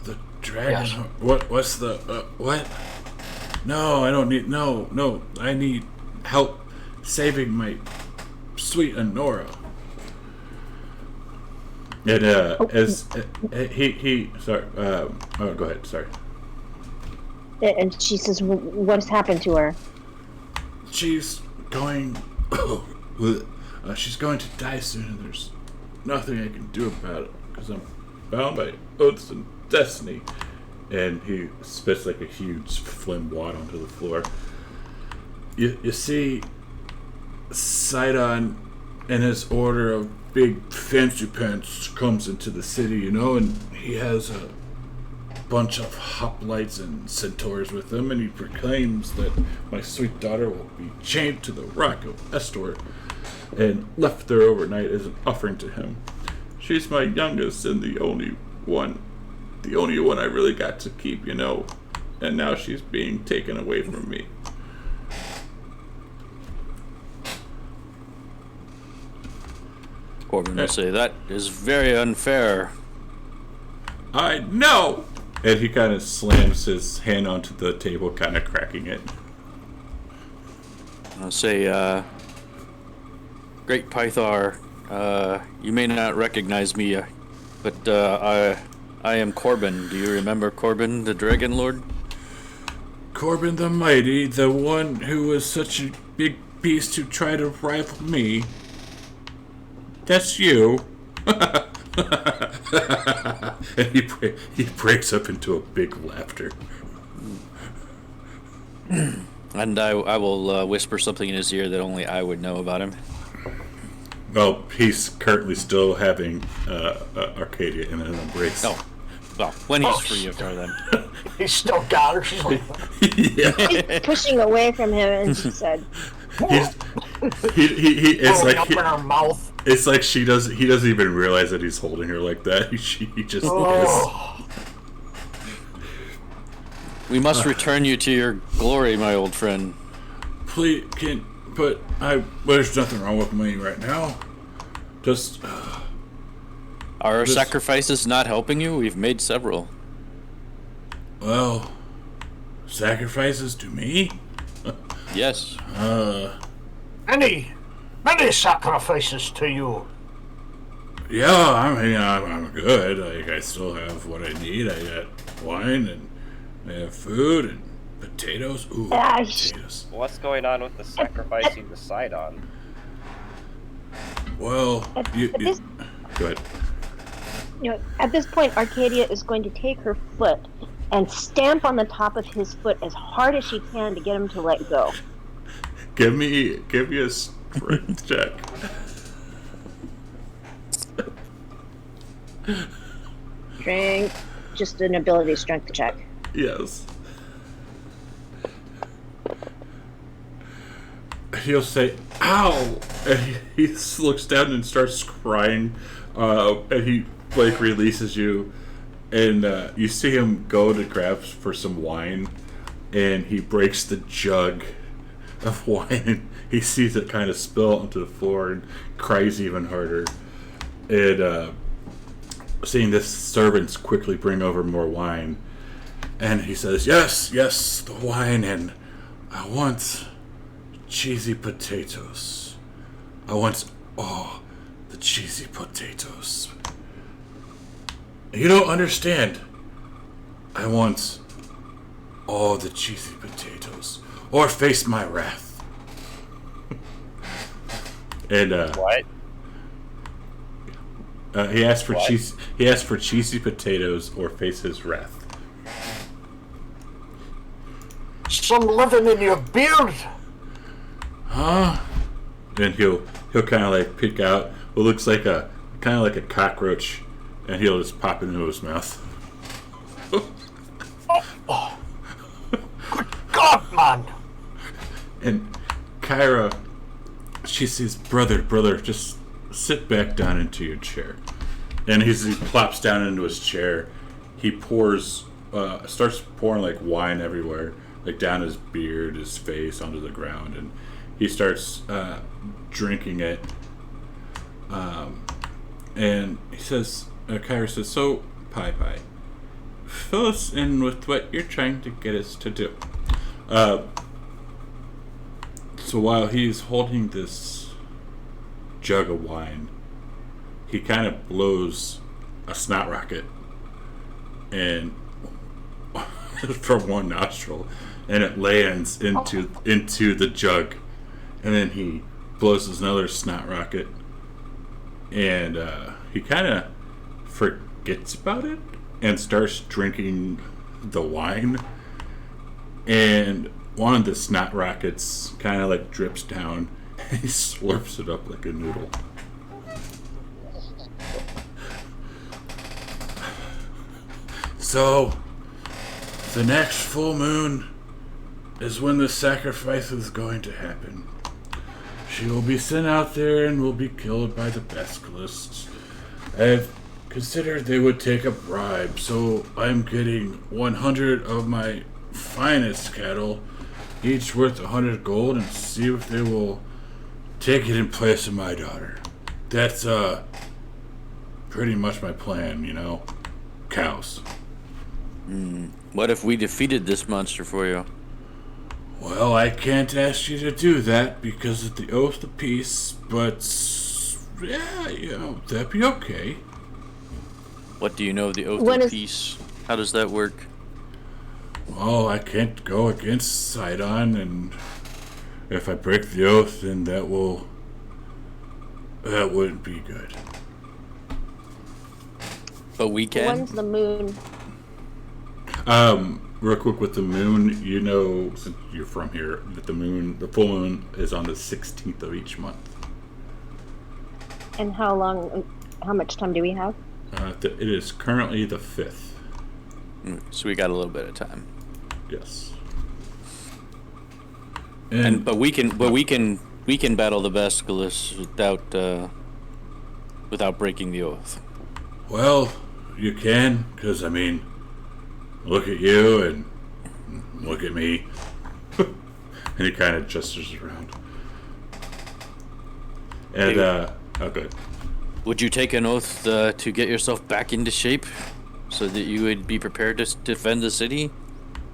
The dragon? Yes. What's the, what? No, I don't need, no, I need help saving my sweet Honora. And, sorry, go ahead, sorry. And she says, what has happened to her? She's going, she's going to die soon, and there's nothing I can do about it, because I'm bound by oaths and destiny. And he spits like a huge flame wad onto the floor. You see, Sidon and his order of big fancy pants comes into the city, you know, and he has a bunch of hoplites and centaurs with him, and he proclaims that my sweet daughter will be chained to the rock of Estoria and left there overnight as an offering to him. She's my youngest and the only one I really got to keep, you know, and now she's being taken away from me. Corbin will say, that is very unfair. I know! And he kind of slams his hand onto the table, kind of cracking it. I'll say, Great Pythar, you may not recognize me, but I am Corbin. Do you remember Corbin, the Dragonlord? Corbin the Mighty, the one who was such a big beast who tried to rival me. That's you. And he breaks up into a big laughter. And I will whisper something in his ear that only I would know about him. Well, he's currently still having Arcadia in an embrace. Oh, well, when he's free of her, then. He's still got her. She's like, Yeah. She's pushing away from him, and she said, It's throwing like up in her mouth. it's like he doesn't even realize that he's holding her like that. He just is. Oh. We must return you to your glory, my old friend. Please, there's nothing wrong with me right now. Just Are our sacrifices not helping you? We've made several. well, sacrifices to me. Yes. Many sacrifices to you. Yeah, I mean, I'm good. Like, I still have what I need. I got wine and I have food and potatoes. Ooh, potatoes. What's going on with the sacrificing the Sidon? Well, you go ahead. you know, at this point, Arcadia is going to take her foot and stamp on the top of his foot as hard as she can to get him to let go. Give me a strength check. Strength, just an ability strength check. Yes. He'll say, "Ow!" and he looks down and starts crying. And he releases you, and you see him go to grab for some wine, and he breaks the jug of wine, and he sees it kind of spill onto the floor and cries even harder. And seeing this, servants quickly bring over more wine, and he says, "Yes, yes, the wine, and I want cheesy potatoes. I want all the cheesy potatoes. You don't understand. I want all the cheesy potatoes, or face my wrath." And What? he asked for What? cheese. He asked for cheesy potatoes or face his wrath. Some living in your beard. Huh? And he'll kind of like pick out what looks like a kind of like a cockroach, and he'll just pop it into his mouth. God, man. And Kyra, she says, brother, just sit back down into your chair. And he plops down into his chair. He starts pouring like wine everywhere, like down his beard, his face, onto the ground, and he starts drinking it. And he says, Kyra says, "So, Pie, fill us in with what you're trying to get us to do." So while he's holding this jug of wine, he kind of blows a snot rocket and from one nostril, and it lands into the jug, and then he blows another snot rocket, and he kind of forgets about it and starts drinking the wine, and one of the snot rockets kind of like drips down, and he slurps it up like a noodle. So, the next full moon is when the sacrifice is going to happen. She will be sent out there and will be killed by the Basilists. I've considered they would take a bribe, so I'm getting 100 of my finest cattle, each worth 100 gold, and see if they will take it in place of my daughter. That's pretty much my plan, you know. Cows. What if we defeated this monster for you? Well, I can't ask you to do that because of the oath of peace, but yeah, you know, that'd be okay. What do you know of the Oath When of is- Peace? How does that work? Well, I can't go against Sidon, and if I break the oath, then that wouldn't be good. But we can. When's the moon? Real quick with the moon, you know, since you're from here, that the full moon is on the 16th of each month. And how much time do we have? It is currently the 5th. So we got a little bit of time. Yes. But we can battle the Basilisk without breaking the oath. Well, you can, because, I mean, look at you and look at me. And he kind of gestures around. And, good. Would you take an oath to get yourself back into shape so that you would be prepared to defend the city?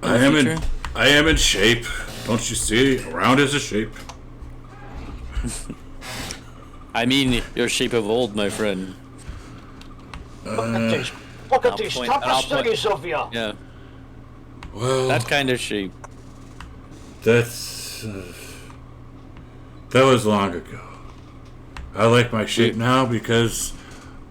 I am in shape. Don't you see? Around is a shape. I mean, your shape of old, my friend. Look at I'll these point- and I'll point- tapestries of you. Yeah, Well, that kind of shape. that's... that was long ago. I like my shape now because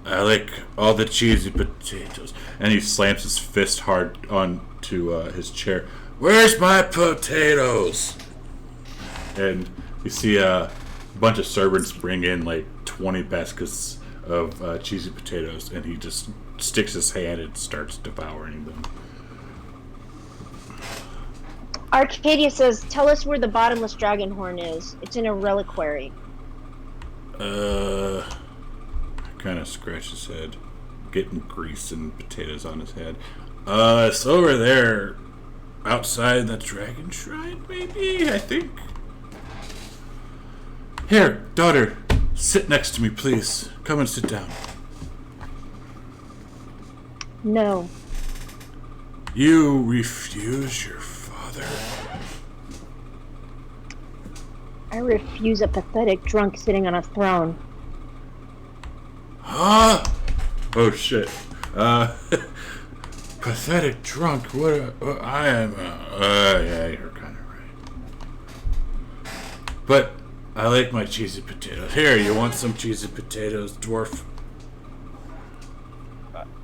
I like all the cheesy potatoes. And he slams his fist hard onto his chair. Where's my potatoes? And you see a bunch of servants bring in like 20 baskets of cheesy potatoes, and he just sticks his hand and starts devouring them. Arcadia says, "Tell us where the bottomless dragon horn is. It's in a reliquary." Kind of scratch his head, getting grease and potatoes on his head. It's over there, outside the dragon shrine, maybe. I think. Here, daughter, sit next to me, please. Come and sit down. No. You refuse your father? I refuse a pathetic drunk sitting on a throne. Huh? Oh shit. Pathetic drunk. I am. Yeah, you're kind of right. But I like my cheesy potatoes. Here, you want some cheesy potatoes, dwarf?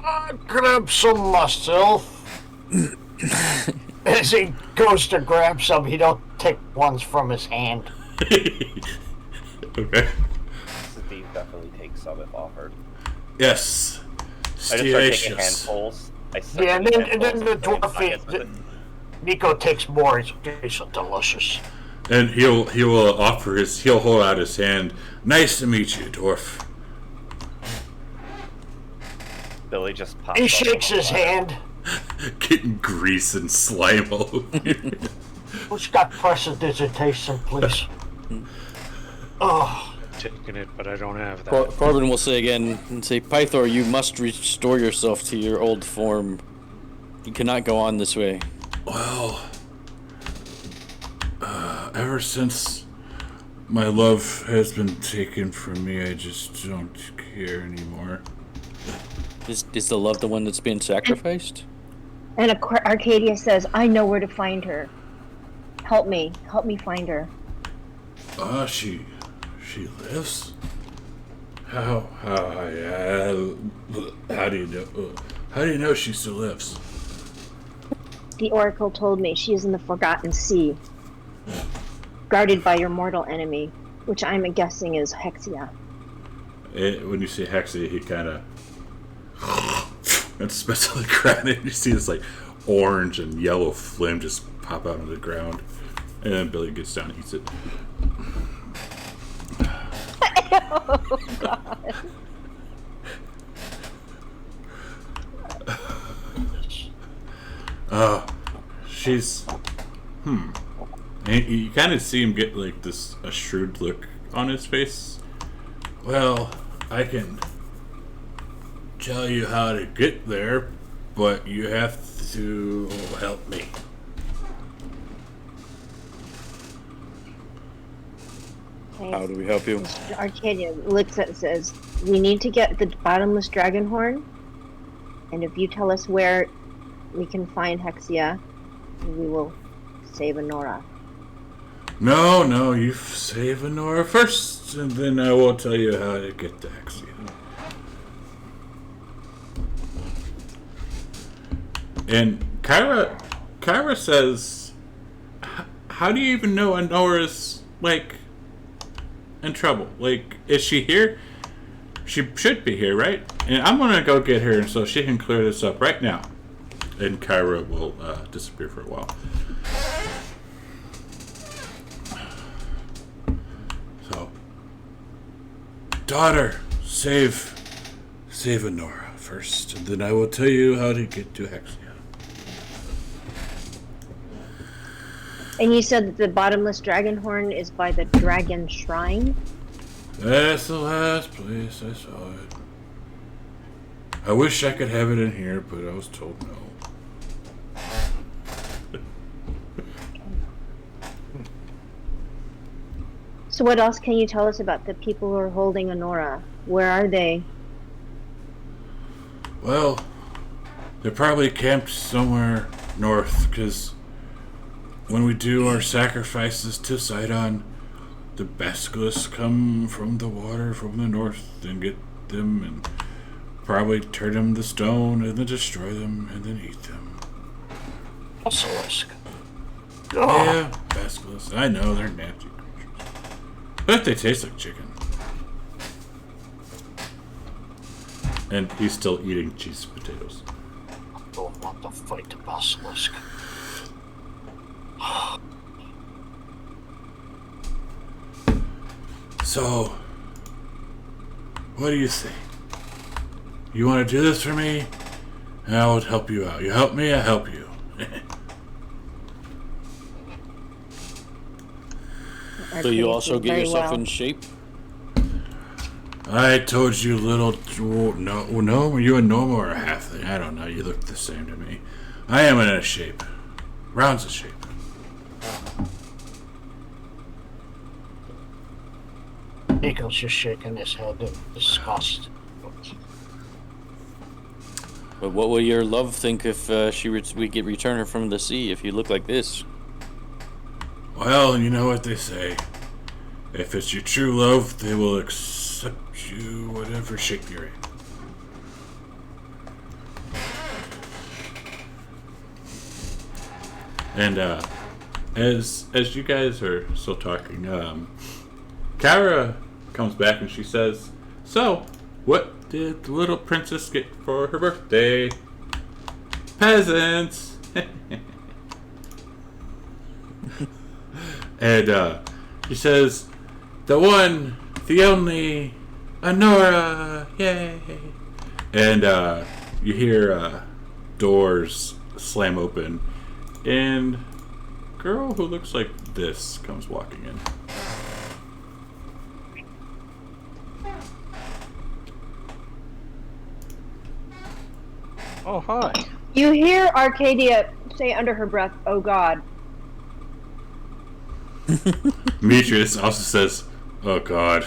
I'll grab some myself. As he goes to grab some, he don't take ones from his hand. Okay. Steve definitely takes some if offered. Yes. I just start taking Stellacious. handfuls. Yeah, and then the dwarf, Nico takes more. He's so delicious. And he'll hold out his hand. Nice to meet you, dwarf. Billy just pops He up shakes on the his ladder. hand. Getting grease and slime all over you. Who's got prestidigitation, please? Oh, Taking it, but I don't have that. Corbin will say again, and say, Pythor, you must restore yourself to your old form. You cannot go on this way. Well, ever since my love has been taken from me, I just don't care anymore. Is the love the one that's being sacrificed? And Arcadia says, I know where to find her. Help me find her. She lives? How do you know? How do you know she still lives? The Oracle told me she is in the Forgotten Sea, guarded by your mortal enemy, which I'm guessing is Hexia. When you say Hexia, he kind of and spits on the ground, and you see this like orange and yellow flame just pop out of the ground, and then Billy gets down and eats it. Oh, God. She's And you kind of see him get like a shrewd look on his face. Well, I can tell you how to get there, but you have to help me. How do we help you? Arcadia looks at it and says, we need to get the bottomless dragon horn, and if you tell us where we can find Hexia, we will save Honora. No, you save Honora first, and then I will tell you how to get to Hexia. And Kyra says, how do you even know Honora's, in trouble? Is she here? She should be here, right? And I'm gonna go get her so she can clear this up right now. And Kyra will disappear for a while. So, daughter, save Honora first, and then I will tell you how to get to Hexia. And you said that the bottomless dragon horn is by the dragon shrine? That's the last place I saw it. I wish I could have it in here, but I was told no. So what else can you tell us about the people who are holding Honora? Where are they? Well, they're probably camped somewhere north, because when we do our sacrifices to Sidon, the basilisks come from the water from the north and get them and probably turn them to stone and then destroy them and then eat them. basilisk. Yeah, basilisks. I know, they're nasty creatures. But they taste like chicken. And he's still eating cheese potatoes. I don't want to fight the basilisk. So, what do you think? You want to do this for me? And I will help you out. You help me, I help you. So you also get very yourself well. in shape? I told you, little. No, are you a gnome or a halfling? I don't know. You look the same to me. I am in a shape. Round's a shape. Nico's just shaking his head in disgust. But what will your love think if we get return her from the sea if you look like this? Well, you know what they say. If it's your true love, they will accept you whatever shape you're in. And as you guys are still talking, Kara comes back and she says, "So, what did the little princess get for her birthday?" "Peasants." And she says, "The one, the only, Honora, yay!" And you hear doors slam open, and a girl who looks like this comes walking in. Oh, hi. You hear Arcadia say under her breath, "Oh God." Demetrius also says, "Oh God."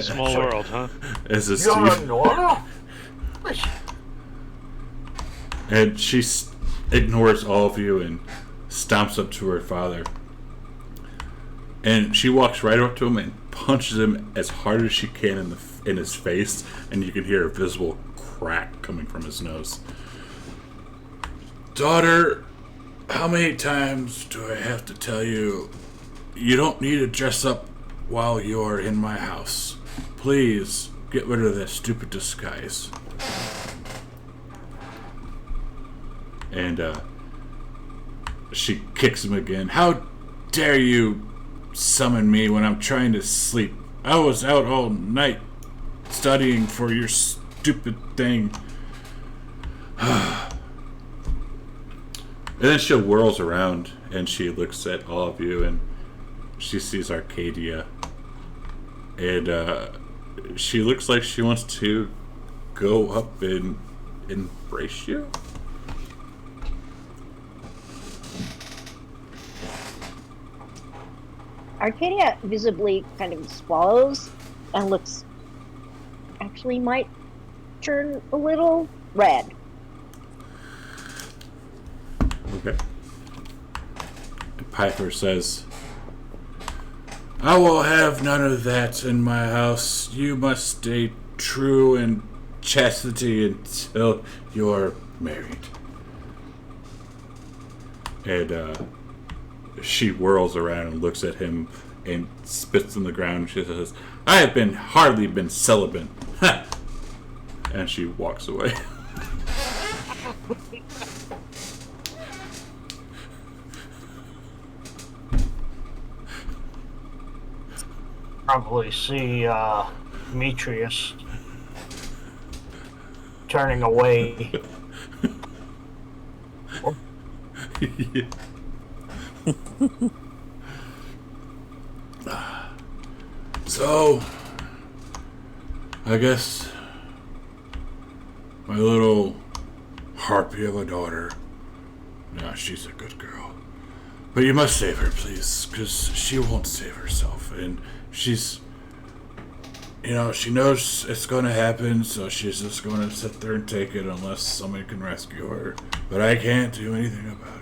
Small world, huh? As a You're Steve, Nora? and she ignores all of you and stomps up to her father. And she walks right up to him and punches him as hard as she can in his face, and you can hear a visible crack coming from his nose. "Daughter, how many times do I have to tell you, you don't need to dress up while you're in my house? Please, get rid of that stupid disguise." And she kicks him again. "How dare you summon me when I'm trying to sleep? I was out all night studying for your stupid thing." And then she whirls around and she looks at all of you and she sees Arcadia. And she looks like she wants to go up and embrace you. Arcadia visibly kind of swallows and looks, actually might turn a little red. Okay. And Piper says, "I will have none of that in my house. You must stay true in chastity until you're married." And she whirls around and looks at him and spits on the ground. She says, "I have hardly been celibate." And she walks away. Probably see Demetrius turning away. Yeah. So, I guess my little harpy of a daughter, yeah, she's a good girl. But you must save her, please, because she won't save herself. And she's, she knows it's going to happen, so she's just going to sit there and take it unless somebody can rescue her. But I can't do anything about it.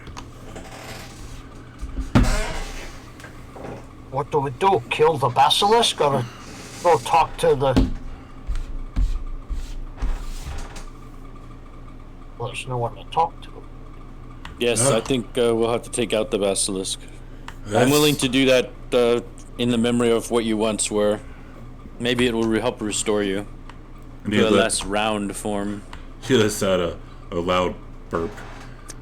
What do we do? Kill the basilisk or go talk to the... Well, there's no one to talk to. Yes, I think we'll have to take out the basilisk. I'm willing to do that in the memory of what you once were. Maybe it will help restore you to a less round form. He lets out a loud burp.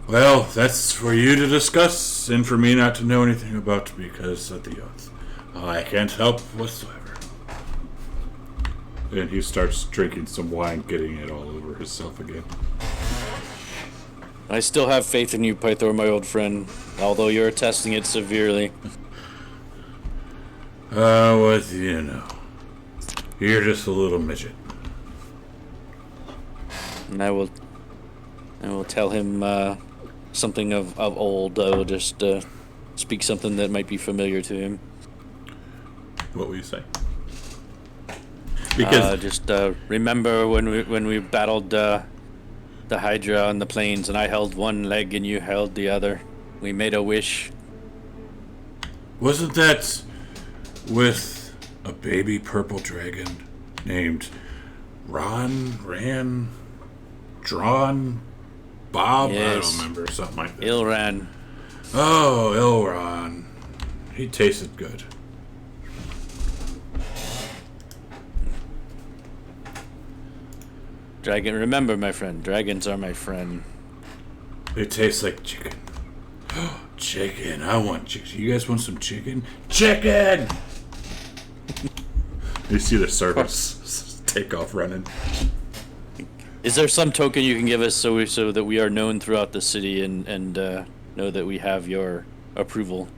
Well, that's for you to discuss, and for me not to know anything about because of the oath. I can't help whatsoever. And he starts drinking some wine, getting it all over himself again. I still have faith in you, Pythor, my old friend, although you're testing it severely. What do you know? You're just a little midget. And I will tell him something of old. I will just speak something that might be familiar to him. What will you say? Because just remember when we battled the Hydra on the plains, and I held one leg and you held the other. We made a wish. wasn't that with a baby purple dragon named Drawn, Bob? Yes. I don't remember, something like that. Ilran. Oh, Ilron. He tasted good. Dragon, remember, my friend, dragons are my friend. It tastes like chicken. Chicken. I want chicken. You guys want some chicken? Chicken! You see the servants take off running. Is there some token you can give us so that we are known throughout the city and know that we have your approval?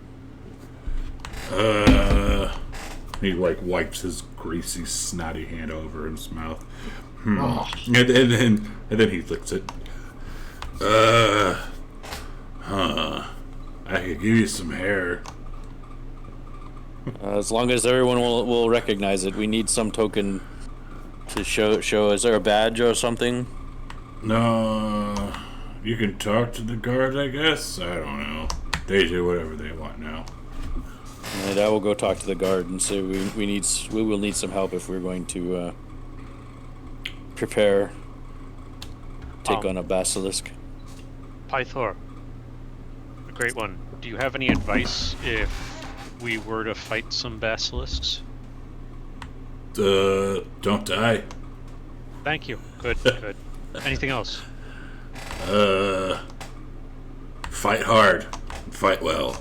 He like wipes his greasy, snotty hand over his mouth. Oh. And then he licks it. I could give you some hair. As long as everyone will recognize it, we need some token to show. Is there a badge or something? No, you can talk to the guard, I guess. I don't know. They do whatever they want now. And I will go talk to the guard and say we will need some help if we're going to prepare take on a basilisk. Pythor, a great one. Do you have any advice if we were to fight some basilisks? Don't die. Thank you. Good, good. Anything else? Fight hard. Fight well.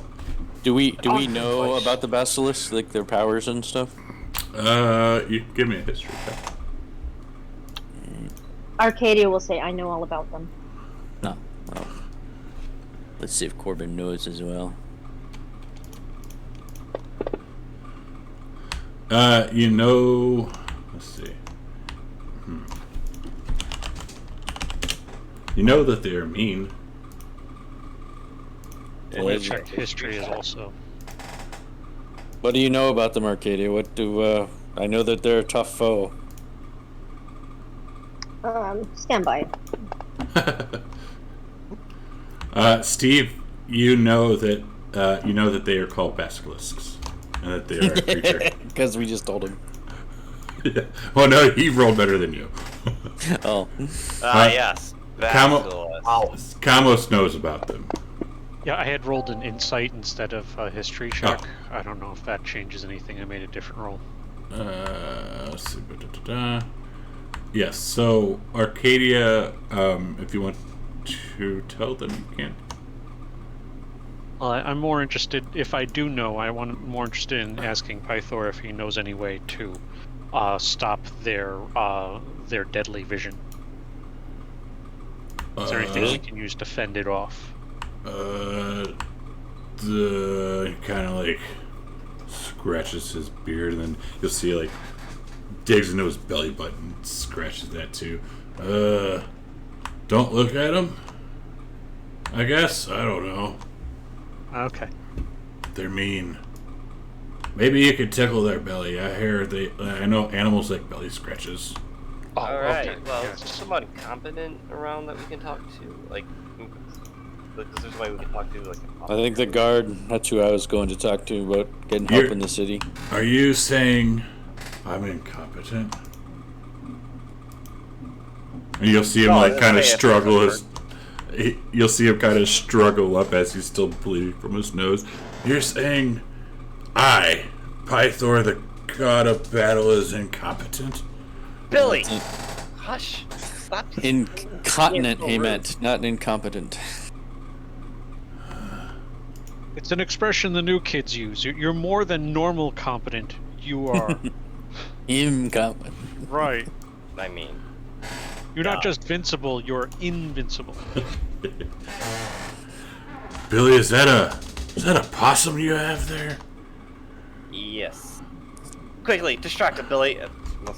Do we know about the basilisks, like their powers and stuff? You give me a history check. Arcadia will say, I know all about them. No. Oh. Let's see if Corbin knows as well. Let's see. You know that they're mean. Well, I checked history as also. What do you know about them, Arcadia? I know that they're a tough foe. Stand by. Steve, you know that they are called basilisks, and that they are a creature. Because we just told him. Yeah. Well, no, he rolled better than you. Oh. Yes. Basilisk. Kamos knows about them. Yeah, I had rolled an insight instead of a history check. Oh. I don't know if that changes anything. I made a different roll. Let's see. Yes, so Arcadia, if you want to tell them, you can. I'm more interested, if I do know, more interested in asking Pythor if he knows any way to stop their deadly vision. Is there anything we can use to fend it off? Kind of like scratches his beard, and then you'll see like digs into his belly button, scratches that too. Don't look at him. I guess, I don't know. Okay. They're mean. Maybe you could tickle their belly. I know animals like belly scratches. Oh, Alright, okay. well, Yeah. is there someone competent around that we can talk to? Like, is there somebody we can talk to? Like, I think the guard, that's who I was going to talk to about getting help in the city. Are you saying I'm incompetent? And you'll see him kind of struggle you'll see him kind of struggle up as he's still bleeding from his nose. You're saying I, Pythor, the god of battle, is incompetent? Billy! Hush! Stop. Incontinent, he meant, not incompetent. It's an expression the new kids use. You're more than normal competent. You are. Incompetent. Right. I mean, You're not just vincible, you're invincible. Billy, is that a possum you have there? Yes. Quickly, distract him, Billy.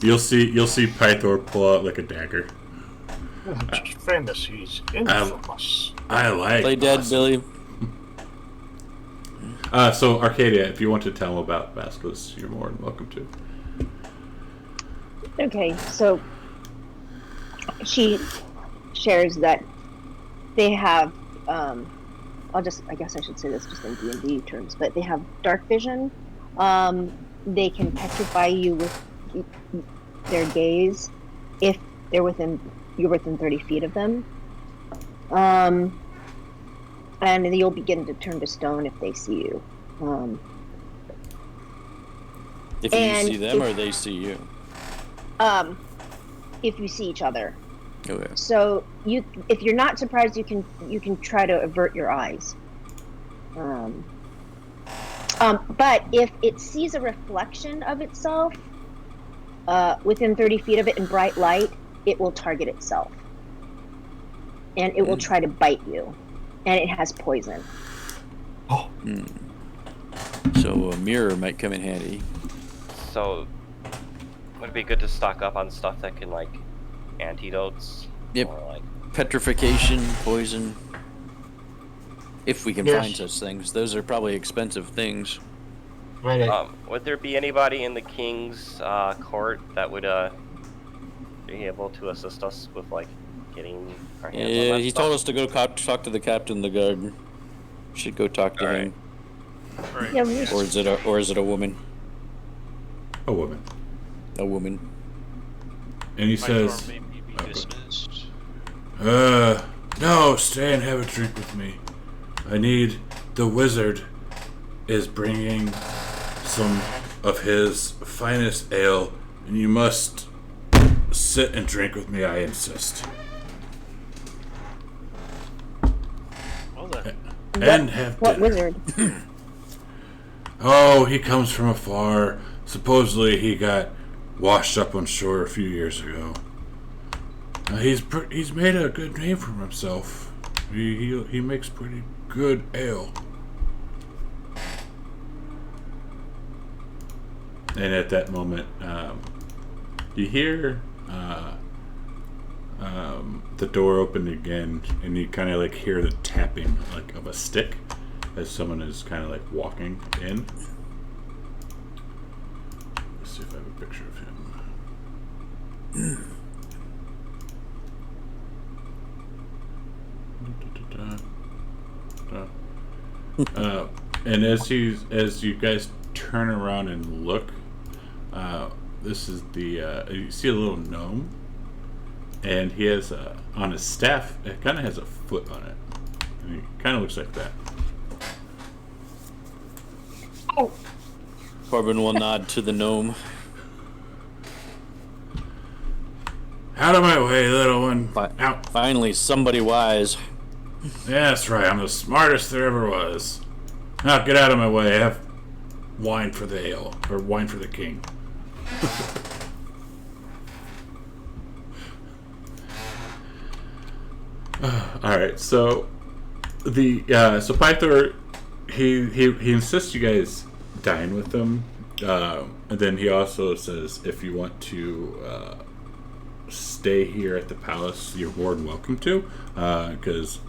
You'll see Pythor pull out like a dagger. Just famous, he's infamous. I like Play dead, possum. Billy. So Arcadia, if you want to tell him about Vasquez, you're more than welcome to. Okay, so she shares that they have, I guess I should say this just in D&D terms, but they have dark vision. They can petrify you with their gaze if you're within 30 feet of them. And you'll begin to turn to stone if they see you. If you see them or they see you. If you see each other. Okay. So if you're not surprised, you can try to avert your eyes. But if it sees a reflection of itself within 30 feet of it in bright light, it will target itself, and it will try to bite you, and it has poison. Oh, So a mirror might come in handy. So, would it be good to stock up on stuff that can, like, antidotes? Yep. Or, like, Petrification, poison. If we can Yes. find such things. Those are probably expensive things. right. would there be anybody in the king's court that would be able to assist us with, like, getting our hands on Yeah, that he stuff? told us to go talk to the captain of the guard. Should go talk to All him. Right. Yeah, Or is it a woman? A woman. A woman. And he My says, dorm may be dismissed. no, stay and have a drink with me. The wizard is bringing some of his finest ale, and you must sit and drink with me, I insist. Well then. And have what dinner. wizard? Oh, he comes from afar. Supposedly he got washed up on shore a few years ago. He's made a good name for himself. He makes pretty good ale. And at that moment, you hear the door open again, and you kind of like hear the tapping like of a stick as someone is kind of like walking in. Let's see if I have a picture of him. And as you guys turn around and look, this is the you see a little gnome, and he has on his staff. It kind of has a foot on it, and he kind of looks like that. Corbin will nod to the gnome. Out of my way, little one. Out. Finally, somebody wise. Yeah, that's right. I'm the smartest there ever was. Now get out of my way. I have wine for the ale, or wine for the king. All right. So so Pythor, he insists you guys dine with him, and then he also says if you want to stay here at the palace, you're more than welcome to, because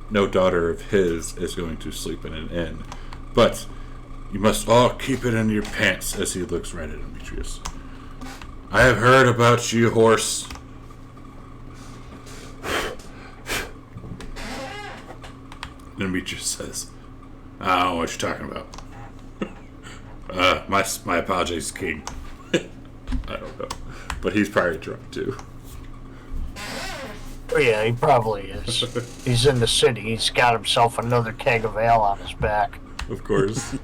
no daughter of his is going to sleep in an inn. But you must all keep it in your pants, as he looks right at Demetrius. I have heard about you, horse. Demetrius says, I don't know what you're talking about. My apologies, King. I don't know. But he's probably drunk, too. Oh, yeah, he probably is. He's in the city. He's got himself another keg of ale on his back. Of course.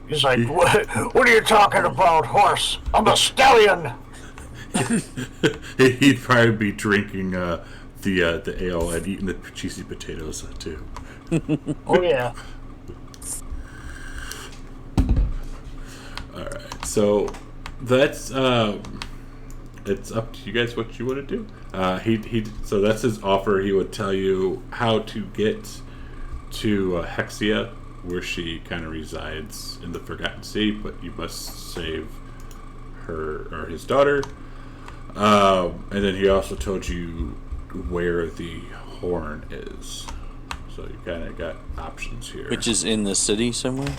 He's like, what are you talking about, horse? I'm a stallion. He'd probably be drinking the ale and eating the cheesy potatoes, too. Oh, yeah. Alright, so that's it's up to you guys what you want to do. So that's his offer. He would tell you how to get to Hexia, where she kind of resides in the Forgotten Sea, but you must save her or his daughter. And then he also told you where the horn is. So you kind of got options here. Which is in the city somewhere?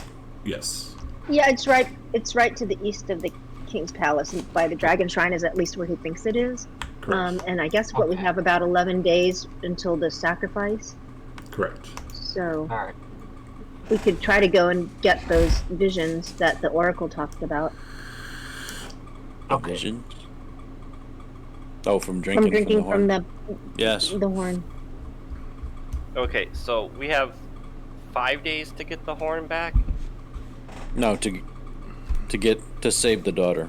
Yes. Yeah, it's right. It's right to the east of the King's Palace, and by the Dragon Shrine is at least where he thinks it is. Correct. And I guess we have about 11 days until the sacrifice. Correct. So All right. we could try to go and get those visions that the Oracle talked about. Okay. Visions? Oh, from drinking, From drinking from the from horn. Yes. the horn. Okay, so we have 5 days to get the horn back. No, to save the daughter.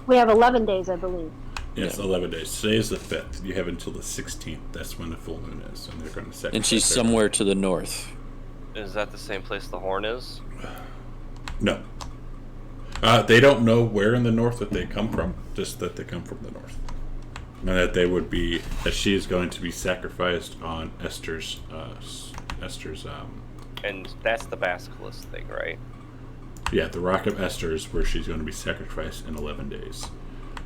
We have 11 days, I believe. Yes, Yeah. 11 days. Today is the 5th. You have until the 16th. That's when the full moon is, and they're going to sacrifice And she's her. somewhere to the north. Is that the same place the horn is? No. They don't know where in the north that they come from, just that they come from the north. And that she is going to be sacrificed on Esther's, And that's the basilisk thing, right? yeah, the Rock of Esther is where she's going to be sacrificed in 11 days.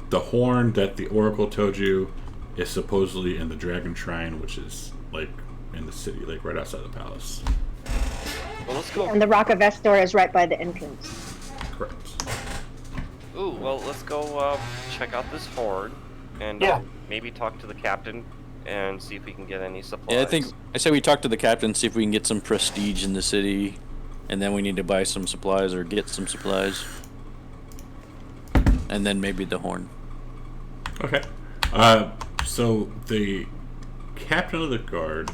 The horn that the Oracle told you is supposedly in the Dragon Shrine, which is, like, in the city, like, right outside the palace. Well, let's go. And the Rock of Estoria is right by the entrance. Correct. Ooh, well, let's go check out this horn and Yeah. maybe talk to the captain and see if we can get any supplies. Yeah, I say we talk to the captain, see if we can get some prestige in the city, and then we need to buy some supplies or get some supplies. And then maybe the horn. Okay. So the captain of the guard,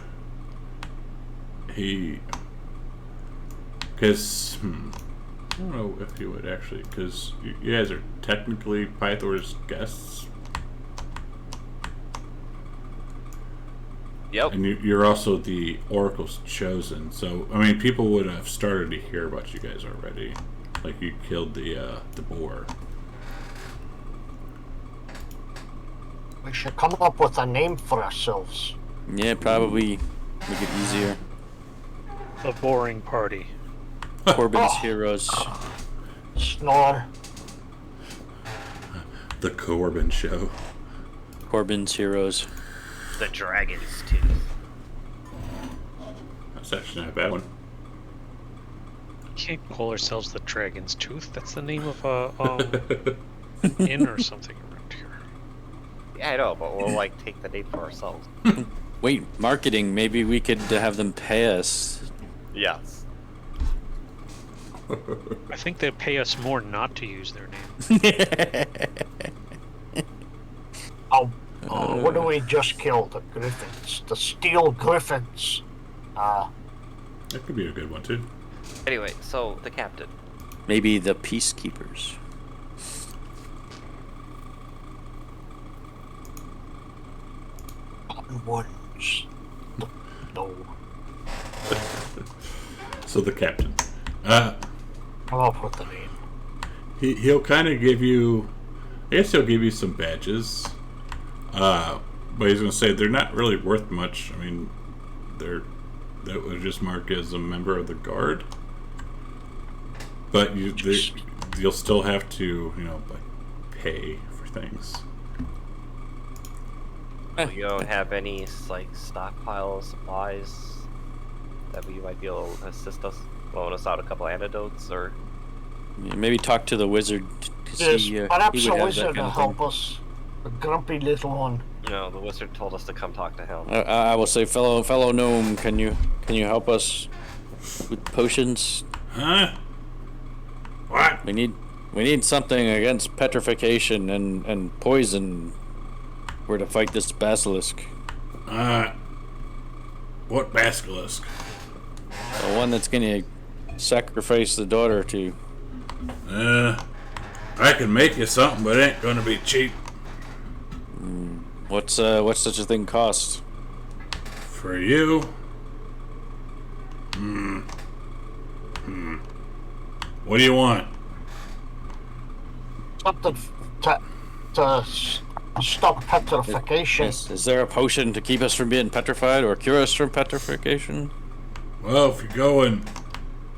because I don't know if he would actually, because you guys are technically Pythor's guests, Yep. and you're also the Oracle's chosen. So I mean, people would have started to hear about you guys already, like you killed the boar. We should come up with a name for ourselves. Yeah, probably make it easier. The boring party. Corbin's Oh. Heroes. Snore. The Corbin Show. Corbin's Heroes. The dragon's tooth. That's actually not a bad one. Can't call ourselves the Dragon's Tooth. That's the name of a inn or something around here. Yeah, I know, but we'll like take the name for ourselves. Wait, marketing. Maybe we could have them pay us. Yes. I think they pay us more not to use their name. What do we just kill? The griffins. The steel griffins. That could be a good one too. Anyway, so the captain. Maybe the Peacekeepers. Ones. No. So the captain. Come up with the name. He'll kind of give you, I guess he'll give you some badges, but he's going to say they're not really worth much. I mean, that would just mark as a member of the guard, but you'll still have to, like, pay for things. You don't have any like stockpile of supplies that we might be able to assist us, loan us out a couple antidotes, or Yeah, maybe talk to the wizard. Yes, perhaps he a would have that wizard kind to of help thing. us. A grumpy little one. the wizard told us to come talk to him. I will say, fellow gnome, can you help us with potions? Huh? What? We need something against petrification and poison. We're to fight this basilisk. What basilisk? The one that's gonna sacrifice the daughter to. I can make you something, but it ain't gonna be cheap. What's such a thing cost? For you? What do you want? Something to Stop petrification. Is there a potion to keep us from being petrified or cure us from petrification? Well, if you go and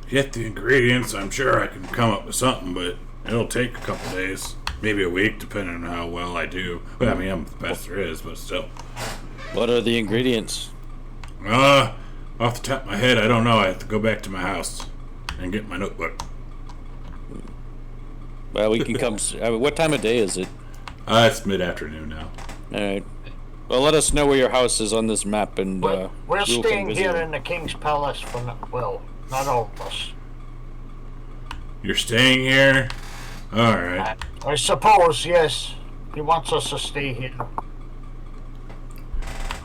get the ingredients, I'm sure I can come up with something, but it'll take a couple days. Maybe a week, depending on how well I do. Well, I mean, I'm the best there is, but still. What are the ingredients? Off the top of my head, I don't know. I have to go back to my house and get my notebook. Well, we can come. What time of day is it? It's mid-afternoon now. All right. Well, let us know where your house is on this map, and We're we'll staying come visit here you. in the King's Palace for well, not all of us. You're staying here? Alright. I suppose, yes. He wants us to stay here.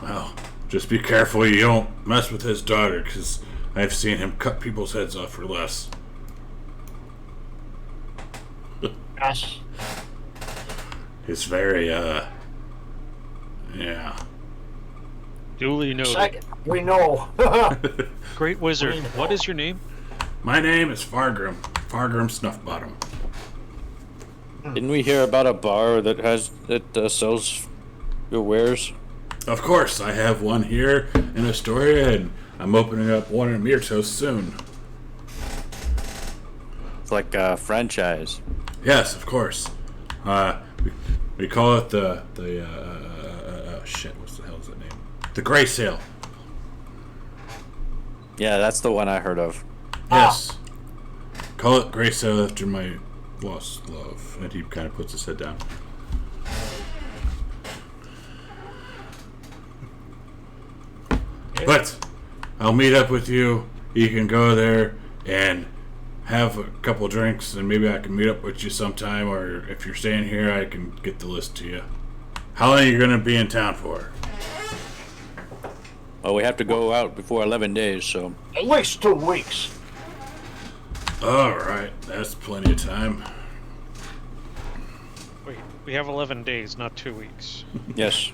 Well, just be careful you don't mess with his daughter, because I've seen him cut people's heads off for less. Yes. It's very, yeah. Duly noted. Second, we know. Great wizard. What is your name? My name is Fargrim. Fargrim Snuffbottom. Didn't we hear about a bar that sells your wares? Of course, I have one here in Estoria, and I'm opening up one in Myrtos soon. It's like a franchise. Yes, of course. We call it the shit, what's the hell is that name? The Grey Sale. Yeah, that's the one I heard of. Yes. Call it Grey Sale after my lost love. And he kind of puts his head down. But I'll meet up with you. You can go there and have a couple drinks, and maybe I can meet up with you sometime, or if you're staying here, I can get the list to you. How long are you going to be in town for? Well, we have to go out before 11 days, so... At least 2 weeks. Alright, that's plenty of time. Wait, we have 11 days, not 2 weeks. Yes.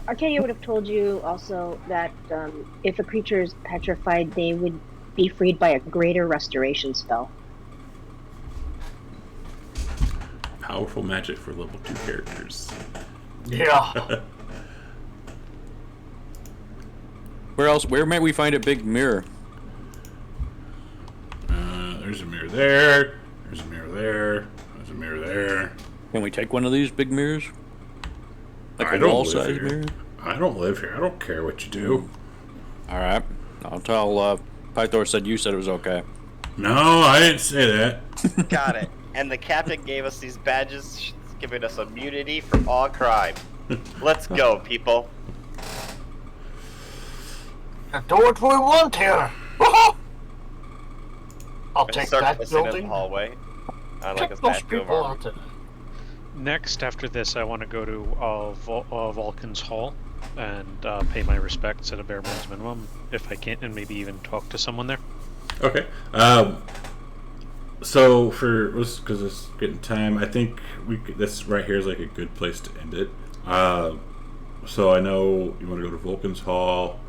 Arcadia would have told you also that if a creature is petrified, they would be freed by a greater restoration spell. Powerful magic for level 2 characters. Yeah. Where might we find a big mirror? There's a mirror there. There's a mirror there. There's a mirror there. Can we take one of these big mirrors? Like I a don't wall live size here. mirror? I don't live here. I don't care what you do. Alright. I'll tell Pythor said you said it was okay. No, I didn't say that. Got it. And the captain gave us these badges, giving us immunity from all crime. Let's go, people. Do what we want here. Woohoo! I'll I take start that listening in the building. hallway. I like a Take those statue of people armor. out there. Next, after this, I want to go to Vulcan's Hall and pay my respects at a bare bones minimum, if I can, and maybe even talk to someone there. Okay. So because it's getting time, I think this right here is like a good place to end it. So I know you want to go to Vulcan's Hall.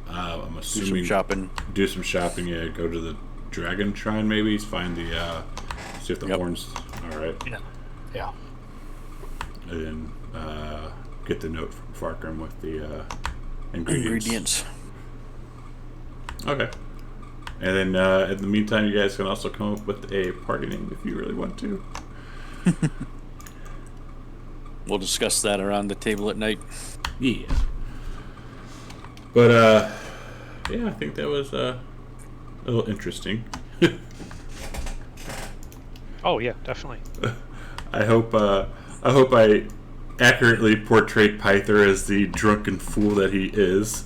I'm assuming Do some shopping. Do some shopping. Yeah, go to the Dragon Shrine maybe. Find the see if the horns. All right. Yeah. And then get the note from Farkram with the ingredients. Okay. And then in the meantime, you guys can also come up with a party name if you really want to. We'll discuss that around the table at night. Yeah. But yeah, I think that was a little interesting. Oh yeah, definitely. I hope I accurately portrayed Pythor as the drunken fool that he is.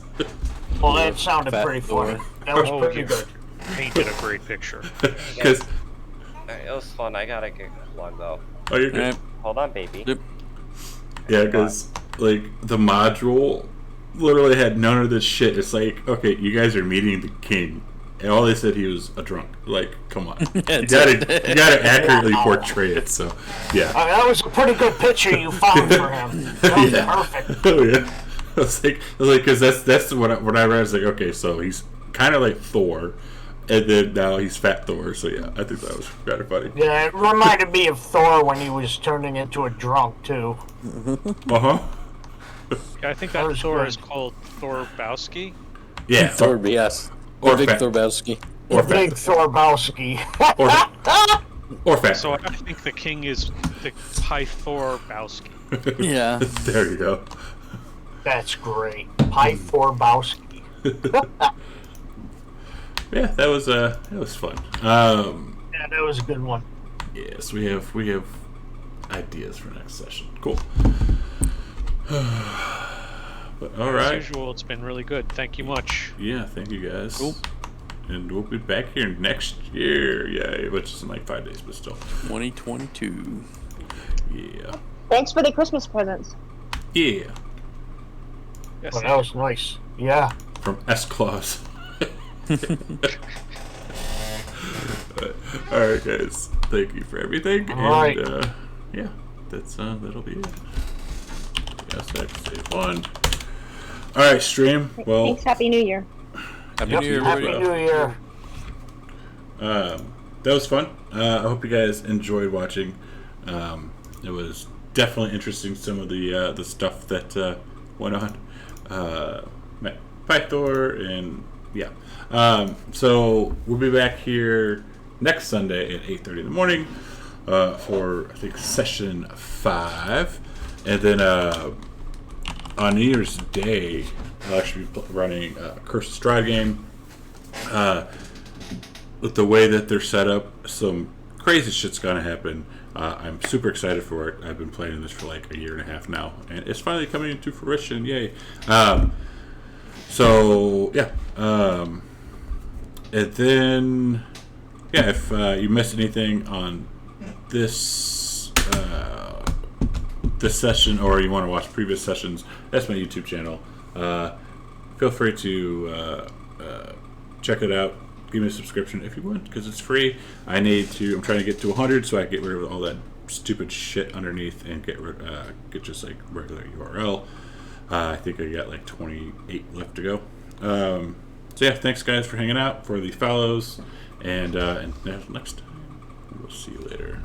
Well, that sounded Fat pretty funny. Thor. That was Oh, pretty you good. painted a great picture. Because It was fun. I gotta get one though. oh, you're good. Alright. Hold on, baby. Yep. Yeah, because like the module literally had none of this shit. It's like, okay, you guys are meeting the king, and all they said he was a drunk. Like, come on, you gotta accurately portray it. So, yeah. That was a pretty good picture you found for him. That was Yeah. perfect. Oh yeah. I was like, because that's what I read. I was like, okay, so he's kind of like Thor, And then now he's Fat Thor, so yeah, I think that was kind of funny. Yeah, it reminded me of Thor when he was turning into a drunk too. Uh-huh. I think That that was Thor good. is called Thorbowski. Yeah. Thor, yes. Or Big Fat. Thorbowski. Or Big Fat. Thorbowski. Or Fat. So I think the king is the Pythorbowski. Yeah. There you go. That's great. Pie Thorbowski. Yeah, that was fun. Yeah, that was a good one. Yes, we have ideas for next session. Cool. But all As right. usual, it's been really good. Thank you much. Yeah, thank you guys. Cool. And we'll be back here next year. Yay, which is in like 5 days, but still. 2022. Yeah. Thanks for the Christmas presents. Yeah. Yes, Well, that was nice. Yeah. From S Claus. Alright guys. Thank you for everything. All right. And yeah, that'll be it. Yes, that's save one. Alright, stream. Well, Thanks. Happy New Year. Happy Yep. New Year, Happy everybody. New Year. that was fun. I hope you guys enjoyed watching. It was definitely interesting, some of the stuff that went on. Met Pythor and yeah. So we'll be back here next Sunday at 8:30 in the morning for I think session 5, and then on New Year's Day I'll actually be running a Curse of Stride game. With the way that they're set up, some crazy shit's gonna happen. I'm super excited for it. I've been playing this for like a year and a half now, and it's finally coming into fruition. Yay! So yeah, and then yeah, if you missed anything on this this session, or you want to watch previous sessions, that's my YouTube channel. Feel free to check it out. Give me a subscription if you want, because it's free. I'm trying to get to 100 so I can get rid of all that stupid shit underneath and get just like regular URL. I think I got like 28 left to go. So yeah, thanks guys for hanging out, for the follows, and until next time, we'll see you later.